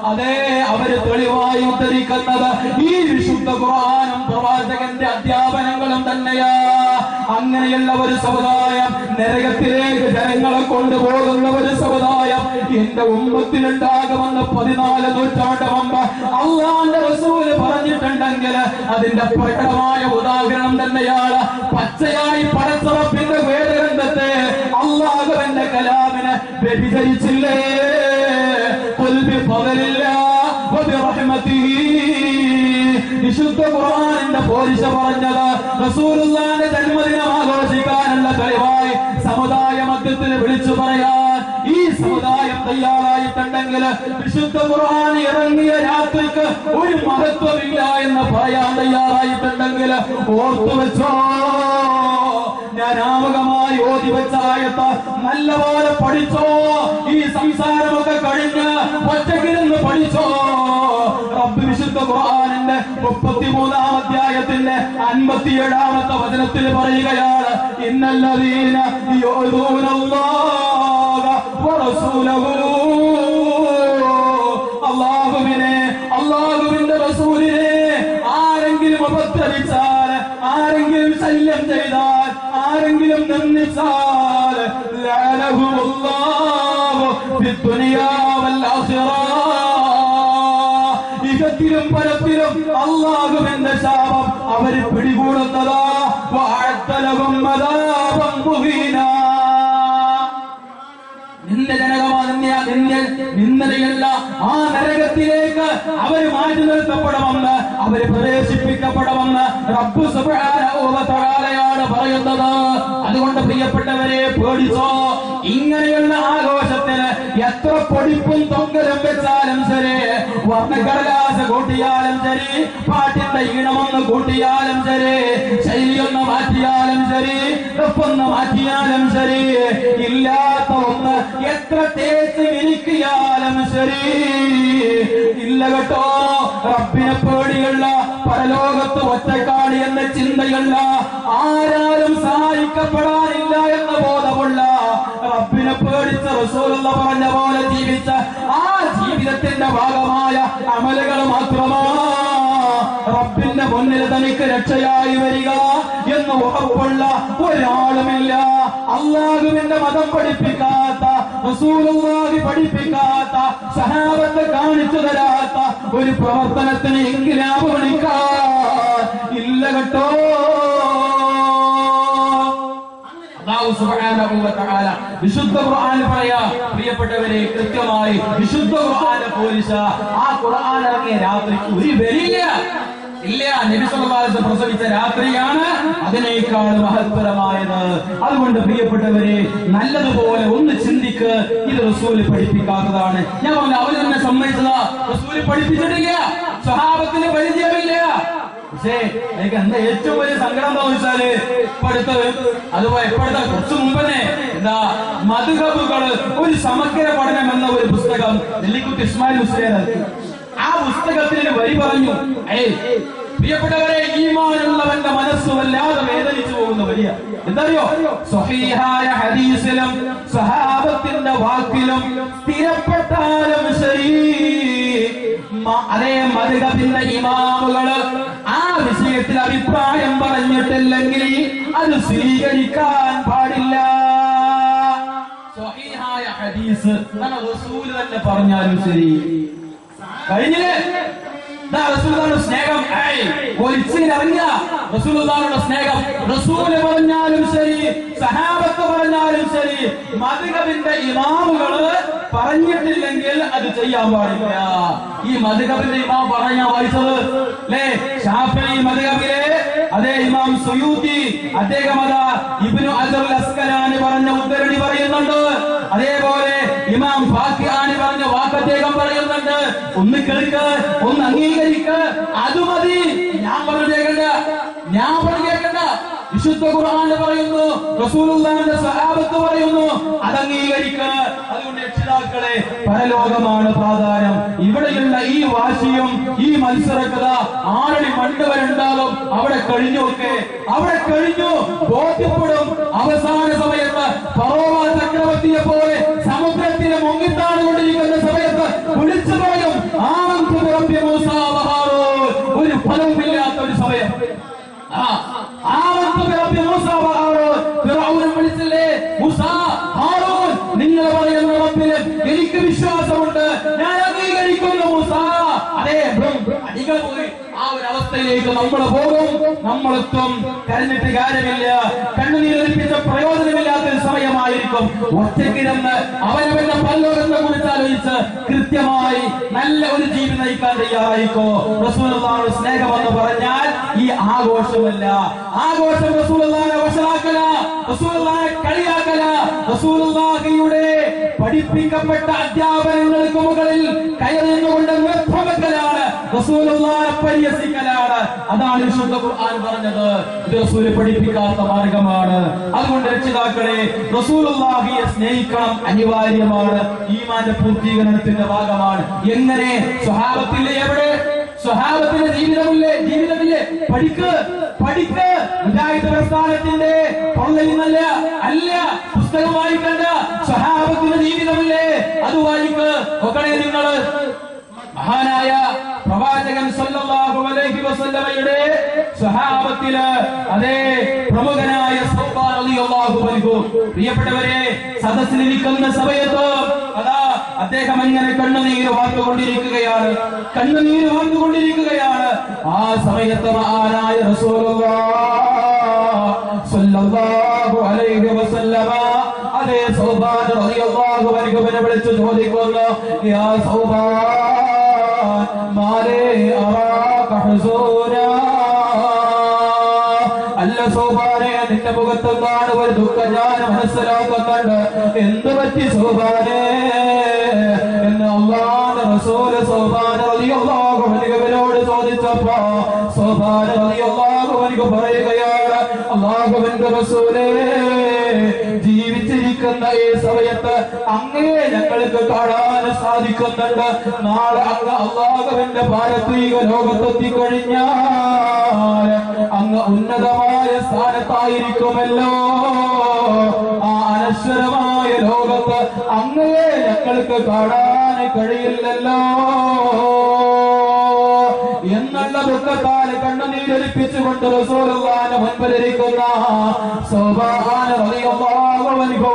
Speaker 4: അതെ, അവര് തെളിവായി ഉദ്ധരിക്കുന്നത് ഈ വിശുദ്ധ ഖുർആനും പ്രവാചകന്റെ അധ്യാപനങ്ങളും തന്നെയാ. അങ്ങനെയുള്ള ഒരു സമുദായം, നരകത്തിലേക്ക് ജനങ്ങളെ കൊണ്ടുപോകുന്ന ഒരു സമുദായം എന്റെ ഉമ്മത്തിലുണ്ടാകുമെന്ന് 14 നൂറ്റാണ്ട് മുമ്പ് അല്ലാഹുവിന്റെ റസൂൽ പറഞ്ഞിട്ടുണ്ടെങ്കിൽ അതിന്റെ പ്രകടമായ ഉദാഹരണം തന്നെയാണ്. പച്ചയായി പടച്ച റബ്ബിന്റെ വേദഗ്രന്ഥത്തെ അല്ലാഹുവിന്റെ കലാമിനെ വ്യഭിചരിച്ചില്ലേ? ഖുൽ ബിഫദ്ലില്ലാഹി വബിറഹ്മതിഹി. വിശുദ്ധ ഖുർആനിന്റെ പോരിശ പറഞ്ഞത് റസൂലുള്ളാഹിന്റെ ജന്മദിനം ആഘോഷിക്കാനുള്ള തെളിവായി സമുദായ മധ്യത്തിൽ വിളിച്ചു പറയാൻ ഈ സമുദായം തയ്യാറായിട്ടുണ്ടെങ്കിൽ വിശുദ്ധ ഖുർആൻ ഇറങ്ങിയ രാത്രിക്ക് ഒരു മഹത്വമില്ല എന്ന് പറയാൻ തയ്യാറായിട്ടുണ്ടെങ്കിൽ ഓർത്തു വെച്ചോ, ഞാൻ ആമുഖമായി ഓതി വെച്ച ആയത്ത് നല്ലപോലെ പഠിച്ചോ. ഈ സംസാരമൊക്കെ കഴിഞ്ഞ് ഒറ്റക്കിരുന്ന് പഠിച്ചോ. റബ്ബ് വിശുദ്ധ ഖുർആനിന്റെ 33-ാം അധ്യായത്തിന്റെ 57-ാമത്തെ വചനത്തിൽ പറയുകയാണ്, ഇന്നല്ലദീന യുഅ്ദൂനല്ലാഹ വറസൂലഹു. അല്ലാഹുവിനെ, അല്ലാഹുവിന്റെ റസൂലിനെ ആരെങ്കിലും ഉപദ്രവിച്ചാൽ, ആരെങ്കിലും ശല്യം ചെയ്താൽ, ആരെങ്കിലും നിന്ദിച്ചാൽ, ലഅനഹുല്ലാഹു ഫിദ്ദുനിയാ വൽ ആഖിറ, ഇഹത്തിലും പരത്തിലും അല്ലാഹുവിന്റെ ശാപം അവര് പിടികൂടുന്നതാ. വഅഅദ്ദ ലഹും അദാബൻ മുഹീനാ. നിന്ദനയല്ല, ആ നരകത്തിലേക്ക് അവർ മാറ്റി നിർത്തപ്പെടുമെന്ന് അവര് പ്രവേശിപ്പിക്കപ്പെടുമെന്ന് റബ്ബ് സുബ്ഹാനഹു വ തആലയാണ് പറയുന്നത്. അതുകൊണ്ട് പ്രിയപ്പെട്ടവരെ, പേടിച്ചോ. ഇങ്ങനെയുള്ള ആഘോഷത്തിന് എത്ര പൊടിപ്പും തൊങ്കലും വെച്ചാലും ശരി, വർണ്ണക്കടലാസ് കൂട്ടിയാലും ശരി, പാട്ടിന്റെ ഈണമൊന്ന് കൂട്ടിയാലും ശരി, ശൈലിയൊന്ന് മാറ്റിയാലും ശരി, ഒപ്പൊന്ന് മാറ്റിയാലും ശരി, ഇല്ലാത്ത ഒന്ന് എത്ര തേച്ച് വിരിക്കിയാലും ശരി, ഇല്ല കേട്ടോ. റബ്ബിനെ പേടിയുള്ള, പരലോകത്ത് ഒറ്റക്കാടി എന്ന ചിന്തയുള്ള, ആരാലും സഹായിക്കപ്പെടാനില്ല എന്ന ബോധമുള്ള, റബ്ബിനെ പേടിച്ച റസൂലുള്ള പറഞ്ഞ പോലെ ജീവിച്ച ആ ജീവിതത്തിന്റെ ഭാഗമായ അമലുകൾ മാത്രമാ റബ്ബിന്റെ മുന്നിൽ തനിക്ക് രക്ഷയായി വരിക എന്ന് ഉറപ്പുള്ള ഒരാളുമില്ല. അല്ലാഹുവിന്റെ മതം പഠിപ്പിക്കാത്ത, റസൂലുള്ളാഹി പഠിപ്പിക്കാത്ത, സഹാബത്ത് കാണിച്ചു തരാത്ത ഒരു പ്രവർത്തനത്തിന് ഇൻഖിലാബ് വിളിക്കാൻ ഇല്ല കേട്ടോ. അല്ലാഹു സുബ്ഹാനഹു വ തആല വിശുദ്ധ ഖുർആൻ പറയാ, പ്രിയപ്പെട്ടവരെ, കൃത്യമായി വിശുദ്ധ ഖുർആനെ പോലിച്ച ആ ഖുർആൻ ഇറങ്ങിയ രാത്രിക്ക് ഒരു വിലയില്ല. ഇല്ല, നബി സല്ലല്ലാഹു അലൈഹി വസല്ലം പ്രസവിച്ച രാത്രിയാണ് അതിനേക്കാൾ മഹത്വരമായത്. അതുകൊണ്ട് പ്രിയപ്പെട്ടവരെ, നല്ലതുപോലെ ഒന്ന് ചിന്തിക്ക്. ഇത് റസൂൽ പഠിപ്പിക്കാത്തതാണ്. ഞാൻ പറഞ്ഞു, അവര് തന്നെ സമ്മതിച്ചതാ, റസൂൽ പഠിപ്പിച്ചിട്ടില്ല, സ്വഹാബത്തിന് പരിചയമില്ല. പക്ഷേ എനിക്ക് എന്താ ഏറ്റവും വലിയ സങ്കടം എന്താ വെച്ചാല്, അതുപോലെ കുറച്ചു മുമ്പ് തന്നെ എന്താ മദ്ഹബുകള് ഒരു സമഗ്ര പഠനം എന്ന ഒരു പുസ്തകം നെല്ലിക്കുട്ടി ഇസ്മായിൽ മുസ്ലിയാർ ആ പുസ്തകത്തിന് വരി പറഞ്ഞു. പ്രിയപ്പെട്ടവരെ, ഈമാനുള്ളവന്റെ മനസ്സ് വല്ലാതെ വേദനിച്ചു പോകുന്ന വരിയ എന്തറിയോ? സ്വഹീഹായ ഹദീസിലും സ്വഹാബത്തിന്റെ വാക്കിലും സ്ഥിരപ്പെട്ടാലും ശരി, അതേ മദ്ഹബിന്റെ ഇമാമുകള് ആ വിഷയത്തിൽ അഭിപ്രായം പറഞ്ഞിട്ടില്ലെങ്കിൽ അത് സ്വീകരിക്കാൻ പാടില്ല. സ്വഹീഹായ ഹദീസ് റസൂൽ തന്നെ പറഞ്ഞാലും ശരി, കഴിഞ്ഞില്ലേ? റസൂലുള്ളാഹിയുടെ സ്നേഹം ഒലിച്ചിറങ്ങിയ റസൂലുള്ളാഹിയുടെ സ്നേഹം റസൂല് പറഞ്ഞാലും ശരി, സഹാബത്ത് പറഞ്ഞാലും ശരി, മദ്ഹബിന്റെ ഇമാമുകള് പറഞ്ഞിട്ടില്ലെങ്കിൽ അത് ചെയ്യാൻ പാടില്ല. ഈ മദ്ഹബിന്റെ ഇമാം പറഞ്ഞാ വായിച്ചത് അല്ലേ? ശാഫിഈ മദ്ഹബിലെ അതേ ഇമാം സുയൂത്തി അദ്ദേഹം അതാ ഇബ്നു അജർ അസ്കലാനി പറഞ്ഞ ഉദ്ധരണി പറയുന്നുണ്ട്. അതേപോലെ ഇമാം ഫാഖിഹാനി പറഞ്ഞ വാക്ക് അദ്ദേഹം പറയുന്നുണ്ട്. ഒന്ന് കേൾക്ക്, ഒന്ന് അംഗീകരിക്ക്, അത് മതി. ഞാൻ പറഞ്ഞു കേൾക്കണ്ട. വിശുദ്ധ ഖുർആൻ പറയുന്നു, റസൂലുള്ളാഹിന്റെ സ്വഹാബത്ത് പറയുന്നു, അത് അംഗീകരിക്ക്. അതുകൊണ്ട് രക്ഷിതാക്കളെ, പരലോകമാണ് പ്രാധാന്യം. ഇവിടെയുള്ള ഈ വാശിയും ഈ മത്സരക്കഥ ആരടി മണ്ടുവരുണ്ടാകും. അവിടെ കഴിഞ്ഞു ബോധ്യപ്പെടും. അവസാന സമയത്ത് ഫറോവ ചക്രവർത്തിയെ പോലെ സമുദ്രത്തിലെ മുങ്ങിത്താണ് കൊണ്ടിരിക്കുന്ന സമയത്ത് വിളിച്ചു പറയും, ആമന്തു ബിറബ്ബി മൂസ വ ഹാറൂൻ. ഒരു ഫലവുമില്ലാത്ത ഒരു സമയം. ആമന്തു ബിറബ്ബി മൂസ വ ഹാറൂൻ. ഫിറഔൻ വിളിച്ചില്ലേ, മൂസ, ഹാറൂൻ, നിങ്ങൾ പറയുന്ന റബ്ബിൽ എനിക്ക് വിശ്വാസമുണ്ട്, ഞാൻ അംഗീകരിക്കുന്നു മൂസ. അതേ അടികൾ പോയി ആ ഒരു അവസ്ഥയിലേക്ക് നമ്മൾ പോകും, നമ്മളെത്തും. കരഞ്ഞിട്ട് കാര്യമില്ല, കണ്ണുനീരൊലിപ്പിച്ച പ്രയോജനമില്ലാത്തൊരു സമയമായിരിക്കും. ഒറ്റക്കിരുന്ന് അവനവന്റെ പരലോകത്തെ കുറിച്ച് ആലോചിച്ച് കൃത്യമായി നല്ല ഒരു ജീവിതം നയിക്കാൻ തയ്യാറായിക്കോ. റസൂലുള്ളാഹിയുടെ സ്നേഹം എന്ന് പറഞ്ഞാൽ ഈ ആഘോഷമല്ല. ആഘോഷം റസൂലുള്ളാഹിനെ വഷളാക്കല, റസൂലുള്ളാഹിനെ കളിയാക്കല, റസൂലുള്ളാഹിയുടെ പഠിപ്പിക്കപ്പെട്ട അധ്യാപനങ്ങൾക്ക് മുകളിൽ കയറി നിന്നുകൊണ്ട് നിർഭവക്കലാണ്, റസൂലുള്ളാഹിനെ പരിഹസിക്കലാണ്. അതാണ് വിശുദ്ധ ഖുർആൻ പറഞ്ഞത്. ഇത് റസൂൽ പഠിപ്പിക്കാത്ത മാർഗമാണ്. അതുകൊണ്ട് രക്ഷിതാക്കളെ, റസൂലുള്ളാഹിയെ സ്നേഹിക്കണം, അനിവാര്യമാണ്. ഈമാന്റെ പൂർത്തീകരണത്തിന്റെ ഭാഗമാണ്. എങ്ങനെ? സ്വഹാബത്തിലെ എവിടെ? സ്വഹാബത്തിന്റെ ജീവിതമില്ലേ? പഠിക്ക്. മുജാഹിദ് പ്രസ്ഥാനത്തിന്റെ പൊള്ളയുന്നല്ല, അല്ല, പുസ്തകം വായിക്കണ്ട. സ്വഹാബത്തിന്റെ ജീവിതമില്ലേ? അത് വായിക്ക്. ഒക്കണേ നിങ്ങൾ മഹാനായ പ്രവാചകൻ സല്ലല്ലാഹു അലൈഹി വസല്ലമയുടെ സ്വഹാബത്തില് അതേ പ്രമുഖനായ സൗബാൻ റളിയല്ലാഹു അൻഹു. പ്രിയപ്പെട്ടവരെ, സദസ്സിലിരിക്കുന്ന സമയത്ത് അതാ അദ്ദേഹം അങ്ങനെ കണ്ണുനീര് വാർന്നുകൊണ്ടിരിക്കുകയാണ്. ആ സമയത്ത് മഹാനായ റസൂലുള്ളാഹി സല്ലല്ലാഹു അലൈഹി വസല്ലമ അതേ സൗബാൻ റളിയല്ലാഹു അൻഹുവിനെ വിളിച്ചു ചോദിക്കുന്നു, യാ സൗബാൻ, മാലേ അറാക മഹ്സൂനാ. അല്ല സോബാനെ, നിന്റെ മുഖത്തെന്താണ് ഒരു ദുഃഖം ഞാൻ മനസ്സിലാക്കുന്നുണ്ട്. എന്ത് പറ്റി സോബാനെ എന്ന് അല്ലാഹുവിന്റെ റസൂല് സോബാൻ റളിയല്ലാഹു അൻഹുവിനോട് ചോദിച്ചപ്പോ സോബാൻ റളിയല്ലാഹു അൻഹു പറയുകയാണ്, അല്ലാഹുവിന്റെ റസൂലേ, ജീവിച്ചിരിക്കുന്ന ഈ സമയത്ത് അങ്ങയെ ഞങ്ങൾക്ക് കാണാൻ സാധിക്കുന്നുണ്ട്. നാളെ അങ്ങ് അല്ലാഹുവിന്റെ പാരത്രിക ലോകത്തെത്തിക്കഴിഞ്ഞാൽ അങ്ങ് ഉന്നതമായ സ്ഥാനത്തായിരിക്കുമല്ലോ. ആ അനശ്വരമായ ലോകത്ത് അങ്ങയെ ഞങ്ങൾക്ക് കാണാൻ കഴിയില്ലല്ലോ എന്നുള്ള ദുഃഖത്താൽ കണ്ണുനീരൊലിപ്പിച്ചുകൊണ്ട് റസൂലുള്ളാഹിന്റെ മുൻപിലിരിക്കുന്ന സോബാൻ റളിയല്ലാഹു അൻഹു,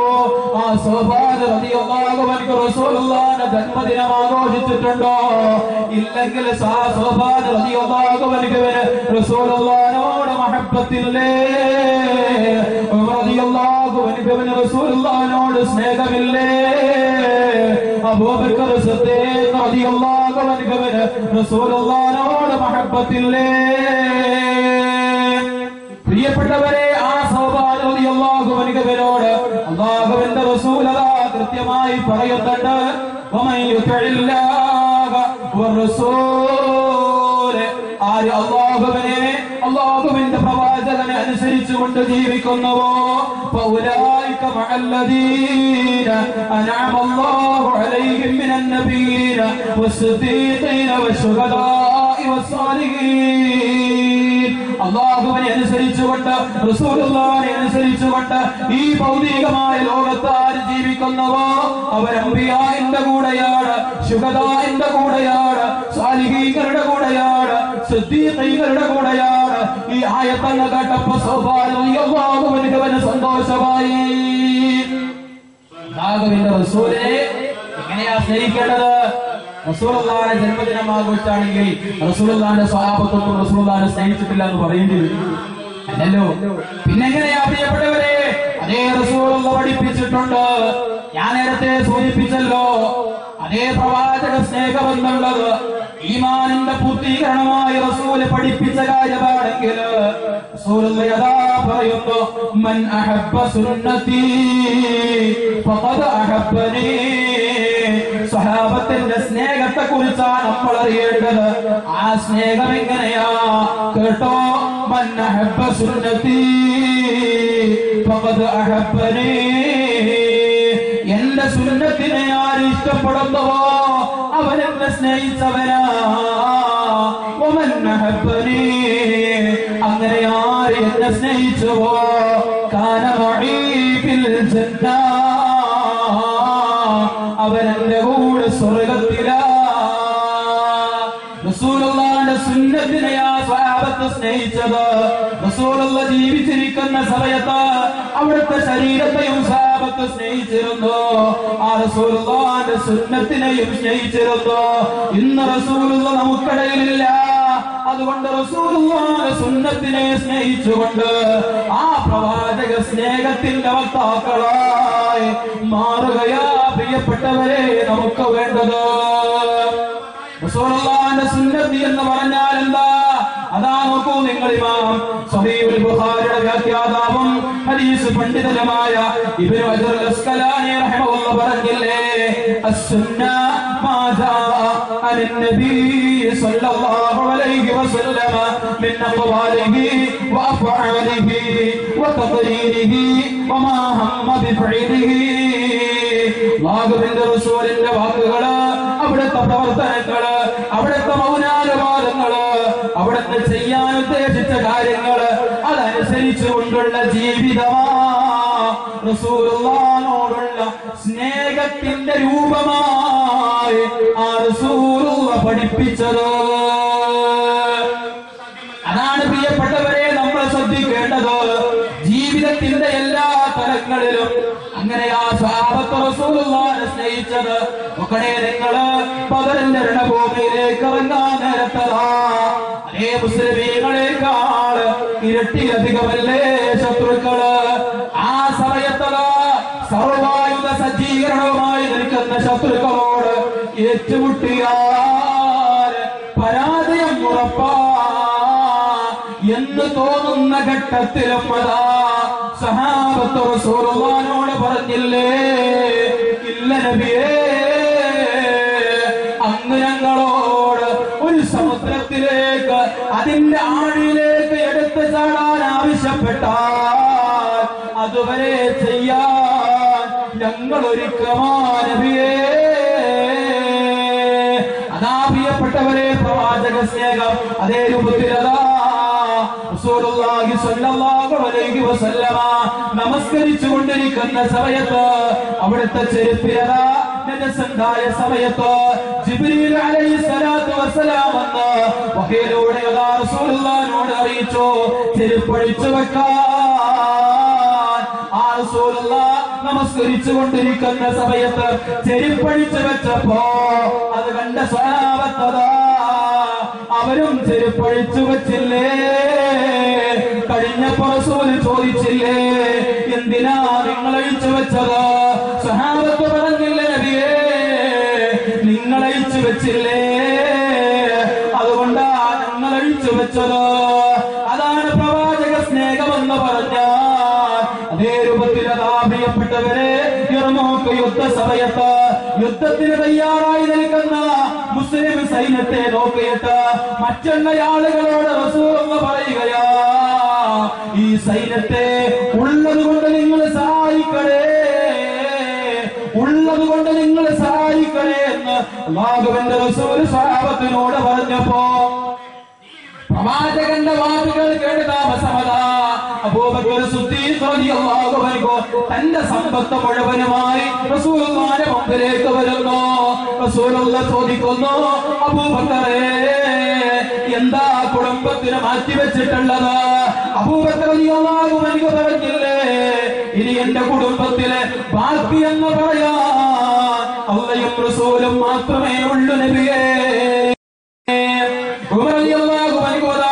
Speaker 4: ആ സോബാൻ റളിയല്ലാഹു അൻഹു റസൂലുള്ളാഹിന്റെ ജന്മദിനം ആഘോഷിച്ചിട്ടുണ്ടോ? ഇല്ലെങ്കിൽ സോബാൻ റളിയല്ലാഹു അൻഹുവിന് റസൂലുള്ളാഹിനോട് മഹബ്ബത്തില്ലേ? റളിയല്ലാഹു അൻഹുവിന് റസൂലുള്ളാഹിനോട് സ്നേഹമില്ലേ? അബൂബക്കർ സിദ്ദീഖ് റളിയല്ലാഹു അൻഹുവിന് റസൂലുള്ളാഹിനോട് മഹബ്ബത്തില്ലേ? പ്രിയപ്പെട്ടവരെ, ആ സോബാൻ റളിയല്ലാഹു അൻഹുവിനോട് അല്ലാഹുവിന്റെ റസൂൽ അതാ കൃത്യമായി പറയുന്നുണ്ട്, വമൻ യുതിഇല്ലാഹ വറസൂല, ആര് അല്ലാഹുവിന്റെ പ്രവാചകനെ അനുസരിച്ചുകൊണ്ട് ജീവിക്കുന്നുവോ ഫൗലൈക മഅല്ലദീന അൻഅമ അല്ലാഹു അലൈഹിം മിനൻ നബിയ്യീന വസ്സദീഖീന വശുഹദാഇ വസ്സാലിഹീൻ. അല്ലാഹുവിനെ അനുസരിച്ചുകൊണ്ട് റസൂലുള്ളാഹിനെ അനുസരിച്ചുകൊണ്ട് ഈ ഭൗതികമായ ലോകത്ത് ആര് ജീവിക്കുന്നുവോ അവർ അംബിയാഇന്റെ കൂടെയാണ്, ശുഹദാഇന്റെ കൂടെയാണ്, സാലിഹീങ്ങളുടെ കൂടെയാണ്, സിദ്ദീഖീങ്ങളുടെ കൂടെയാണ്. ഈ ആയത്തങ്ങ് കേട്ടപ്പോ സോബാൻ റളിയല്ലാഹു അൻഹുവിന് സന്തോഷമായി. അല്ലാഹുവിന്റെ റസൂലിനെ എങ്ങനെയാ സ്നേഹിക്കേണ്ടത്? റസൂലുള്ളാഹിന്റെ ജന്മദിനം ആഘോഷിച്ചാണെങ്കിൽ റസൂലുള്ളാഹിന്റെ സ്വഹാബത്തൊന്നും റസൂലുള്ളാഹിനെ സ്നേഹിച്ചിട്ടില്ല എന്ന് പറയേണ്ടി വരും, അല്ലല്ലോ? പിന്നെങ്ങനെയാ പ്രിയപ്പെട്ടവരെ? അതേ റസൂലുള്ള പഠിപ്പിച്ചിട്ടുണ്ട്. ഞാൻ നേരത്തെ സൂചിപ്പിച്ചല്ലോ, അതേ പ്രവാചക സ്നേഹമെന്നുള്ളത് ഈമാനിന്റെ പൂർത്തീകരണമായി റസൂല് പഠിപ്പിച്ച കാര്യമാണെങ്കിൽ റസൂലുള്ള യഥാ പറയുന്നു, മൻ അഹബ്ബ സുന്നതി ഫഖദ് അഹബ്ബനി. സ്വഹാബത്തിന്റെ സ്നേഹത്തെ കുറിച്ചാണ് നമ്മൾ അറിയേണ്ടത്. ആ സ്നേഹം എങ്ങനെയാ കേട്ടോ? മൻ അഹബ്ബ സുന്നതി ഫഖദ് അഹബ്ബനി. എന്റെ സുന്നത്തിനെ ആര് ഇഷ്ടപ്പെടുന്നുവോ അവൻ എന്നെ സ്നേഹിച്ചവനാ. വമൻ അഹബ്ബനി, അങ്ങനെ ആര് എന്നെ സ്നേഹിച്ചുവോ കാന മഈ ഫിൽ ജന്ന, അവൻ എന്റെ കൂടെ സ്വർഗ്ഗത്തിലാ. റസൂലുള്ളാഹിന്റെ സുന്നത്തിനെയാ സ്വഹാബത്ത് സ്നേഹിച്ചത്. റസൂലുള്ള ജീവിച്ചിരിക്കുന്ന സമയത്ത് അവിടുത്തെ ശരീരത്തെയും സ്വഹാബത്ത് സ്നേഹിച്ചിരുന്നു. ആ റസൂലുള്ളാഹിന്റെ സുന്നത്തിനെയും സ്നേഹിച്ചിരുന്നു. ഇന്ന് റസൂലുള്ള നമുക്കിടയിലില്ല. അതുകൊണ്ട് റസൂലുള്ളാഹിന്റെ സുന്നത്തിനെ സ്നേഹിച്ചുകൊണ്ട് ആ പ്രവാചക സ്നേഹത്തിന്റെ വക്താക്കളായി മാറുകയാ പ്രിയപ്പെട്ടവരെ നമുക്ക് വേണ്ടത്. റസൂലുള്ളാഹിന്റെ സുന്നത്ത് എന്ന് പറഞ്ഞാൽ എന്താ? അതാ നോക്കൂ നിങ്ങൾ, ഇമാം സ്വഹീഹുൽ ബുഖാരിയുടെ വ്യാഖ്യാതാവും ഹദീസ് പണ്ഡിതനുമായ ഇബ്നു ഹജർ അസ്ഖലാനി റഹിമഹുല്ലാഹ് പറഞ്ഞില്ലേ, അസ്സുന്ന മാ ജാഅ അനിൻ നബി സ്വല്ലല്ലാഹു അലൈഹി വസല്ലമ മിൻ അഖ്വാലിഹി വഅഫ്ആലിഹി വതഖരീരിഹി വമാ ഹമ്മ ബിഫഇലിഹി. അല്ലാഹുവിന്റെ റസൂലിന്റെ വാക്കുകള്, അവിടുത്തെ പ്രവർത്തനങ്ങള്, അവിടുത്തെ മൗനാനുവാദങ്ങള്, അവിടുത്തെ ചെയ്യാൻ ഉദ്ദേശിച്ച കാര്യങ്ങള്, അതനുസരിച്ചുകൊണ്ടുള്ള ജീവിതമാ റസൂലുള്ളാഹിനോടുള്ള സ്നേഹത്തിന്റെ രൂപമായി ആ റസൂലുള്ള പഠിപ്പിച്ചത്. അതാണ് പ്രിയപ്പെട്ടവരെ നമ്മൾ ശ്രദ്ധിക്കേണ്ടത്. ജീവിതത്തിന്റെ എല്ലാ തലങ്ങളിലും അങ്ങനെ ആ സ്വഹാബത്ത് റസൂലുള്ളാഹിനെ സ്നേഹിച്ചത്. ഒക്കടെ നിങ്ങള് ബദറിന്റെ രണഭൂമിയിലേക്ക് ഇറങ്ങാൻ നേരത്തതാ അതേ മുസ്ലിമീങ്ങളെക്കാൾ ഇരട്ടിയധികമല്ലേ ശത്രുക്കള്. ആ സമയത്തതാ സർവായുധ സജ്ജീകരണവുമായി നിൽക്കുന്ന ശത്രുക്കളോട് ഏറ്റുമുട്ടിയാൽ പരാജയം ഉറപ്പാ. എന്ന് തോന്നുന്ന ഘട്ടത്തിലും അതാ സഹാബത്ത് റസൂലുള്ളാഹിനോട് പറഞ്ഞില്ലേ, ഇല്ല നബിയേ, അങ്ങ് ഞങ്ങളോട് ഒരു സമുദ്രത്തിലേക്ക് അതിന്റെ ആഴിയിലേക്ക് എടുത്തു ചാടാൻ ആവശ്യപ്പെട്ടാൽ അതുവരെ ചെയ്യാൻ ഞങ്ങൾ ഒരുക്കമാ നബിയേ. അതാ പ്രിയപ്പെട്ടവരെ, പ്രവാചക സ്നേഹം അതേ രൂപത്തിൽ അതാ റസൂലുള്ളാഹി സ്വല്ലല്ലാഹു അലൈഹി വസല്ലമ നമസ്കരിച്ചു കൊണ്ടിരിക്കുന്ന സമയത്ത് അവിടുത്തെ ചെരുപ്പിലതാ നജസുണ്ടായ സമയത്ത് ജിബ്രീൽ അലൈഹിസ്സലാത്തു വസ്സലാം വന്ന് വഹയിലൂടെ അതാ റസൂലുള്ളാഹിനോട് അറിയിച്ചു, ചെരുപ്പഴിച്ചു വെക്കാൻ. ആ റസൂലുള്ളാഹ് നമസ്കരിച്ചു കൊണ്ടിരിക്കുന്ന സമയത്ത് ചെരുപ്പഴിച്ചു വെച്ചപ്പോ അത് കണ്ട സ്വഹാബത്ത് അവരും ചെരുപ്പഴിച്ചു വെച്ചില്ലേ. കഴിഞ്ഞപ്പോ റസൂല് ചോദിച്ചില്ലേ, എന്തിനാ നിങ്ങൾ അഴിച്ചു വെച്ചത്? സ്വഹാബത്ത് പറഞ്ഞില്ലേ, നബിയേ, നിങ്ങൾ അഴിച്ചു വെച്ചില്ലേ, അതുകൊണ്ടാ ഞങ്ങൾ അഴിച്ചു വെച്ചത്. അതാണ് പ്രവാചക സ്നേഹമെന്ന് പറഞ്ഞാൽ. അതേ രൂപത്തിൽ അതാ പ്രിയപ്പെട്ടവരെ, യർമൂക്ക് യുദ്ധ സമയത്ത് യുദ്ധത്തിന് തയ്യാറായി നിൽക്കുന്ന മുസ്ലിം സൈന്യത്തെ നോക്കിയിട്ട് മറ്റുള്ള ആളുകളോട് റസൂൽ പറയുകയാ, ഈ സൈന്യത്തെ ഉള്ളത് കൊണ്ട് നിങ്ങൾ സഹായിക്കണേ, ഉള്ളത് കൊണ്ട് നിങ്ങൾ സഹായിക്കണേ എന്ന് അല്ലാഹുവിന്റെ റസൂൽ സ്വഹാബത്തിനോട് പറഞ്ഞപ്പോ പ്രവാചകന്റെ വാക്കുകൾ കേട്ട് താമസമതാ അബൂബക്കർ സിദ്ദീഖ് റളിയല്ലാഹു അൻഹു തന്റെ സമ്പത്ത് മുഴുവനുമായി റസൂലുള്ളാഹിന്റെ മുമ്പിലേക്ക് വരുന്നു. റസൂലുള്ളാഹി ചോദിക്കുന്നു, അബൂബക്കറേ, എന്താ കുടുംബത്തിന് മാറ്റിവെച്ചിട്ടുള്ളത്? അബൂബക്കർ റളിയല്ലാഹു അൻഹു പറഞ്ഞില്ലേ, ഇനി എന്റെ കുടുംബത്തിലെ ബാക്കി എന്ന് പറയാൻ അല്ലാഹുവും റസൂലും മാത്രമേ ഉള്ളൂ നബിയേ.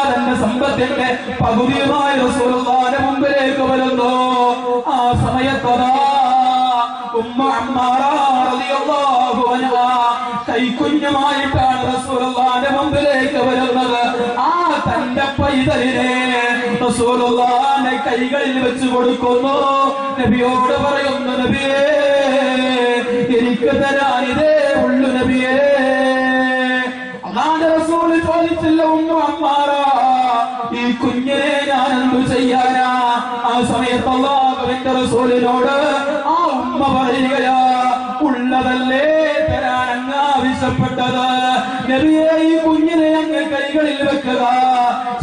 Speaker 4: തന്റെ സമ്പത്തിന്റെ പകുതിയുമായി റസൂലുള്ളാഹിന്റെ മുമ്പിലേക്ക് വരുന്നു. ആ സമയത്തതാ ഉമ്മ അമ്മാറ റളിയല്ലാഹു അൻഹാ കൈക്കുഞ്ഞുമായിട്ടാണ് റസൂലുള്ളാഹിന്റെ മുമ്പിലേക്ക് വരുന്നത്. ആ തന്റെ പൈതലിനെ റസൂലുള്ളാഹിന്റെ കൈകളിൽ വെച്ച് കൊടുക്കുന്നു. നബിയോട് പറയുന്നു, നബിയേ, എനിക്ക് തരാൻ ഇതേ ഉള്ളു നബിയേ. അല്ലാഹുവിന്റെ റസൂൽ ചോദിച്ചില്ല, ഉമ്മ അമ്മാറ, ഈ കുഞ്ഞിനെ ഞാൻ എന്തു ചെയ്യാനാ? ആ സമയത്ത് അല്ലാഹുവിന്റെ റസൂലിനോട് ആ ഉമ്മ പറയുകയാ, ഉള്ളതല്ലേ തരാൻ അങ്ങ് ആവശ്യപ്പെട്ടത്. നബിയെ, ഈ കുഞ്ഞിനെ അങ്ങ് കൈകളിൽ വെക്കുക.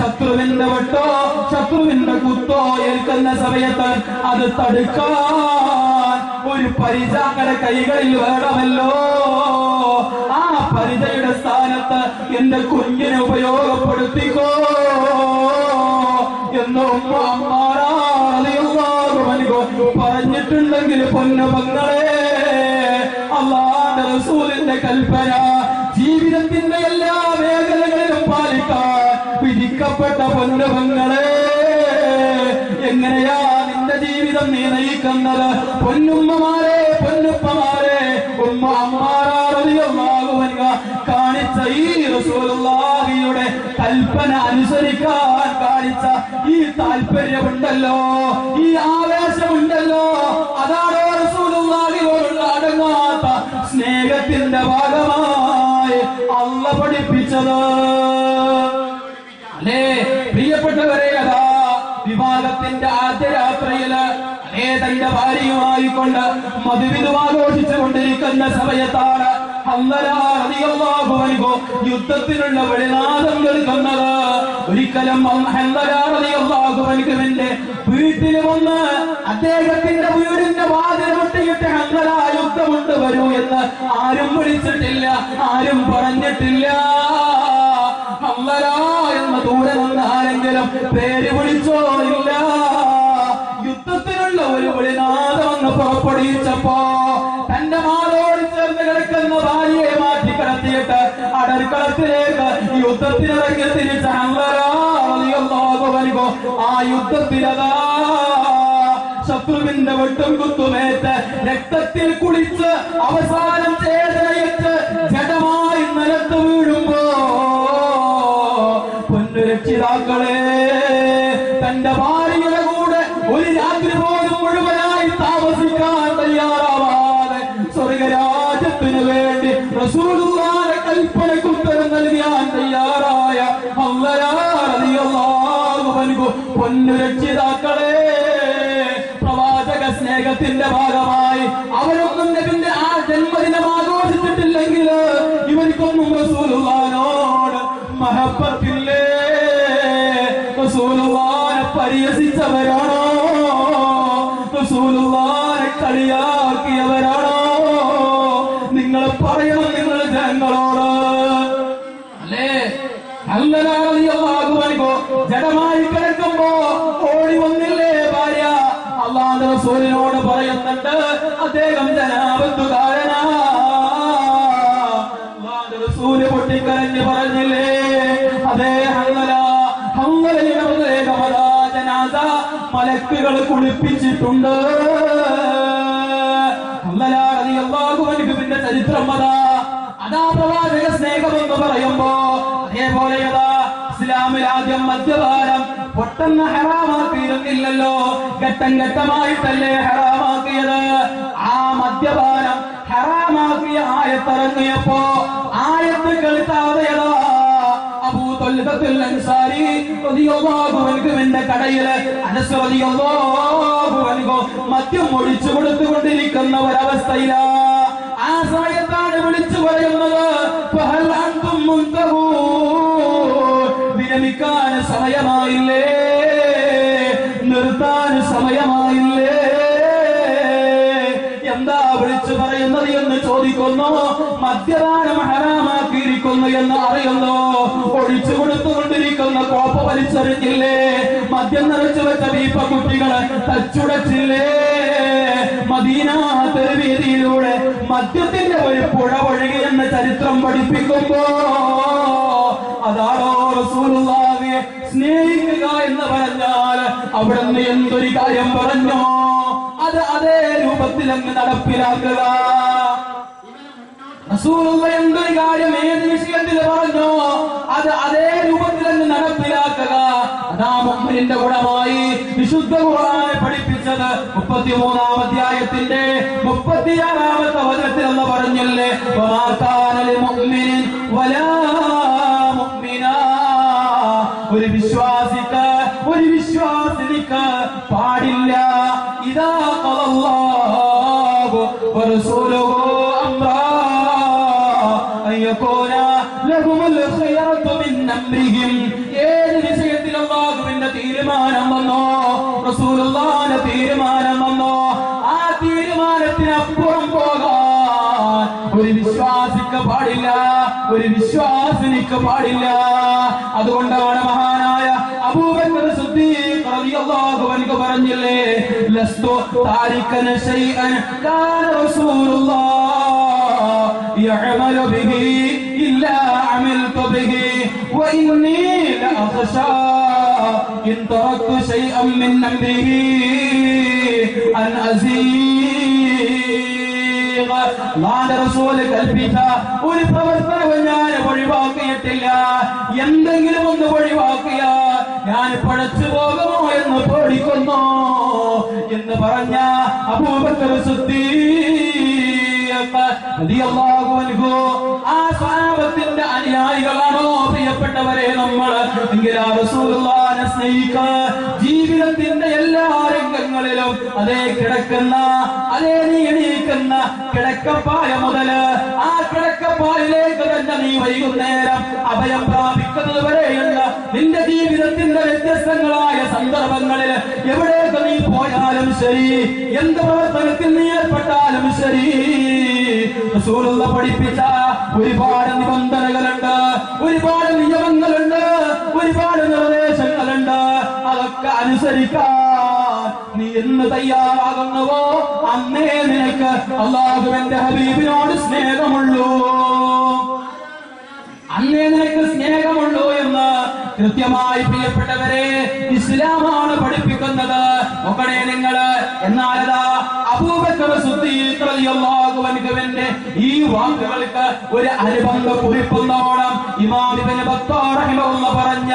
Speaker 4: ശത്രുവിന്റെ വെട്ടോ ശത്രുവിന്റെ കുത്തോ ഏൽക്കുന്ന സമയത്ത് അത് തടുക്കാൻ ഒരു പരിച അങ്ങയുടെ കൈകളിൽ വേണമല്ലോ. ആ പരിചയുടെ സ്ഥാനത്ത് എന്റെ കുഞ്ഞിനെ ഉപയോഗപ്പെടുത്തിക്കോ എന്ന് ഉമ്മ അമ്മാറ റളിയല്ലാഹു അൻഹു പറഞ്ഞിട്ടുണ്ടെങ്കിൽ പൊന്നുമക്കളെ, അല്ലാഹുവിന്റെ റസൂലിന്റെ കൽപ്പന ജീവിതത്തിന്റെ എല്ലാ മേഖലകളിലും പാലിക്കാൻ വിധിക്കപ്പെട്ട പൊന്നുമക്കളെ, എങ്ങനെയാ നിന്റെ ജീവിതം നീ നയിക്കുന്നത്? പൊന്നുമ്മമാരെ, പൊന്നുപ്പമാരെ, ഉമ്മ അമ്മാറ റളിയല്ലാഹു അൻഹു കാണിച്ച ഈ റസൂലുള്ളാഹിയുടെ കൽപ്പന അനുസരിക്കാൻ കാണിച്ച ഈ താല്പര്യമുണ്ടല്ലോ, ഈ ആവേശമുണ്ടല്ലോ, അതാണ് റസൂലുള്ളാഹിയോടുള്ള അടങ്ങാത്ത സ്നേഹത്തിന്റെ ഭാഗമായി അല്ലാഹു പഠിപ്പിച്ചത്. അല്ലേ പ്രിയപ്പെട്ടവരെ, അതാ വിവാഹത്തിന്റെ ആദ്യ രാത്രിയില് തന്റെ ഭാര്യയുമായി കൊണ്ട് മധുവിധം ആഘോഷിച്ചു കൊണ്ടിരിക്കുന്ന സമയത്താണ് യുദ്ധത്തിനുള്ള വെളിനാദം കേൾക്കുന്നത്. ഒരിക്കലും ഹൻദലാഹുവിന്റെ വീട്ടിൽ വന്ന് അദ്ദേഹത്തിന്റെ വീടിന്റെ വാതിൽ മുട്ടിയിട്ട് ഹൻദല യുദ്ധമുണ്ട് വരൂ എന്ന് ആരും വിളിച്ചിട്ടില്ല, ആരും പറഞ്ഞിട്ടില്ല. ഹൻദല എന്ന ദൂരെ നിന്ന് ആരെങ്കിലും പേര് വിളിച്ചോ ഇല്ല. യുദ്ധത്തിനുള്ള ഒരു വെളിനാദം എന്ന് പുറപ്പെടുവിച്ചപ്പോ തന്റെ മാറോട് ചേർന്ന് കിടക്കുന്ന ഭാര്യയെ മാറ്റി കിടത്തിയിട്ട് അടർക്കളത്തിലേക്ക് യുദ്ധത്തിനിറങ്ങി തിരിച്ച ആ യുദ്ധത്തിലതാ ശത്രുവിന്റെ വെട്ടും കുത്തുമേറ്റ് രക്തത്തിൽ കുളിച്ച് അവസാനം ചേതനയിട്ട് ജഡമായി നിലത്ത് വീഴുമ്പോ പൊന്നു രക്ഷിതാക്കളെ, തന്റെ ഭാര്യയുടെ കൂടെ ഒരു രാത്രി പോലും മുഴുവനായി താമസിക്കാൻ തയ്യാറാവാതെ സ്വർഗരാജ്യത്തിനു വേണ്ടി റസൂലുള്ളാഹിയുടെ കൽപ്പനയ്ക്ക് ഉത്തരം നൽകാൻ തയ്യാറായ പൊന്നുരക്ഷിതാക്കളെ, പ്രവാചക സ്നേഹത്തിന്റെ ഭാഗമായി അവരൊന്നും നബിന്റെ ആ ജന്മദിനം ആഘോഷിച്ചിട്ടില്ലെങ്കിൽ ഇവർക്കൊന്നും റസൂലുള്ളാഹിനോട് മഹബ്ബത്തില്ലേ? റസൂലുള്ളാഹിനെ പരിഹസിച്ചവരാണോ? റസൂലുള്ളാഹിനെ കളിയാക്കിയവരാണോ? നിങ്ങൾ പറയണം, നിങ്ങൾ ജനങ്ങളോട് അല്ലേ? ജഡമായി കിടക്കുമ്പോ ഓടി വന്നില്ലേ ഭാര്യ? അല്ലാഹുവിന്റെ റസൂലിനോട് പറയുന്നുണ്ട്, അദ്ദേഹം ജനാപത്തുകാരനാ. അല്ലാഹുവിന്റെ റസൂല് പൊട്ടിക്കരഞ്ഞ് പറഞ്ഞില്ലേ, അതേ ജനാസ മലക്കുകൾ കുളിപ്പിച്ചിട്ടുണ്ട്. അള്ളാഹുവിന്റെ ചരിത്രം അതാ പ്രവാചക സ്നേഹമെന്ന് പറയുമ്പോ അതേപോലെ ഇസ്ലാമിൽ ആദ്യം മദ്യപാനം പൊട്ടെന്ന് ഹറാമാക്കിയിരുന്നില്ലല്ലോ, ഘട്ടം ഘട്ടമായിട്ടല്ലേ ഹറാമാക്കിയത്. ആ മദ്യപാനം ഹറാമാക്കിയ ആയത്തിറങ്ങിയപ്പോ ആയത്ത് കേൾക്കാതെയതാ അബൂ ത്വൽഹത്തുൽ അൻസാരി റളിയല്ലാഹു അൻഹുവിന്റെ കടയില് അനസ് റളിയല്ലാഹു അൻഹു മദ്യം ഒഴിച്ചു കൊടുത്തുകൊണ്ടിരിക്കുന്ന ഒരവസ്ഥയിലാ. ആ സമയത്താണ് വിളിച്ചു പറയുന്നത്, ഫഹൽ അൻതും മുൻതഹൂൻ, വിരമിക്കാൻ സമയമായില്ലേ, നിർത്താൻ സമയമായില്ലേ? എന്താ വിളിച്ചു പറയുന്നത് എന്ന് ചോദിക്കുന്നു. മദ്യപാനം ഹറാമാക്കിയിരിക്കുന്നു എന്ന് അറിയുന്നു. ഒഴിച്ചു കൊടുത്തുകൊണ്ടിരിക്കുന്ന കോപ്പ വലിച്ചെറിഞ്ഞില്ലേ? മദ്യം നിറച്ചു വെച്ച വീപ്പ കുട്ടികളെ തച്ചുടച്ചില്ലേ? മദീന തെരുവീതിയിലൂടെ മദ്യത്തിന്റെ ഒരു പുഴ ഒഴുകി എന്ന ചരിത്രം പഠിപ്പിക്കുമ്പോ അതാണോ റസൂലുള്ളാഹിയെ സ്നേഹിക്കുക എന്ന് പറഞ്ഞാൽ അവിടുന്ന് എന്തൊരു കാര്യം പറഞ്ഞോ അത് അതേ രൂപത്തിൽ അങ്ങ് നടപ്പിലാക്കുക. റസൂലുള്ള എന്തൊരു കാര്യം ഏത് വിഷയത്തിൽ പറഞ്ഞോ അത് അതേ രൂപത്തിൽ അങ്ങ് നടപ്പിലാക്കുക. അതാ മുഅ്മിനിന്റെ ഗുണമായി വിശുദ്ധ ഖുർആൻ പഠിപ്പിച്ചത് 33-ാം അധ്യായത്തിന്റെ 36-ാമത്തെ വചനത്തിൽ എന്ന് പറഞ്ഞില്ലേ, വമാ കാന ലിൽ മുഅ്മിനിൻ വലാ മുഅ്മിനാ, ഒരു വിശ്വാസിനിക്ക് പാടില്ല ഇദാ ഖലല്ലാഹു വറസൂലുഹു അംറാ അയ്യകൂന ലഹുൽ ഖിയറതു മിൻ അംരിഹിം, ഏത് വിഷയത്തിൽ അല്ലാഹുവിന്റെ തീരുമാനം വന്നോ, റസൂലുള്ളാഹിന്റെ തീരുമാനം വന്നോ, ആ തീരുമാനത്തിനപ്പുറം പോകാൻ ഒരു വിശ്വാസിക്ക് പാടില്ല, ഒരു വിശ്വാസിനിക്ക് പാടില്ല. അതുകൊണ്ടാണ് മഹാനായ അബൂബക്കർ സിദ്ദീഖ് റളിയല്ലാഹു അൻഹു പറഞ്ഞില്ലേ, ലസ്തു താരികൻ ശൈഅൻ കാന റസൂലുള്ളാഹി യഅമലു ബിഹി ഇല്ലാ അമിൽതു ബിഹി വഇന്നി ലഅഖശാ ഇൻ തറക്തു ശൈഅൻ മിൻ അംരിഹി അൻ അസീഗ. അല്ലാഹുവിന്റെ റസൂൽ കൽപ്പിച്ച ഒരു പ്രവർത്തനവും ഞാൻ ഒഴിവാക്കിയിട്ടില്ല. എന്തെങ്കിലും ഒന്ന് ഒഴിവാക്കിയ ഞാൻ പഴച്ചു പോകുമോ എന്ന് പേടിക്കുന്നു എന്ന് പറഞ്ഞ അബൂബക്കർ സിദ്ദീഖ് റളിയല്ലാഹു അൻഹു ആ സ്വഹാബത്തിന്റെ അനുയായികളാണോ പ്രിയപ്പെട്ടവരെ നമ്മൾ? എങ്കിൽ ആ റസൂലുള്ളാഹിനെ സ്നേഹിക്കുക. ജീവിതത്തിന്റെ എല്ലാ രംഗങ്ങളിലും അതേ കിടക്കുന്ന അതേ നീ എണീക്കുന്ന കിടക്കപ്പായ മുതല് ആ കിടക്കപ്പായിലേക്ക് തന്നെ നീ വൈകുന്നേരം അഭയം പ്രാപിക്കുന്നത് വരെയുള്ള നിന്റെ ജീവിതത്തിന്റെ വ്യത്യസ്തങ്ങളായ സന്ദർഭങ്ങളിൽ എവിടേക്ക് നീ പോയാലും ശരി, എന്ത് പ്രവർത്തനത്തിൽ നീ ഏർപ്പെട്ടാലും ശരി, റസൂലുള്ള പഠിപ്പിച്ച ഒരുപാട് നിബന്ധനകളുണ്ട്, ഒരുപാട് നിയമങ്ങളുണ്ട്, ഒരുപാട് നിർദ്ദേശങ്ങളുണ്ട്. അതൊക്കെ അനുസരിക്കാൻ നീ എന്ന് തയ്യാറാകുന്നുവോ അന്നേ നിനക്ക് അല്ലാഹുവിന്റെ ഹബീബിനോട് സ്നേഹമുള്ളൂ, അന്നേ നിനക്ക് സ്നേഹമുള്ളൂ എന്ന് കൃത്യമായി പ്രിയപ്പെട്ടവരെ ഇസ്ലാമാണ് പഠിപ്പിക്കുന്നത്. നോക്കണേ നിങ്ങള്. എന്നാലതാ അബൂബക്കർ സിദ്ദീഖ് റളിയല്ലാഹു അൻഹുവിന്റെ ഈ വാക്കുകൾക്ക് ഒരു അനുബന്ധ കുറിപ്പുന്നോണം ഇമാം ഇബ്നു ബത്താർ റഹിമഹുല്ലാഹ് പറഞ്ഞ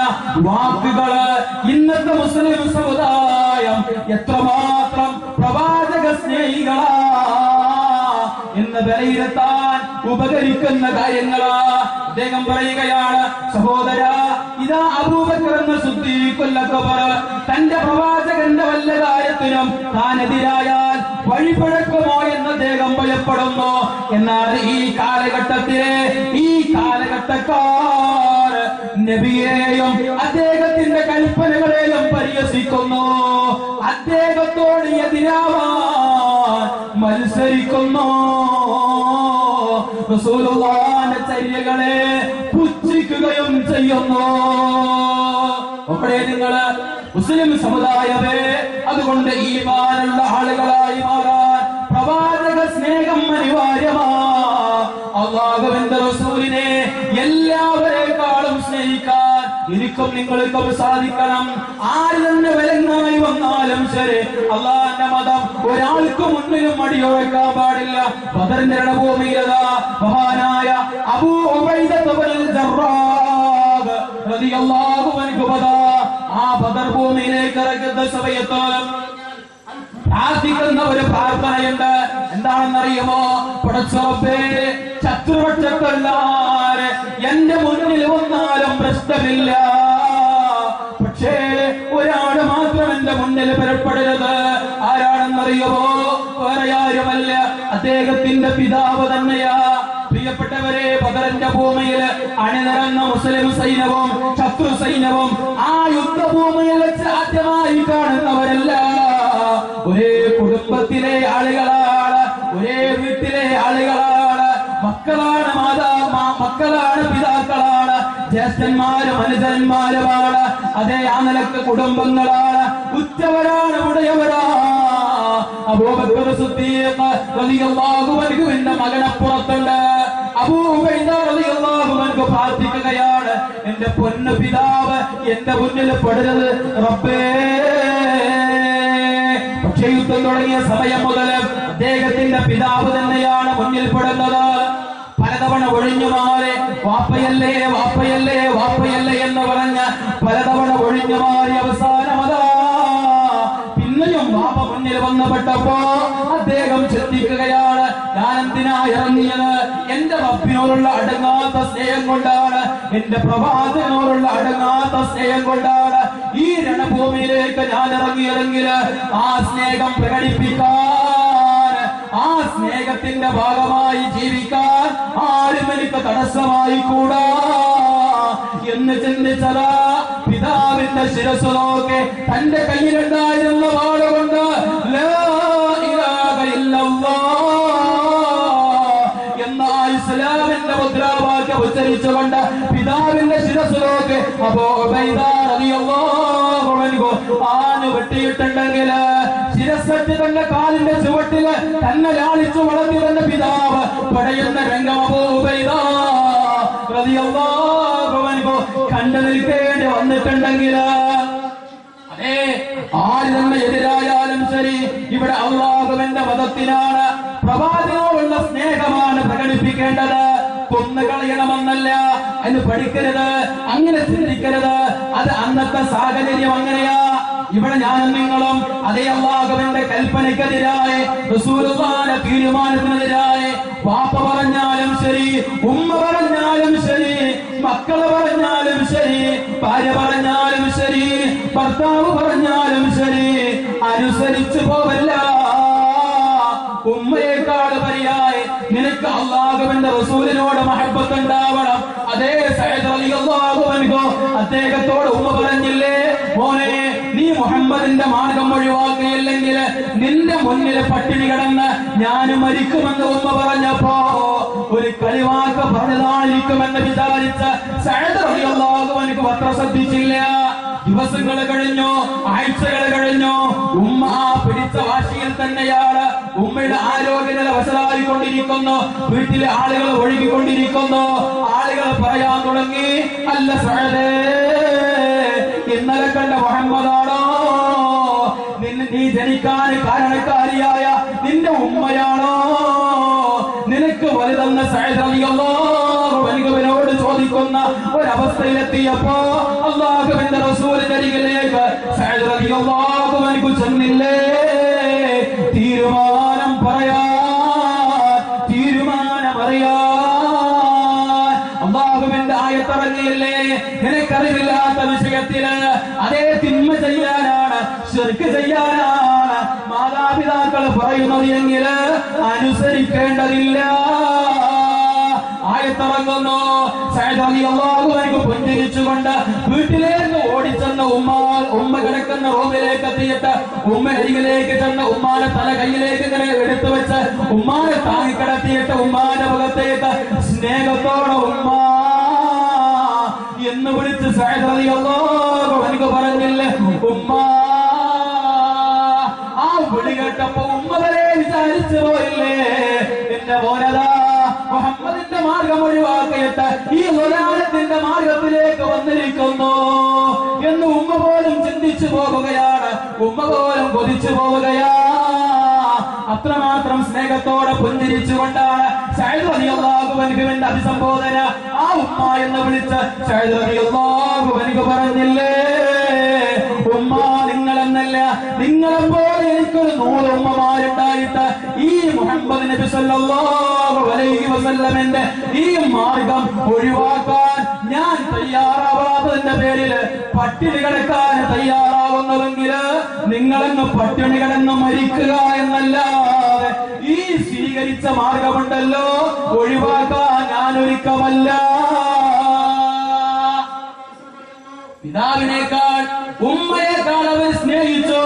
Speaker 4: വാക്കുകള് ഇന്നത്തെ മുസ്ലിം സമുദായം എത്രമാത്രം പ്രവാചക സ്നേഹികളാ എന്ന് വിലയിരുത്താൻ ഉപകരിക്കുന്ന കാര്യങ്ങളാ. അദ്ദേഹം പറയുകയാണ്, സഹോദര, ഇതാ അബൂബക്കർ എന്ന സിദ്ദീഖുൽ അക്ബർ തന്റെ പ്രവാചകന്റെ വല്ല കാര്യത്തിനും താനെതിരായാൽ വഴിപഴക്കുമോ എന്ന് അദ്ദേഹം ഭയപ്പെടുന്നു. എന്നാൽ ഈ കാലഘട്ടക്കാർ നബിയെയും അദ്ദേഹത്തിന്റെ കൽപ്പനകളെയും പരിഹസിക്കുന്നു, അദ്ദേഹത്തോട് എതിരാവാൻ മത്സരിക്കുന്നു, റസൂലുള്ളാഹിന്റെ ചര്യകളെ പുച്ഛിക്കുകയും ചെയ്യുന്നു. അവിടെ നിങ്ങള് മുസ്ലിം സമുദായമേ, അതുകൊണ്ട് ഈമാനുള്ള ആളുകളായി മാറാൻ പ്രവാചക സ്നേഹം അനിവാര്യമാ. അല്ലാഹുവിന്റെ റസൂലിനെ എല്ലാവരെക്കാളും സ്നേഹിക്കാൻ എനിക്കും നിങ്ങൾക്കും സാധിക്കണം. ആര് തന്നെ വിലങ്ങായി വന്നാലും ശരി, അള്ളാന്റെ മതം ഒരാൾക്ക് മുന്നിലും അടിയൊഴക്കാൻ പാടില്ല. ബദറിന്റെ രണഭൂമിയിലതാ മഹാനായ അബൂ ഉബൈദ ഇബ്നുൽ ജറാഹ് റളിയല്ലാഹു അൻഹു ആ ബദർ ഭൂമിയിലേക്ക് ഇറങ്ങുന്ന സമയത്തോളം പ്രാർത്ഥിക്കുന്ന ഒരു പ്രാർത്ഥനയുണ്ട്. എന്താണെന്നറിയുമോ? പടച്ചോപ്പേ, ശത്രുപക്ഷക്കാര് എന്റെ മുന്നിൽ വന്നാലും പ്രശ്നമില്ല, പക്ഷേ ഒരാള് മാത്രം എന്റെ മുന്നിൽ പുറപ്പെടരുത്. ആരാണെന്നറിയുമോ? വേറെ ആരുമല്ല, അദ്ദേഹത്തിന്റെ പിതാവ് തന്നെയാ. പ്രിയപ്പെട്ടവരെ, ബദറിന്റെ ഭൂമിയിൽ അണിനിരന്ന മുസ്ലിം സൈന്യവും ശത്രു സൈന്യവും ആ യുദ്ധഭൂമിയിൽ വെച്ച് ആദ്യമായി കാണുന്നവരല്ല, ഒരേ കുടുംബത്തിലെ ആളുകളാണ്, ഒരേ വീട്ടിലെ ആളുകളാണ്, മക്കളാണ്, മക്കളാണ്, പിതാക്കളാണ്, ജ്യേഷ്ഠന്മാരും അനുജന്മാരുമാണ്. അതേ ആ നിലക്ക് കുടുംബങ്ങളാണ്, ഉറ്റവരാണ്, ഉടയവരാ. അബൂബക്കർ സിദ്ദീഖ് റളിയല്ലാഹു അൻഹുവിന്റെ മകനപ്പുറത്തുണ്ട്. അബൂ ഉബൈദ റളിയല്ലാഹു അൻഹു പ്രാർത്ഥിക്കുകയാണ്, എന്റെ പൊന്നു പിതാവ് എന്റെ മുന്നിൽ പെടരുത് റബ്ബേ. പക്ഷേ യുദ്ധം തുടങ്ങിയ സമയം മുതൽ അദ്ദേഹത്തിന്റെ പിതാവ് തന്നെയാണ് മുന്നിൽ പെടുന്നത്. പലതവണ ഒഴിഞ്ഞു മാറി വാപ്പയല്ലേ വാപ്പയല്ലേ വാപ്പയല്ലേ എന്ന് പറഞ്ഞ് പലതവണ ഒഴിഞ്ഞു മാറി അവസാനമതാ പിന്നെയും വാപ്പ മുന്നിൽ വന്നപ്പെട്ടപ്പോ അദ്ദേഹം ചിന്തിക്കുകയാണ്, ഞാൻ എന്തിനാ ഇറങ്ങിയത്? എന്റെ റബ്ബിനോടുള്ള അടങ്ങാത്ത സ്നേഹം കൊണ്ടാണ്, എന്റെ പ്രവാചകനോടുള്ള അടങ്ങാത്ത സ്നേഹം കൊണ്ടാണ് ഈ രണഭൂമിയിലേക്ക് ഞാൻ ഇറങ്ങിയതെങ്കിൽ ആ സ്നേഹം പ്രകടിപ്പിക്കാൻ, ആ സ്നേഹത്തിന്റെ ഭാഗമായി ജീവിക്കാൻ ആരും എനിക്ക് തടസ്സമായി കൂടാ എന്ന് ചിന്തിച്ചതാ. പിതാവിന്റെ ശിരസ് നോക്കി തന്റെ കയ്യിലുണ്ടായിരുന്ന വാളുകൊണ്ട് ലാ ഇലാഹ ഇല്ലല്ലാഹ് എന്ന ഇസ്ലാമിന്റെ മുദ്രാവാക്യം ഉച്ചരിച്ചുകൊണ്ട് പിതാവിന്റെ ശിരസ് നോക്കി അബൂ ഉബൈദ റളിയല്ലാഹു അൻഹു ആഞ്ഞു വെട്ടിയിട്ടുണ്ടെങ്കിൽ ശിരസ്സറ്റ് തന്റെ കാലിന്റെ ചുവട്ടില് തന്നെ ലാളിച്ചു വളർത്തി തന്റെ പിതാവ് പടയുന്ന രംഗം അബൂ ഉബൈദ റളിയല്ലാഹു അൻഹു കണ്ടു നിൽക്കേണ്ടി വന്നിട്ടുണ്ടെങ്കിൽ, അതേ ആര് തന്നെ എതിരായാലും ശരി, ഇവിടെ അല്ലാഹുവിന്റെ മതത്തിനാണ്, പ്രവാചകനോടുള്ള സ്നേഹമാണ് പ്രകടിപ്പിക്കേണ്ടത്. കൊന്നുകളയണമെന്നല്ല, അതിന് പഠിക്കരുത്, അങ്ങനെ ചിന്തിക്കരുത്. അത് അന്നത്തെ സാഹചര്യം അങ്ങനെയാ. ഇവിടെ ഞാനും നിങ്ങളും അതേ അല്ലാഹുവിന്റെ കൽപ്പനയ്ക്കെതിരായി, റസൂലുള്ളാഹിന്റെ തീരുമാനത്തിനെതിരായി വാപ്പ പറഞ്ഞാലും ശരി, ഉമ്മ പറഞ്ഞാലും ശരി, മക്കള് പറഞ്ഞാലും ശരി, ഭാര്യ പറഞ്ഞാലും ശരി, ഭർത്താവ് പറഞ്ഞാലും ശരി, അനുസരിച്ചു പോവല്ല. ഉമ്മയേക്കാൾ പരിയായി നിനക്ക് അല്ലാഹുവിന്റെ റസൂലിനോട് മഹബ്ബത്ത് ഉണ്ടാവണം. അതേ സയ്യിദ് റളിയല്ലാഹു അൻഹു അദ്ദേഹത്തോട് ഉമ്മ പറഞ്ഞില്ലേ, മോനെ നീ മുഹമ്മദിന്റെ മാർഗം ഒഴിവാക്കിയില്ലെങ്കിൽ നിന്റെ മുന്നിൽ പട്ടിണി കിടന്ന് ഞാൻ മരിക്കുമെന്ന് ഉമ്മ പറഞ്ഞപ്പോ ഒരു കളിവാക്ക് പറഞ്ഞതായിരിക്കുമെന്ന് വിചാരിച്ച സയ്യിദ് റളിയല്ലാഹു അൻഹു അത്ര ശ്രദ്ധിച്ചില്ല. ദിവസങ്ങൾ കഴിഞ്ഞു, ആഴ്ചകൾ കഴിഞ്ഞു, ഉമ്മ പിടിച്ച വാശിയിൽ തന്നെയാണ്. ഉമ്മയുടെ ആരോഗ്യനില വഷളായിക്കൊണ്ടിരിക്കുന്നു, വീട്ടിലെ ആളുകൾ ഒഴുകിക്കൊണ്ടിരിക്കുന്നു. ആളുകൾ പറയാൻ തുടങ്ങി, അല്ല സഅദേ ജനിക്കാൻ കാരണക്കാരിയായ നിന്റെ ഉമ്മയാണോ നിനക്ക് വലുതെന്ന സഅദ് റളിയല്ലാഹു അൻഹുവിനോട് ചോദിക്കുന്ന ഒരവസ്ഥയിലെത്തിയപ്പോ അല്ലാഹുവിന്റെ റസൂലിന്റെ അരികിലേക്ക് സഅദ് റളിയല്ലാഹു അൻഹു ചെന്നില്ലേ തീരുമാനം പറയാൻ അല്ലാഹുവിന്റെ ആയത്തിറങ്ങിയില്ലേ നിനക്കറിവില്ലാത്ത വിഷയത്തില് അതേ തിന്മ ചെയ്യാനാണ് ശിർക്ക് ചെയ്യാനാണ് മാതാപിതാക്കൾ പറയുന്നത് എങ്കിൽ അനുസരിക്കേണ്ടതില്ല ആയത്തിറങ്ങുന്നു സഅദ് റളിയല്ലാഹു അൻഹു പുഞ്ചിരിച്ചുകൊണ്ട് വീട്ടിലേക്ക് ഓടിച്ചെന്ന ഉമ്മ കിടക്കുന്ന റൂമിലേക്ക് എത്തിയിട്ട് ഉമ്മ അരികിലേക്ക് ചെന്ന ഉമ്മാനെ തല കയ്യിലേക്ക് ഇങ്ങനെ എടുത്തു വെച്ച് ഉമ്മാനെ താങ്ങിക്കിടത്തിയിട്ട് ഉമ്മാന്റെ മുഖത്തേക്ക് സ്നേഹത്തോടെ ഉമ്മ എന്ന് വിളിച്ച് സഅദ് റളിയല്ലാഹു അൻഹു പറഞ്ഞില്ലേ ഉമ്മ ആ വിളി കേട്ടപ്പോ ഉമ്മ വരെ വിചാരിച്ചു പോയില്ലേ എന്റെ മോനതാ മുഹമ്മദിന്റെ മാർഗം ഒഴിവാക്കിയിട്ട് ഈ ഒരാളത്തിന്റെ മാർഗത്തിലേക്ക് വന്നിരിക്കുന്നു എന്ന് ഉമ്മ പോലും ചിന്തിച്ചു പോവുകയാണ് ഉമ്മ പോലും കൊതിച്ചു പോവുകയാ അത്രമാത്രം സ്നേഹത്തോടെ പുഞ്ചിരിച്ചുകൊണ്ടാണ് സഅദ് റളിയല്ലാഹു അൻഹുവിന്റെ അഭിസംബോധന ആ ഉമ്മ എന്ന് വിളിച്ച് സഅദ് റളിയല്ലാഹു അൻഹു പറഞ്ഞില്ലേ ഉമ്മ നിങ്ങളെന്നല്ല നിങ്ങളെപ്പോലെ എനിക്കൊരു 100 ഉമ്മമാരുണ്ടായിട്ട് ഈ മുഹമ്മദ് നബി സല്ലല്ലാഹു അലൈഹി വസല്ലമന്റെ ഈ മാർഗം ഒഴിവാക്കാൻ ഞാൻ തയ്യാറാവാത്തതിന്റെ പേരിൽ പട്ടിണി കിടക്കാൻ തയ്യാറാവുന്നതെങ്കിൽ നിങ്ങളെന്ന് പട്ടിണി കിടന്ന് മരിക്കുക എന്നല്ലാതെ ഈ സ്വീകരിച്ച മാർഗമുണ്ടല്ലോ ഒഴിവാക്കാൻ ഞാൻ ഒരുക്കമല്ല പിതാവിനേക്കാൾ ഉമ്മയേക്കാൾ അവർ സ്നേഹിച്ചു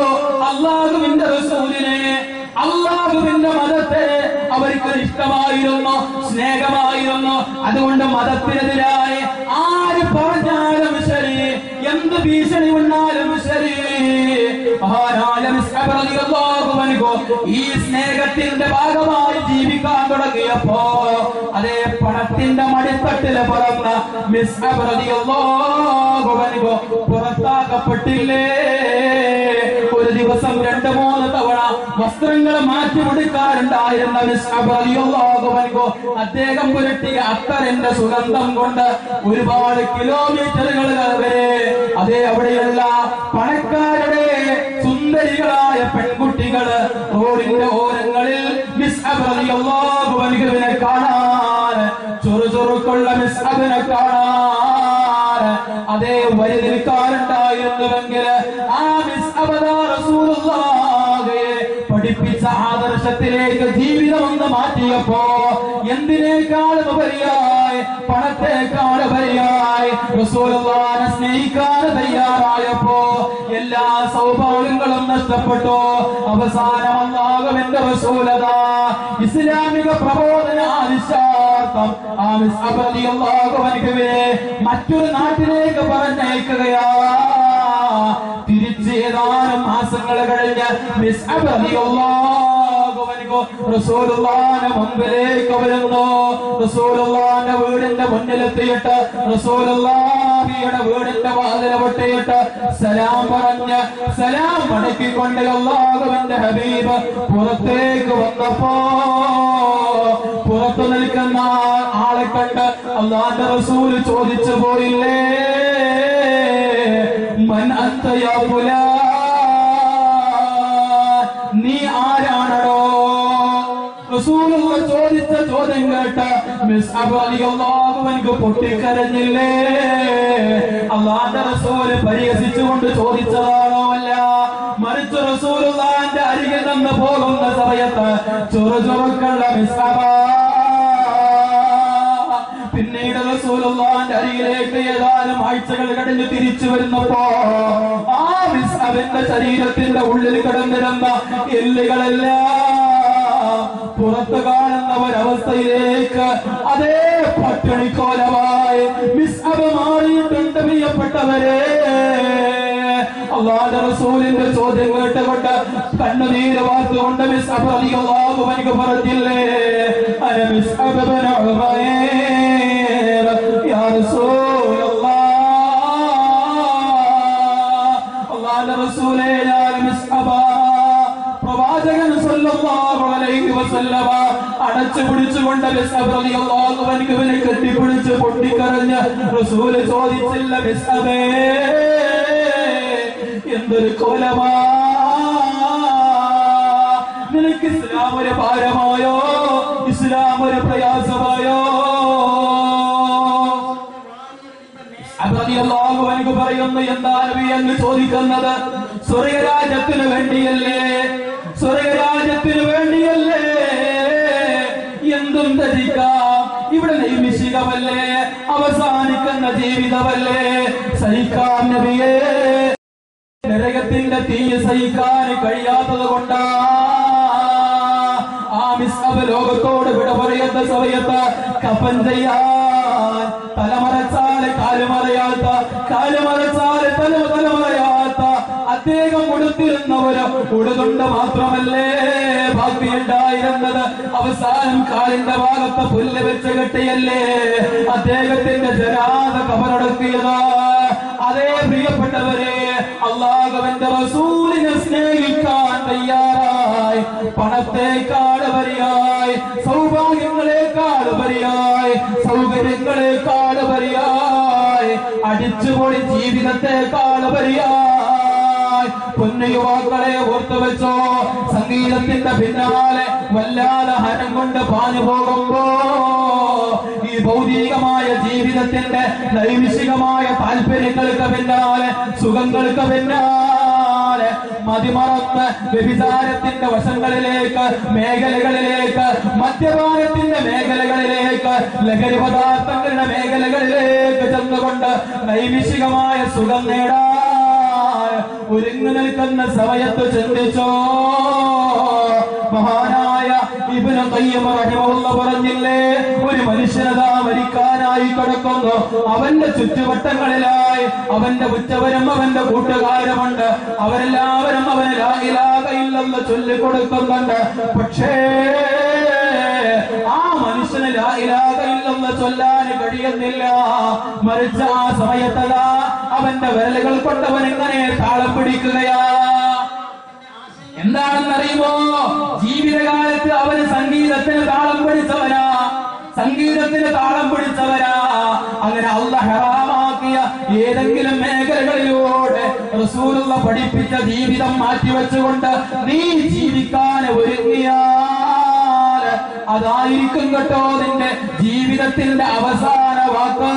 Speaker 4: അല്ലാഹുവിന്റെ റസൂലിനെ അല്ലാഹുവിന്റെ മതത്തെ അവർക്ക് ഇഷ്ടമായിരുന്നു സ്നേഹമായിരുന്നു അതുകൊണ്ട് മതത്തിനെതിരായി ആര് പറഞ്ഞാലും ശരി എന്ത് ഭീഷണി വന്നാലും ശരി ഈ സ്നേഹത്തിന്റെ ഭാഗമായി ജീവിക്കാൻ തുടങ്ങിയപ്പോ അതേ പണത്തിന്റെ മടിത്തട്ടില് പറന്ന മിസ്അബ് റളിയല്ലാഹു അൻഹു പുറത്താക്കപ്പെട്ടില്ലേ ഒരു ദിവസം 2-3 തവണ വസ്ത്രങ്ങൾ മാറ്റി കൊടുക്കാറുണ്ടായിരുന്ന മിസ്അബ് റളിയല്ലാഹു അൻഹു അദ്ദേഹം പുരട്ടിയ അത്തറിന്റെ സുഗന്ധം കൊണ്ട് ഒരുപാട് കിലോമീറ്ററുകൾ വരെ അതേ അവിടെയുള്ള പണക്കാരുടെ സുന്ദരികളായ പെൺകുട്ടികള് റോഡിന്റെ ഓരങ്ങളിൽ മിസ്അബ് റളിയല്ലാഹു അൻഹുവിനെ കാണാൻ ചുറുചുറുക്കുള്ള മിസ്അബിനെ കാണാൻ അതേ വരി നിൽക്കാറുണ്ടായിരുന്നുവെങ്കിൽ ആ മിസ്അബ് റസൂലുള്ളാഹിയെ പഠിപ്പിച്ച ആദർശത്തിലേക്ക് ജീവിതം ഒന്ന് മാറ്റിയപ്പോ എന്തിനേക്കാളും ഉപരിയായി പണത്തെക്കാൾ ഉപരിയായി റസൂലുള്ളാഹിനെ സ്നേഹിക്കാൻ തയ്യാറായപ്പോ എല്ലാ സൗഭാഗ്യങ്ങളും നഷ്ടപ്പെട്ടു അവസാനം അല്ലാഹുവിന്റെ റസൂലത ഇസ്ലാമിക പ്രബോധന ആവശ്യാർത്ഥം ആ മിസ്അബ് റളിയല്ലാഹു അൻഹുവിനെ മറ്റൊരു നാട്ടിലേക്ക് പറഞ്ഞയക്കുകയാ തിരിച്ച് ഏതാനും മാസങ്ങൾ കഴിഞ്ഞ് മിസ്അബ് റളിയല്ലാഹു അൻഹു റസൂലുള്ളാഹിന്റെ മുമ്പിലേക്ക് വരുന്നു റസൂലുള്ളാഹിന്റെ വീടിന്റെ മുന്നിലെത്തിയിട്ട് റസൂലുള്ളാഹിയുടെ വീടിന്റെ വാതിൽ പൊട്ടിയിട്ട് സലാം പറഞ്ഞ് സലാം മടക്കിക്കൊണ്ട് അല്ലാഹുവിന്റെ ഹബീബ് പുറത്തേക്ക് വന്നപ്പോ പുറത്തു നിൽക്കുന്ന ആളെ കണ്ട് അല്ലാഹുവിന്റെ റസൂൽ ചോദിച്ചു പോയില്ലേ മൻ അൻത യാ ഫുലാൻ നീ ആരാണോ റസൂലുള്ള ചോദിച്ച ചോദ്യം കേട്ട് മിസ്അബ് റളിയല്ലാഹു അൻഹു പൊട്ടിക്കരഞ്ഞില്ലേ അല്ലാഹുവിന്റെ റസൂൽ പരിഹസിച്ചുകൊണ്ട് ചോദിച്ചതാണോ അല്ല മറിച്ച് റസൂലുള്ളാഹിന്റെ അരികിൽ നിന്ന് പോകുന്ന സമയത്ത് ചുറുചുറുക്കുള്ള മിസ്അബ് പിന്നീട് റസൂലുള്ളാഹിന്റെ അരികിലേക്ക് ഏതാനും ആഴ്ചകൾ കഴിഞ്ഞ് തിരിച്ചു വരുന്നപ്പോ ആ മിസ്അബിന്റെ ശരീരത്തിന്റെ ഉള്ളിൽ കിടന്നിരുന്ന എല്ലുകളെല്ലാം പുറത്തു കാണുന്ന ഒരവസ്ഥയിലേക്ക് അതേ പട്ടിണിക്കോലമായി മിസ്അബ് മാറിയിട്ടുണ്ട് പ്രിയപ്പെട്ടവരെ അല്ലാഹുവിന്റെ റസൂലിന്റെ ചോദ്യം കേട്ടുകൊണ്ട് കണ്ണുനീര് വാർത്തുകൊണ്ട് മിസ്അബ് റളിയല്ലാഹു അൻഹു പറഞ്ഞില്ലേ അന മിസ്അബ് ഇബ്നു ഉമൈർ യാ റസൂലല്ലാഹ് അല്ലാഹുവിന്റെ റസൂലേ ഞാൻ മിസ്അബ് വസല്ലമ അടച്ചു പിടിച്ചുകൊണ്ട് മിസ്അബ് റളിയല്ലാഹു അൻഹുവിനെ കെട്ടിപ്പിടിച്ച് പൊട്ടിക്കരഞ്ഞ് റസൂൽ ചോദിച്ചില്ല, മിസ്അബേ എന്തൊരു കൊലമാ, നിനക്ക് ഇസ്ലാം ഒരു ഭാരമായോ, ഇസ്ലാം ഒരു പ്രയാസമായോ? റളിയല്ലാഹു അൻഹു പറയുന്നു, എന്താ നബി എന്ന് ചോദിക്കുന്നത്? സ്വർഗരാജ്യത്തിന് വേണ്ടിയല്ലേ, സ്വർഗരാജ്യത്തിന് വേണ്ടിയല്ലേ, എന്തും ധരിക്കാം, ഇവിടെ നൈമിഷികമല്ലേ, അവസാനിക്കുന്ന ജീവിതമല്ലേ, സഹിക്കാം നബിയേ. നരകത്തിന്റെ തീ സഹിക്കാൻ കഴിയാത്തത് കൊണ്ടാ ആ മിസ്അബ് ലോകത്തോട് വിട പറയുന്ന സമയത്ത് കഫൻ ചെയ്യാൻ തലമറച്ചാല് കാലുമറയാത്ത, കാലുമറച്ചാല് തലമറയാത്ത അദ്ദേഹം ഉടുത്തിരുന്നവര് ഉടുതുണ്ട് മാത്രമല്ലേ ബാക്കിയുണ്ടായിരുന്നത്. അവസാനം കാലിന്റെ ഭാഗത്ത് പുല്ല് വെച്ച് കെട്ടിയല്ലേ അദ്ദേഹത്തിന്റെ ജനാദ കബറടക്കിയത്. അതേ പ്രിയപ്പെട്ടവരെ, അല്ലാഹുവിന്റെ റസൂലിനെ സ്നേഹിക്കാൻ തയ്യാറായി, പണത്തെക്കാൾ ഉപരിയായി, സൗഭാഗ്യങ്ങളെക്കാൾ ഉപരിയായി, സൗകര്യങ്ങളെക്കാൾ ഉപരിയായി, അടിച്ചുപൊളി ജീവിതത്തെക്കാൾ ഉപരിയായി പൊന്നു യുവാക്കളെ ഓർത്തു വെച്ചോ. സംഗീതത്തിന്റെ പിന്നാലെ വല്ലാതെ ഹരം കൊണ്ട് പാഞ്ഞു പോകുമ്പോ ഈ ഭൗതികമായ ജീവിതത്തിന്റെ നൈമിഷികമായ താല്പര്യങ്ങൾക്ക് പിന്നാലെ, സുഖങ്ങൾക്ക് പിന്നാലെ മതിമറന്ന് വ്യഭിചാരത്തിന്റെ വശങ്ങളിലേക്ക്, മേഖലകളിലേക്ക്, മദ്യപാനത്തിന്റെ മേഖലകളിലേക്ക്, ലഹരി പദാർത്ഥങ്ങളുടെ മേഖലകളിലേക്ക് ചെന്നുകൊണ്ട് നൈമിഷികമായ സുഖം നേടാൻ ഒരുങ്ങി നിൽക്കുന്ന സമയത്ത് ചിന്തിച്ചോ. മഹാനായ ഇബ്നു ഖയ്യിം റഹിമഹുല്ലാഹ് പറഞ്ഞില്ലേ, ഒരു മനുഷ്യനതാ മരിക്കാനായി കിടക്കുന്നു, അവന്റെ ചുറ്റുവട്ടങ്ങളിലായി അവന്റെ ഉറ്റവരും അവന്റെ കൂട്ടുകാരുമുണ്ട്, അവരെല്ലാവരും അവന് ലാ ഇലാഹ ഇല്ലല്ലാഹ് ചൊല്ലിക്കൊടുക്കുന്നുണ്ട്. പക്ഷേ ആ മനുഷ്യന് ലാ ഇലാഹ ഇല്ലല്ലാഹ് ചൊല്ലാൻ കഴിയുന്നില്ല. മറിച്ച് ആ സമയത്തതാ അവന്റെ വിരലുകൾ കൊണ്ടവൻ എങ്ങനെ താളം പിടിക്കുകയാ. എന്താണെന്നറിയുമോ? ജീവിതകാലത്ത് അവന് സംഗീതത്തിന് താളം പിടിച്ചവനാ, സംഗീതത്തിന് താളം പിടിച്ചവനാ. അങ്ങനെ അല്ലാഹ് ഹറാമാക്കിയ ഏതെങ്കിലും മേഖലകളിലൂടെ റസൂലുള്ള പഠിപ്പിച്ച ജീവിതം മാറ്റിവെച്ചുകൊണ്ട് നീ ജീവിക്കാൻ ഒരുങ്ങിയാൽ അതായിരിക്കും കേട്ടോ നിന്റെ ജീവിതത്തിന്റെ അവസാന വാക്ക്,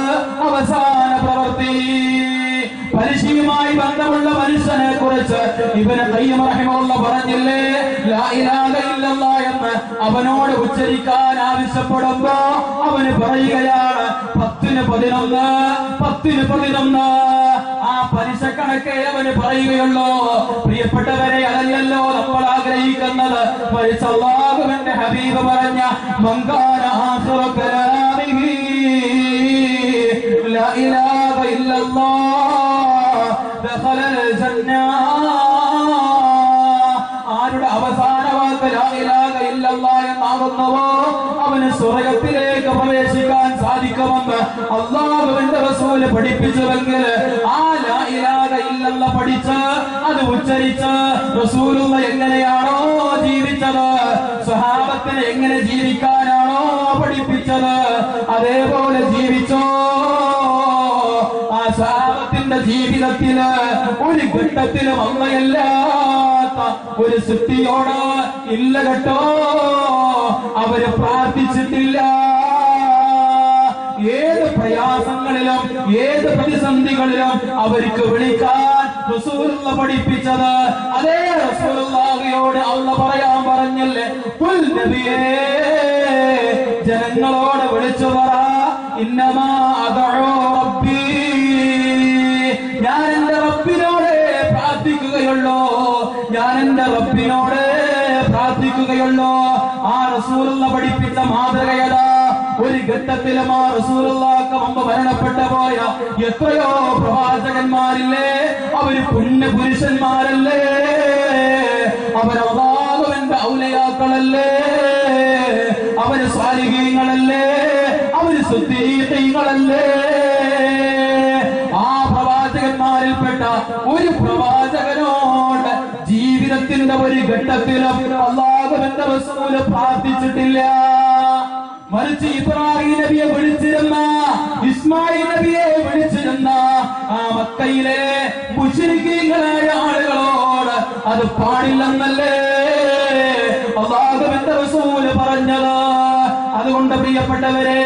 Speaker 4: അവസാന പ്രവൃത്തി. പരിശീലമായി ബന്ധമുള്ള മനുഷ്യനെ കുറിച്ച് ഇബ്നു ഖയ്യിം റഹിമഹുല്ലാഹ് പറഞ്ഞില്ലേ, ലാ ഇലാഹ ഇല്ലല്ലാഹ് എന്ന് അവനോട് ഉച്ചരിക്കാൻ ആവശ്യപ്പെടുമ്പോ അവന് പറയുകയാണ് 10-ന് 11, 10-ന് 11. ആ പലിശക്കണക്കെ അവന് പറയുകയുള്ളൂ. പ്രിയപ്പെട്ടവരെ, അതല്ലല്ലോ നമ്മൾ ആഗ്രഹിക്കുന്നത്. മറിച്ച് അല്ലാഹുവിന്റെ ഹബീബ് പറഞ്ഞ മങ്കാന ആഖിറു കലാമിഹി ലാ ഇലാഹ ഇല്ലല്ലാഹ് ദഖലൽ ജന്ന. ആരുടെ അവസാന വാക്ക് ലാ ഇലാഹ ഇല്ലല്ലാഹ് എന്നാകുന്നുവോ അവന് സ്വർഗ്ഗത്തിലേക്ക് പ്രവേശിക്കാൻ സാധിക്കുമെന്ന് അല്ലാഹുവിന്റെ റസൂൽ പഠിപ്പിച്ചുവെങ്കിൽ ആ ലാ ഇലാഹ ഇല്ലല്ലാഹ് പഠിച്ച് അത് ഉച്ചരിച്ച് റസൂലുള്ള എങ്ങനെയാണോ ജീവിച്ചത്, സ്വഹാബത്തിനെ എങ്ങനെ ജീവിക്കാനാണോ പഠിപ്പിച്ചത്, അതേപോലെ ജീവിച്ചോ. ആ സ്വഹാബത്തിന്റെ ജീവിതത്തില് ഒരു ഘട്ടത്തിലും അമ്മയല്ലാത്ത ഒരു സൃഷ്ടിയോട് ഇല്ല കേട്ടോ അവര് പ്രാർത്ഥിച്ചിട്ടില്ല. ഏത് പ്രയാസങ്ങളിലും ഏത് പ്രതിസന്ധികളിലും അവർക്ക് വിളിക്കാൻ റസൂലുള്ള പഠിപ്പിച്ചത്. അതേ റസൂലുള്ളാഹിയോട് അല്ലാഹ് പറയാൻ പറഞ്ഞല്ലേ, ഖുൽ നബിയേ ജനങ്ങളോട് വിളിച്ചു പറ, ഇന്നമാ അദഉ റബ്ബി, ഞാൻ എന്റെ റബ്ബിനോട് പ്രാർത്ഥിക്കുകയുള്ളൂ, ഞാൻ എന്റെ റബ്ബിനോട് പ്രാർത്ഥിക്കുകയുള്ളൂ. ആ റസൂലുള്ള പഠിപ്പിച്ച മാതൃകയതാ. ഒരു ഘട്ടത്തിലും ആ റസൂലുള്ളാഹിക്ക് മുമ്പ് മരണപ്പെട്ടു പോയ എത്രയോ പ്രവാചകന്മാരില്ലേ, അവര് പുണ്യ പുരുഷന്മാരല്ലേ, അവർ അല്ലാഹുവിന്റെ ഔലിയാക്കളല്ലേ, അവര് സ്വാലിഹീങ്ങളല്ലേ, അവര് സിദ്ദീഖീങ്ങളല്ലേ. ആ പ്രവാചകന്മാരിൽപ്പെട്ട ഒരു പ്രവാചകനോട് ജീവിത ജീവിതത്തിന്റെ ഒരു ഘട്ടത്തിലും അല്ലാഹുവിന്റെ റസൂല് പ്രാർത്ഥിച്ചിട്ടില്ല. മറിച്ച് ഇബ്രാഹിം നബിയെ വിളിച്ചിരുന്ന, ഇസ്മായിൽ നബിയെ വിളിച്ചിരുന്ന ആ മക്കയിലെ മുശ്രിക്കീങ്ങളായ ആളുകളോട് അത് പാടില്ലെന്നല്ലേ അല്ലാഹുവിന്റെ റസൂല് പറഞ്ഞത്. അതുകൊണ്ട് പ്രിയപ്പെട്ടവരെ,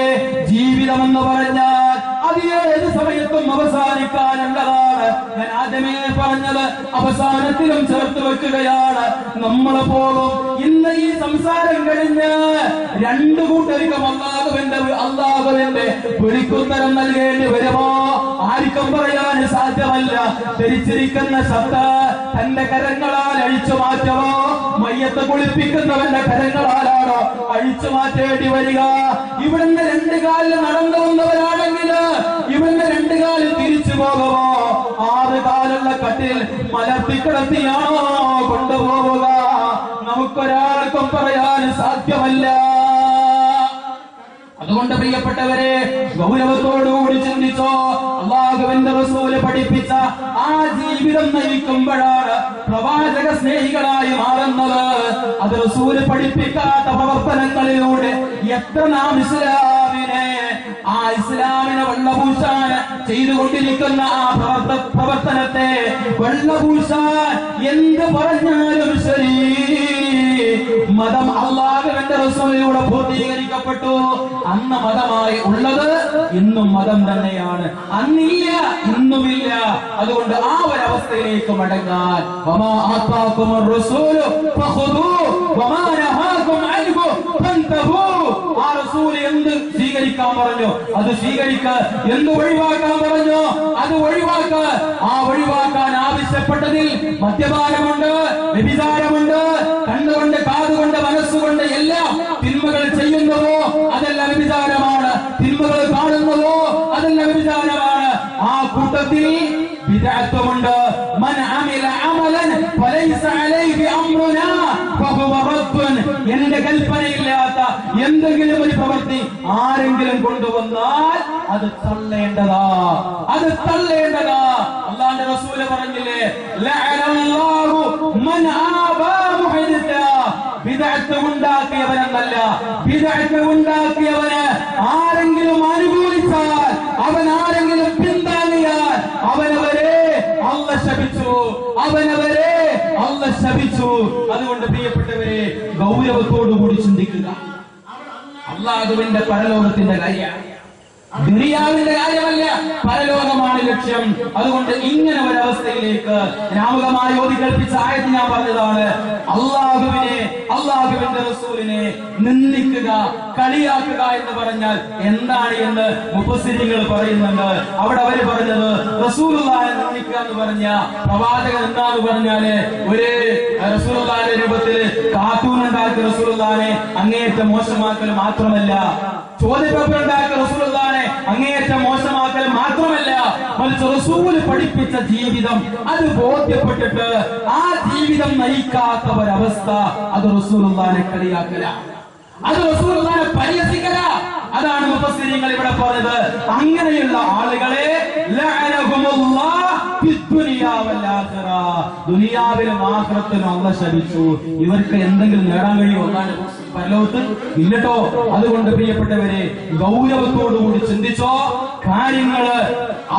Speaker 4: ജീവിതമെന്ന് പറഞ്ഞാൽ അത് ഏത് സമയത്തും അവസാനിക്കാനുള്ളതാണ്. ഞാൻ ആദ്യമേ പറഞ്ഞത് അവസാനത്തിലും ചേർത്ത് വെക്കുകയാണ്. നമ്മൾ പോലും ഇന്ന് ഈ സംസാരം കഴിഞ്ഞ് രണ്ടു കൂട്ടർക്കും അല്ലാഹുവിന്റെ വിളിക്കുത്തരം നൽകേണ്ടി വരുമോ ആർക്കും പറയാൻ സാധ്യമല്ല. ധരിച്ചിരിക്കുന്ന ശബ്ദ തന്റെ കരങ്ങളാൽ അഴിച്ചു മാറ്റമോ, മയ്യത്ത് കുളിപ്പിക്കുന്നവന്റെ കരങ്ങളാലാണോ അഴിച്ചു മാറ്റേണ്ടി വരിക? ഇവിടുന്ന് രണ്ടു കാലിൽ നടന്നു വന്നവരാണെങ്കിൽ ഇവിടുന്ന് രണ്ടു കാലിൽ തിരിച്ചു പോകുമോ? 6 കാലുള്ള കട്ടിൽ മലർത്തിക്കിടത്തിയാണോ കൊണ്ടുപോവുക? നമുക്കൊരാൾക്കും പറയാൻ സാധ്യമല്ല. അതുകൊണ്ട് പ്രിയപ്പെട്ടവരെ, ഗൗരവത്തോടുകൂടി ചിന്തിച്ചോ. അല്ലാഹുവിന്റെ റസൂല് പഠിപ്പിച്ച ആ ജീവിതം നയിക്കുമ്പോഴാണ് പ്രവാചക സ്നേഹികളായി മാറുന്നത്. അത് റസൂല് പഠിപ്പിക്കാത്ത പ്രവർത്തനങ്ങളിലൂടെ എത്ര നാം ഇസ്ലാമിനെ വെള്ളപൂശാൻ ചെയ്തുകൊണ്ടിരിക്കുന്ന ആ പ്രവർത്തനത്തെ വെള്ളപൂശാൻ എന്ത് പറഞ്ഞാലും ശരി, മതം അല്ലാഹുവിന്റെ റസൂലിലൂടെ പൂർത്തീകരിക്കപ്പെട്ടു. അന്ന് മതമായി ഉള്ളത് ഇന്നും മതം തന്നെയാണ്. അന്നില്ല, ഇന്നുമില്ല. അതുകൊണ്ട് ആ ഒരവസ്ഥയിലേക്ക് മടങ്ങാൻ വമാ ആതാകുമുർ റസൂലു ഫഖുദൂ വമാ നഹാകും അൻഹു ഫന്തഹൂ. ആ റസൂൽ എന്ത് സ്വീകരിക്കാൻ പറഞ്ഞു അത് സ്വീകരിക്ക, എന്ത് ഒഴിവാക്കാൻ പറഞ്ഞു അത് ഒഴിവാക്ക. ആ ഒഴിവാക്കാൻ ആവശ്യപ്പെട്ടതിൽ മദ്യപാനമുണ്ട്, വ്യഭിചാരമുണ്ട്, കണ്ണുകൊണ്ട്, കാതുകൊണ്ട്, മനസ്സുകൊണ്ട് എല്ലാം തിന്മകൾ ചെയ്യുന്നതോ അതെല്ലാം വ്യഭിചാരമാണ്. തിന്മകൾ കാണുന്നതോ അതെല്ലാം വ്യഭിചാരമാണ്. ആ കൂട്ടത്തിൽ ബിദ്അത്തുമുണ്ട്. മൻ അമില അമലൻ ഫലൈസ അലൈഹി അംറുനാ ഫഹുവ റദ്ദുൻ. എന്റെ കൽപ്പനയില്ലാത്ത എന്തെങ്കിലും ഒരു പ്രവൃത്തി ആരെങ്കിലും കൊണ്ടുവന്നാൽ അത് തള്ളേണ്ടതാ, അത് തള്ളേണ്ടതാ. അല്ലാഹുവിന്റെ റസൂല് പറഞ്ഞില്ലേ, ലഅനല്ലാഹു മൻ ആബാ മുഹദിത. ബിദ്അത്ത് ഉണ്ടാക്കിയവനെന്നല്ല, ബിദ്അത്ത് ഉണ്ടാക്കിയവന് ആരെങ്കിലും അനുകൂലിച്ചാൽ, അവൻ ആരെങ്കിലും പിന്താങ്ങിയാൽ അവനവരെ അല്ലാഹു ശപിച്ചു, അവനവരെ അല്ലാഹു ശപിച്ചു. അതുകൊണ്ട് പ്രിയപ്പെട്ടവരെ, ഗൗരവത്തോടുകൂടി ചിന്തിക്കുക. അല്ലാഹുവിന്റെ പരലോകത്തിന്റെ കാര്യമാണ്, ദുനിയാവിന്റെ കാര്യമല്ല, പരലോകമാണ് ലക്ഷ്യം. അതുകൊണ്ട് ഇങ്ങനെ ഒരവസ്ഥയിലേക്ക് രാമുഖമായി ഓതി കൽപ്പിച്ച ആയത്ത് ഞാൻ പറഞ്ഞതാണ്. അല്ലാഹുവിനെ, അല്ലാഹുവിന്റെ റസൂലിനെ നിന്ദിക്കുക, കളിയാക്കുക എന്ന് പറഞ്ഞാൽ എന്താണ് എന്ന് മുഫസ്സിരികൾ പറയുന്നുണ്ട്. അവിടെ അവര് പറഞ്ഞത് റസൂലുള്ളാഹിനെ നിന്ദിക്കുക എന്ന് പറഞ്ഞ പ്രവാചകൻ എന്താന്ന് പറഞ്ഞാല് ഒരു റസൂലുള്ളാഹിന്റെ രൂപത്തിൽ കാർട്ടൂൺ ഉണ്ടാക്കിയ റസൂലുള്ളാഹിനെ അങ്ങേയറ്റം മോശമാക്കൽ മാത്രമല്ല, ചോദ്യപേപ്പർ ഉണ്ടാക്കിയ റസൂലുള്ളാഹിനെ അങ്ങേയറ്റം മോശമാക്കൽ മാത്രമല്ല, മറിച്ച് റസൂല് പഠിപ്പിച്ച ജീവിതം അത് ബോധ്യപ്പെട്ടിട്ട് ആ ജീവിതം നയിക്കാത്ത ഒരവസ്ഥ, അത് റസൂലുള്ളാഹിനെ കളിയാക്കല, അത് റസൂലുള്ളാഹിനെ പരിഹസിക്കല. അതാണ് മുഫസ്സിരീങ്ങൾ ഇവിടെ പറഞ്ഞത്. അങ്ങനെയുള്ള ആളുകളെ ലഅനഹുമുല്ലാഹ് ഫിദ്ദുനിയാ വൽ ആഖിറ, ദുനിയാവിലും ആഖിറത്തിലും അല്ലാഹു ശപിച്ചു. ഇവർക്ക് എന്തെങ്കിലും നേടാൻ കഴിയുമോ പരലോകത്ത്? ഇല്ലട്ടോ. അതുകൊണ്ട് പ്രിയപ്പെട്ടവരെ, ഗൗരവത്തോടുകൂടി ചിന്തിച്ചോ. കാര്യങ്ങള്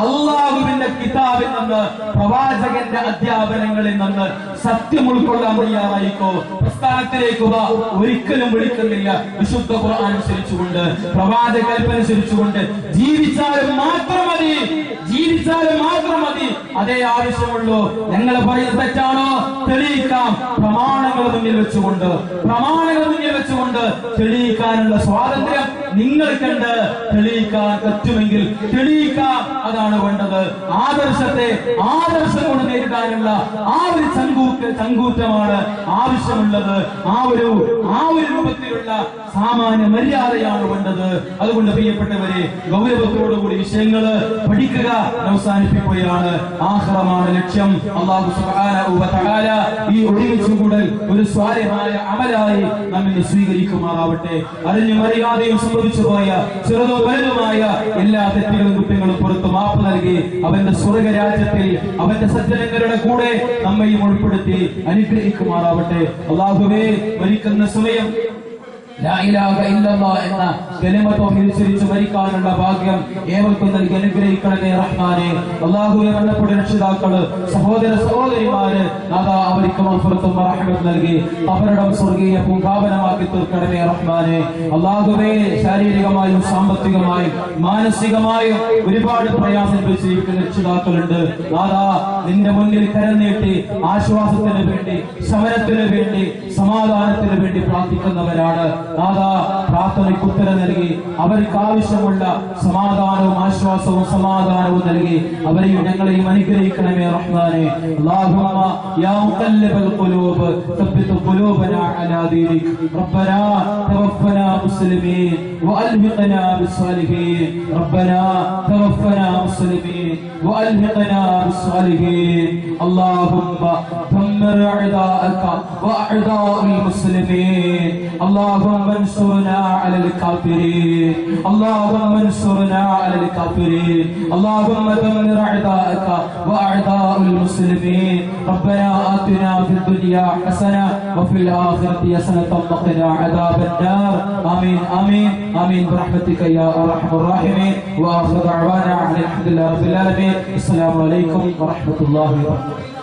Speaker 4: അല്ലാഹുവിന്റെ കിതാബിൽ നിന്ന്, പ്രവാചകന്റെ അധ്യാപനങ്ങളിൽ നിന്ന് സത്യം ഉൾക്കൊള്ളാൻ തയ്യാറായിക്കോ. പ്രസ്ഥാനത്തിലേക്ക് ഒരിക്കലും വിളിക്കുന്നില്ല. വിശുദ്ധ ഖുർആൻ അനുസരിച്ചുകൊണ്ട്, പ്രവാചക കൽപ്പന അനുസരിച്ചുകൊണ്ട് ജീവിച്ചാലും മാത്രം മതി, ജീവിച്ചാലും മാത്രം മതി. അതേ ആവശ്യമുള്ളൂ. ഞങ്ങൾ പറയുന്നത് തെറ്റാണോ തെളിയിക്കാം, പ്രമാണങ്ങൾ മുന്നിൽ വെച്ചുകൊണ്ട്, പ്രമാണങ്ങൾ മുന്നിൽ വെച്ചുകൊണ്ട് തെളിയിക്കാനുള്ള സ്വാതന്ത്ര്യം നിങ്ങൾക്കുണ്ട്. തെളിയിക്കാൻ പറ്റുമെങ്കിൽ തെളിയിക്കാം, അതാണ് വേണ്ടത്. ആദർശത്തെ ആദർശം കൊണ്ട് നേരിടാനുള്ള ആ ഒരു ചങ്കൂറ്റമാണ് ആവശ്യമുള്ളത്. ആ ഒരു രൂപത്തിലുള്ള സാമാന്യ മര്യാദയാണ് വേണ്ടത്. അതുകൊണ്ട് പ്രിയപ്പെട്ടവരെ, ഗൗരവത്തോടുകൂടി വിഷയങ്ങൾ പഠിക്കുക, അവസാനിപ്പിക്കുകയാണ്. ആഖിറമാണ് ലക്ഷ്യം. അല്ലാഹു സുബ്ഹാനഹു വ തആല ഈ ഒരുമിച്ചുകൂടൽ ഒരു സ്വാലിഹായ അമലായി നമ്മെ സ്വീകരിക്കുമാറാവട്ടെ. അറിഞ്ഞും അറിയാതെയും സംഭവിച്ചു പോയ ചെറുതോ വലുതുമായ എല്ലാ തെറ്റുകളും കുറ്റങ്ങളും പുറത്ത് മാപ്പ് നൽകി അവന്റെ സ്വർഗരാജ്യത്തിൽ അവന്റെ സജ്ജനങ്ങളുടെ കൂടെ നമ്മയും ഉൾപ്പെടുത്തി അനുഗ്രഹിക്കുമാറാവട്ടെ. അല്ലാഹുവേ, മരിക്കുന്ന സമയം ലാ ഇലാഹ ഇല്ലല്ലാഹ് എന്ന കലിമ തൗഹീദ് ഉച്ചരിച്ച് മരിക്കാനുള്ള ഭാഗ്യം ഏവർക്കും നൽകി അനുഗ്രഹിക്കണമേ റഹ്മാനെ. അല്ലാഹുവേ, മരണപ്പെട്ട രക്ഷിതാക്കള്, സഹോദര സഹോദരിമാര്, നാഥാ അവർക്ക് മഗ്ഫിറത്തും റഹ്മത്തും നൽകി അവരുടെ സ്വർഗീയ പൂങ്കാവനമാക്കി തീർക്കണമേ റഹ്മാനെ. അല്ലാഹുവേ, ശാരീരികമായും സാമ്പത്തികമായും മാനസികമായും ഒരുപാട് പ്രയാസം അനുഭവിച്ചിരിക്കുന്ന രക്ഷിതാക്കളുണ്ട്. നാഥാ, നിന്റെ മുന്നിൽ കരം നീട്ടി ആശ്വാസത്തിന് വേണ്ടി, ശമനത്തിന് വേണ്ടി, സമാധാനത്തിന് വേണ്ടി പ്രാർത്ഥിക്കുന്നവരാണ്. നാഥാ, പ്രാർത്ഥനയ്ക്ക് ഉത്തരം നൽകി അവർക്ക് ആവശ്യമുള്ള സമാധാനവും ആശ്വാസവും സമാധാനവും നൽകി അവരെയും ഞങ്ങളെയും അനുഗ്രഹിക്കണമേ റഹ്മാനെ. അല്ലാഹുമ്മ യാ മുഖല്ലിബൽ ഖുലൂബ് തബ്ബിത് ഖുലൂബനാ അലാ ദീനിക് റബ്ബനാ തവഫനാ മുസ്ലിമീൻ വഅൽഹിഖനാ ബിസ്സാലിഹീൻ റബ്ബനാ തവഫനാ മുസ്ലിമീൻ വഅൽഹിഖനാ ബിസ്സാലിഹീൻ. അല്ലാഹുമ്മ ദമ്മർ അഅദാഅക വഅഅദാഅൽ മുസ്ലിമീൻ. اللهم انصرنا على الكافرين. اللهم انصرنا على الكافرين. اللهم دمر اعداءك واعداء المسلمين. ربنا آتنا في الدنيا حسنة وفي الآخرة حسنة وقنا عذاب النار. آمين آمين آمين برحمتك يا أرحم الراحمين. وآخر دعوانا الحمد لله رب العالمين. السلام عليكم ورحمة الله وبركاته.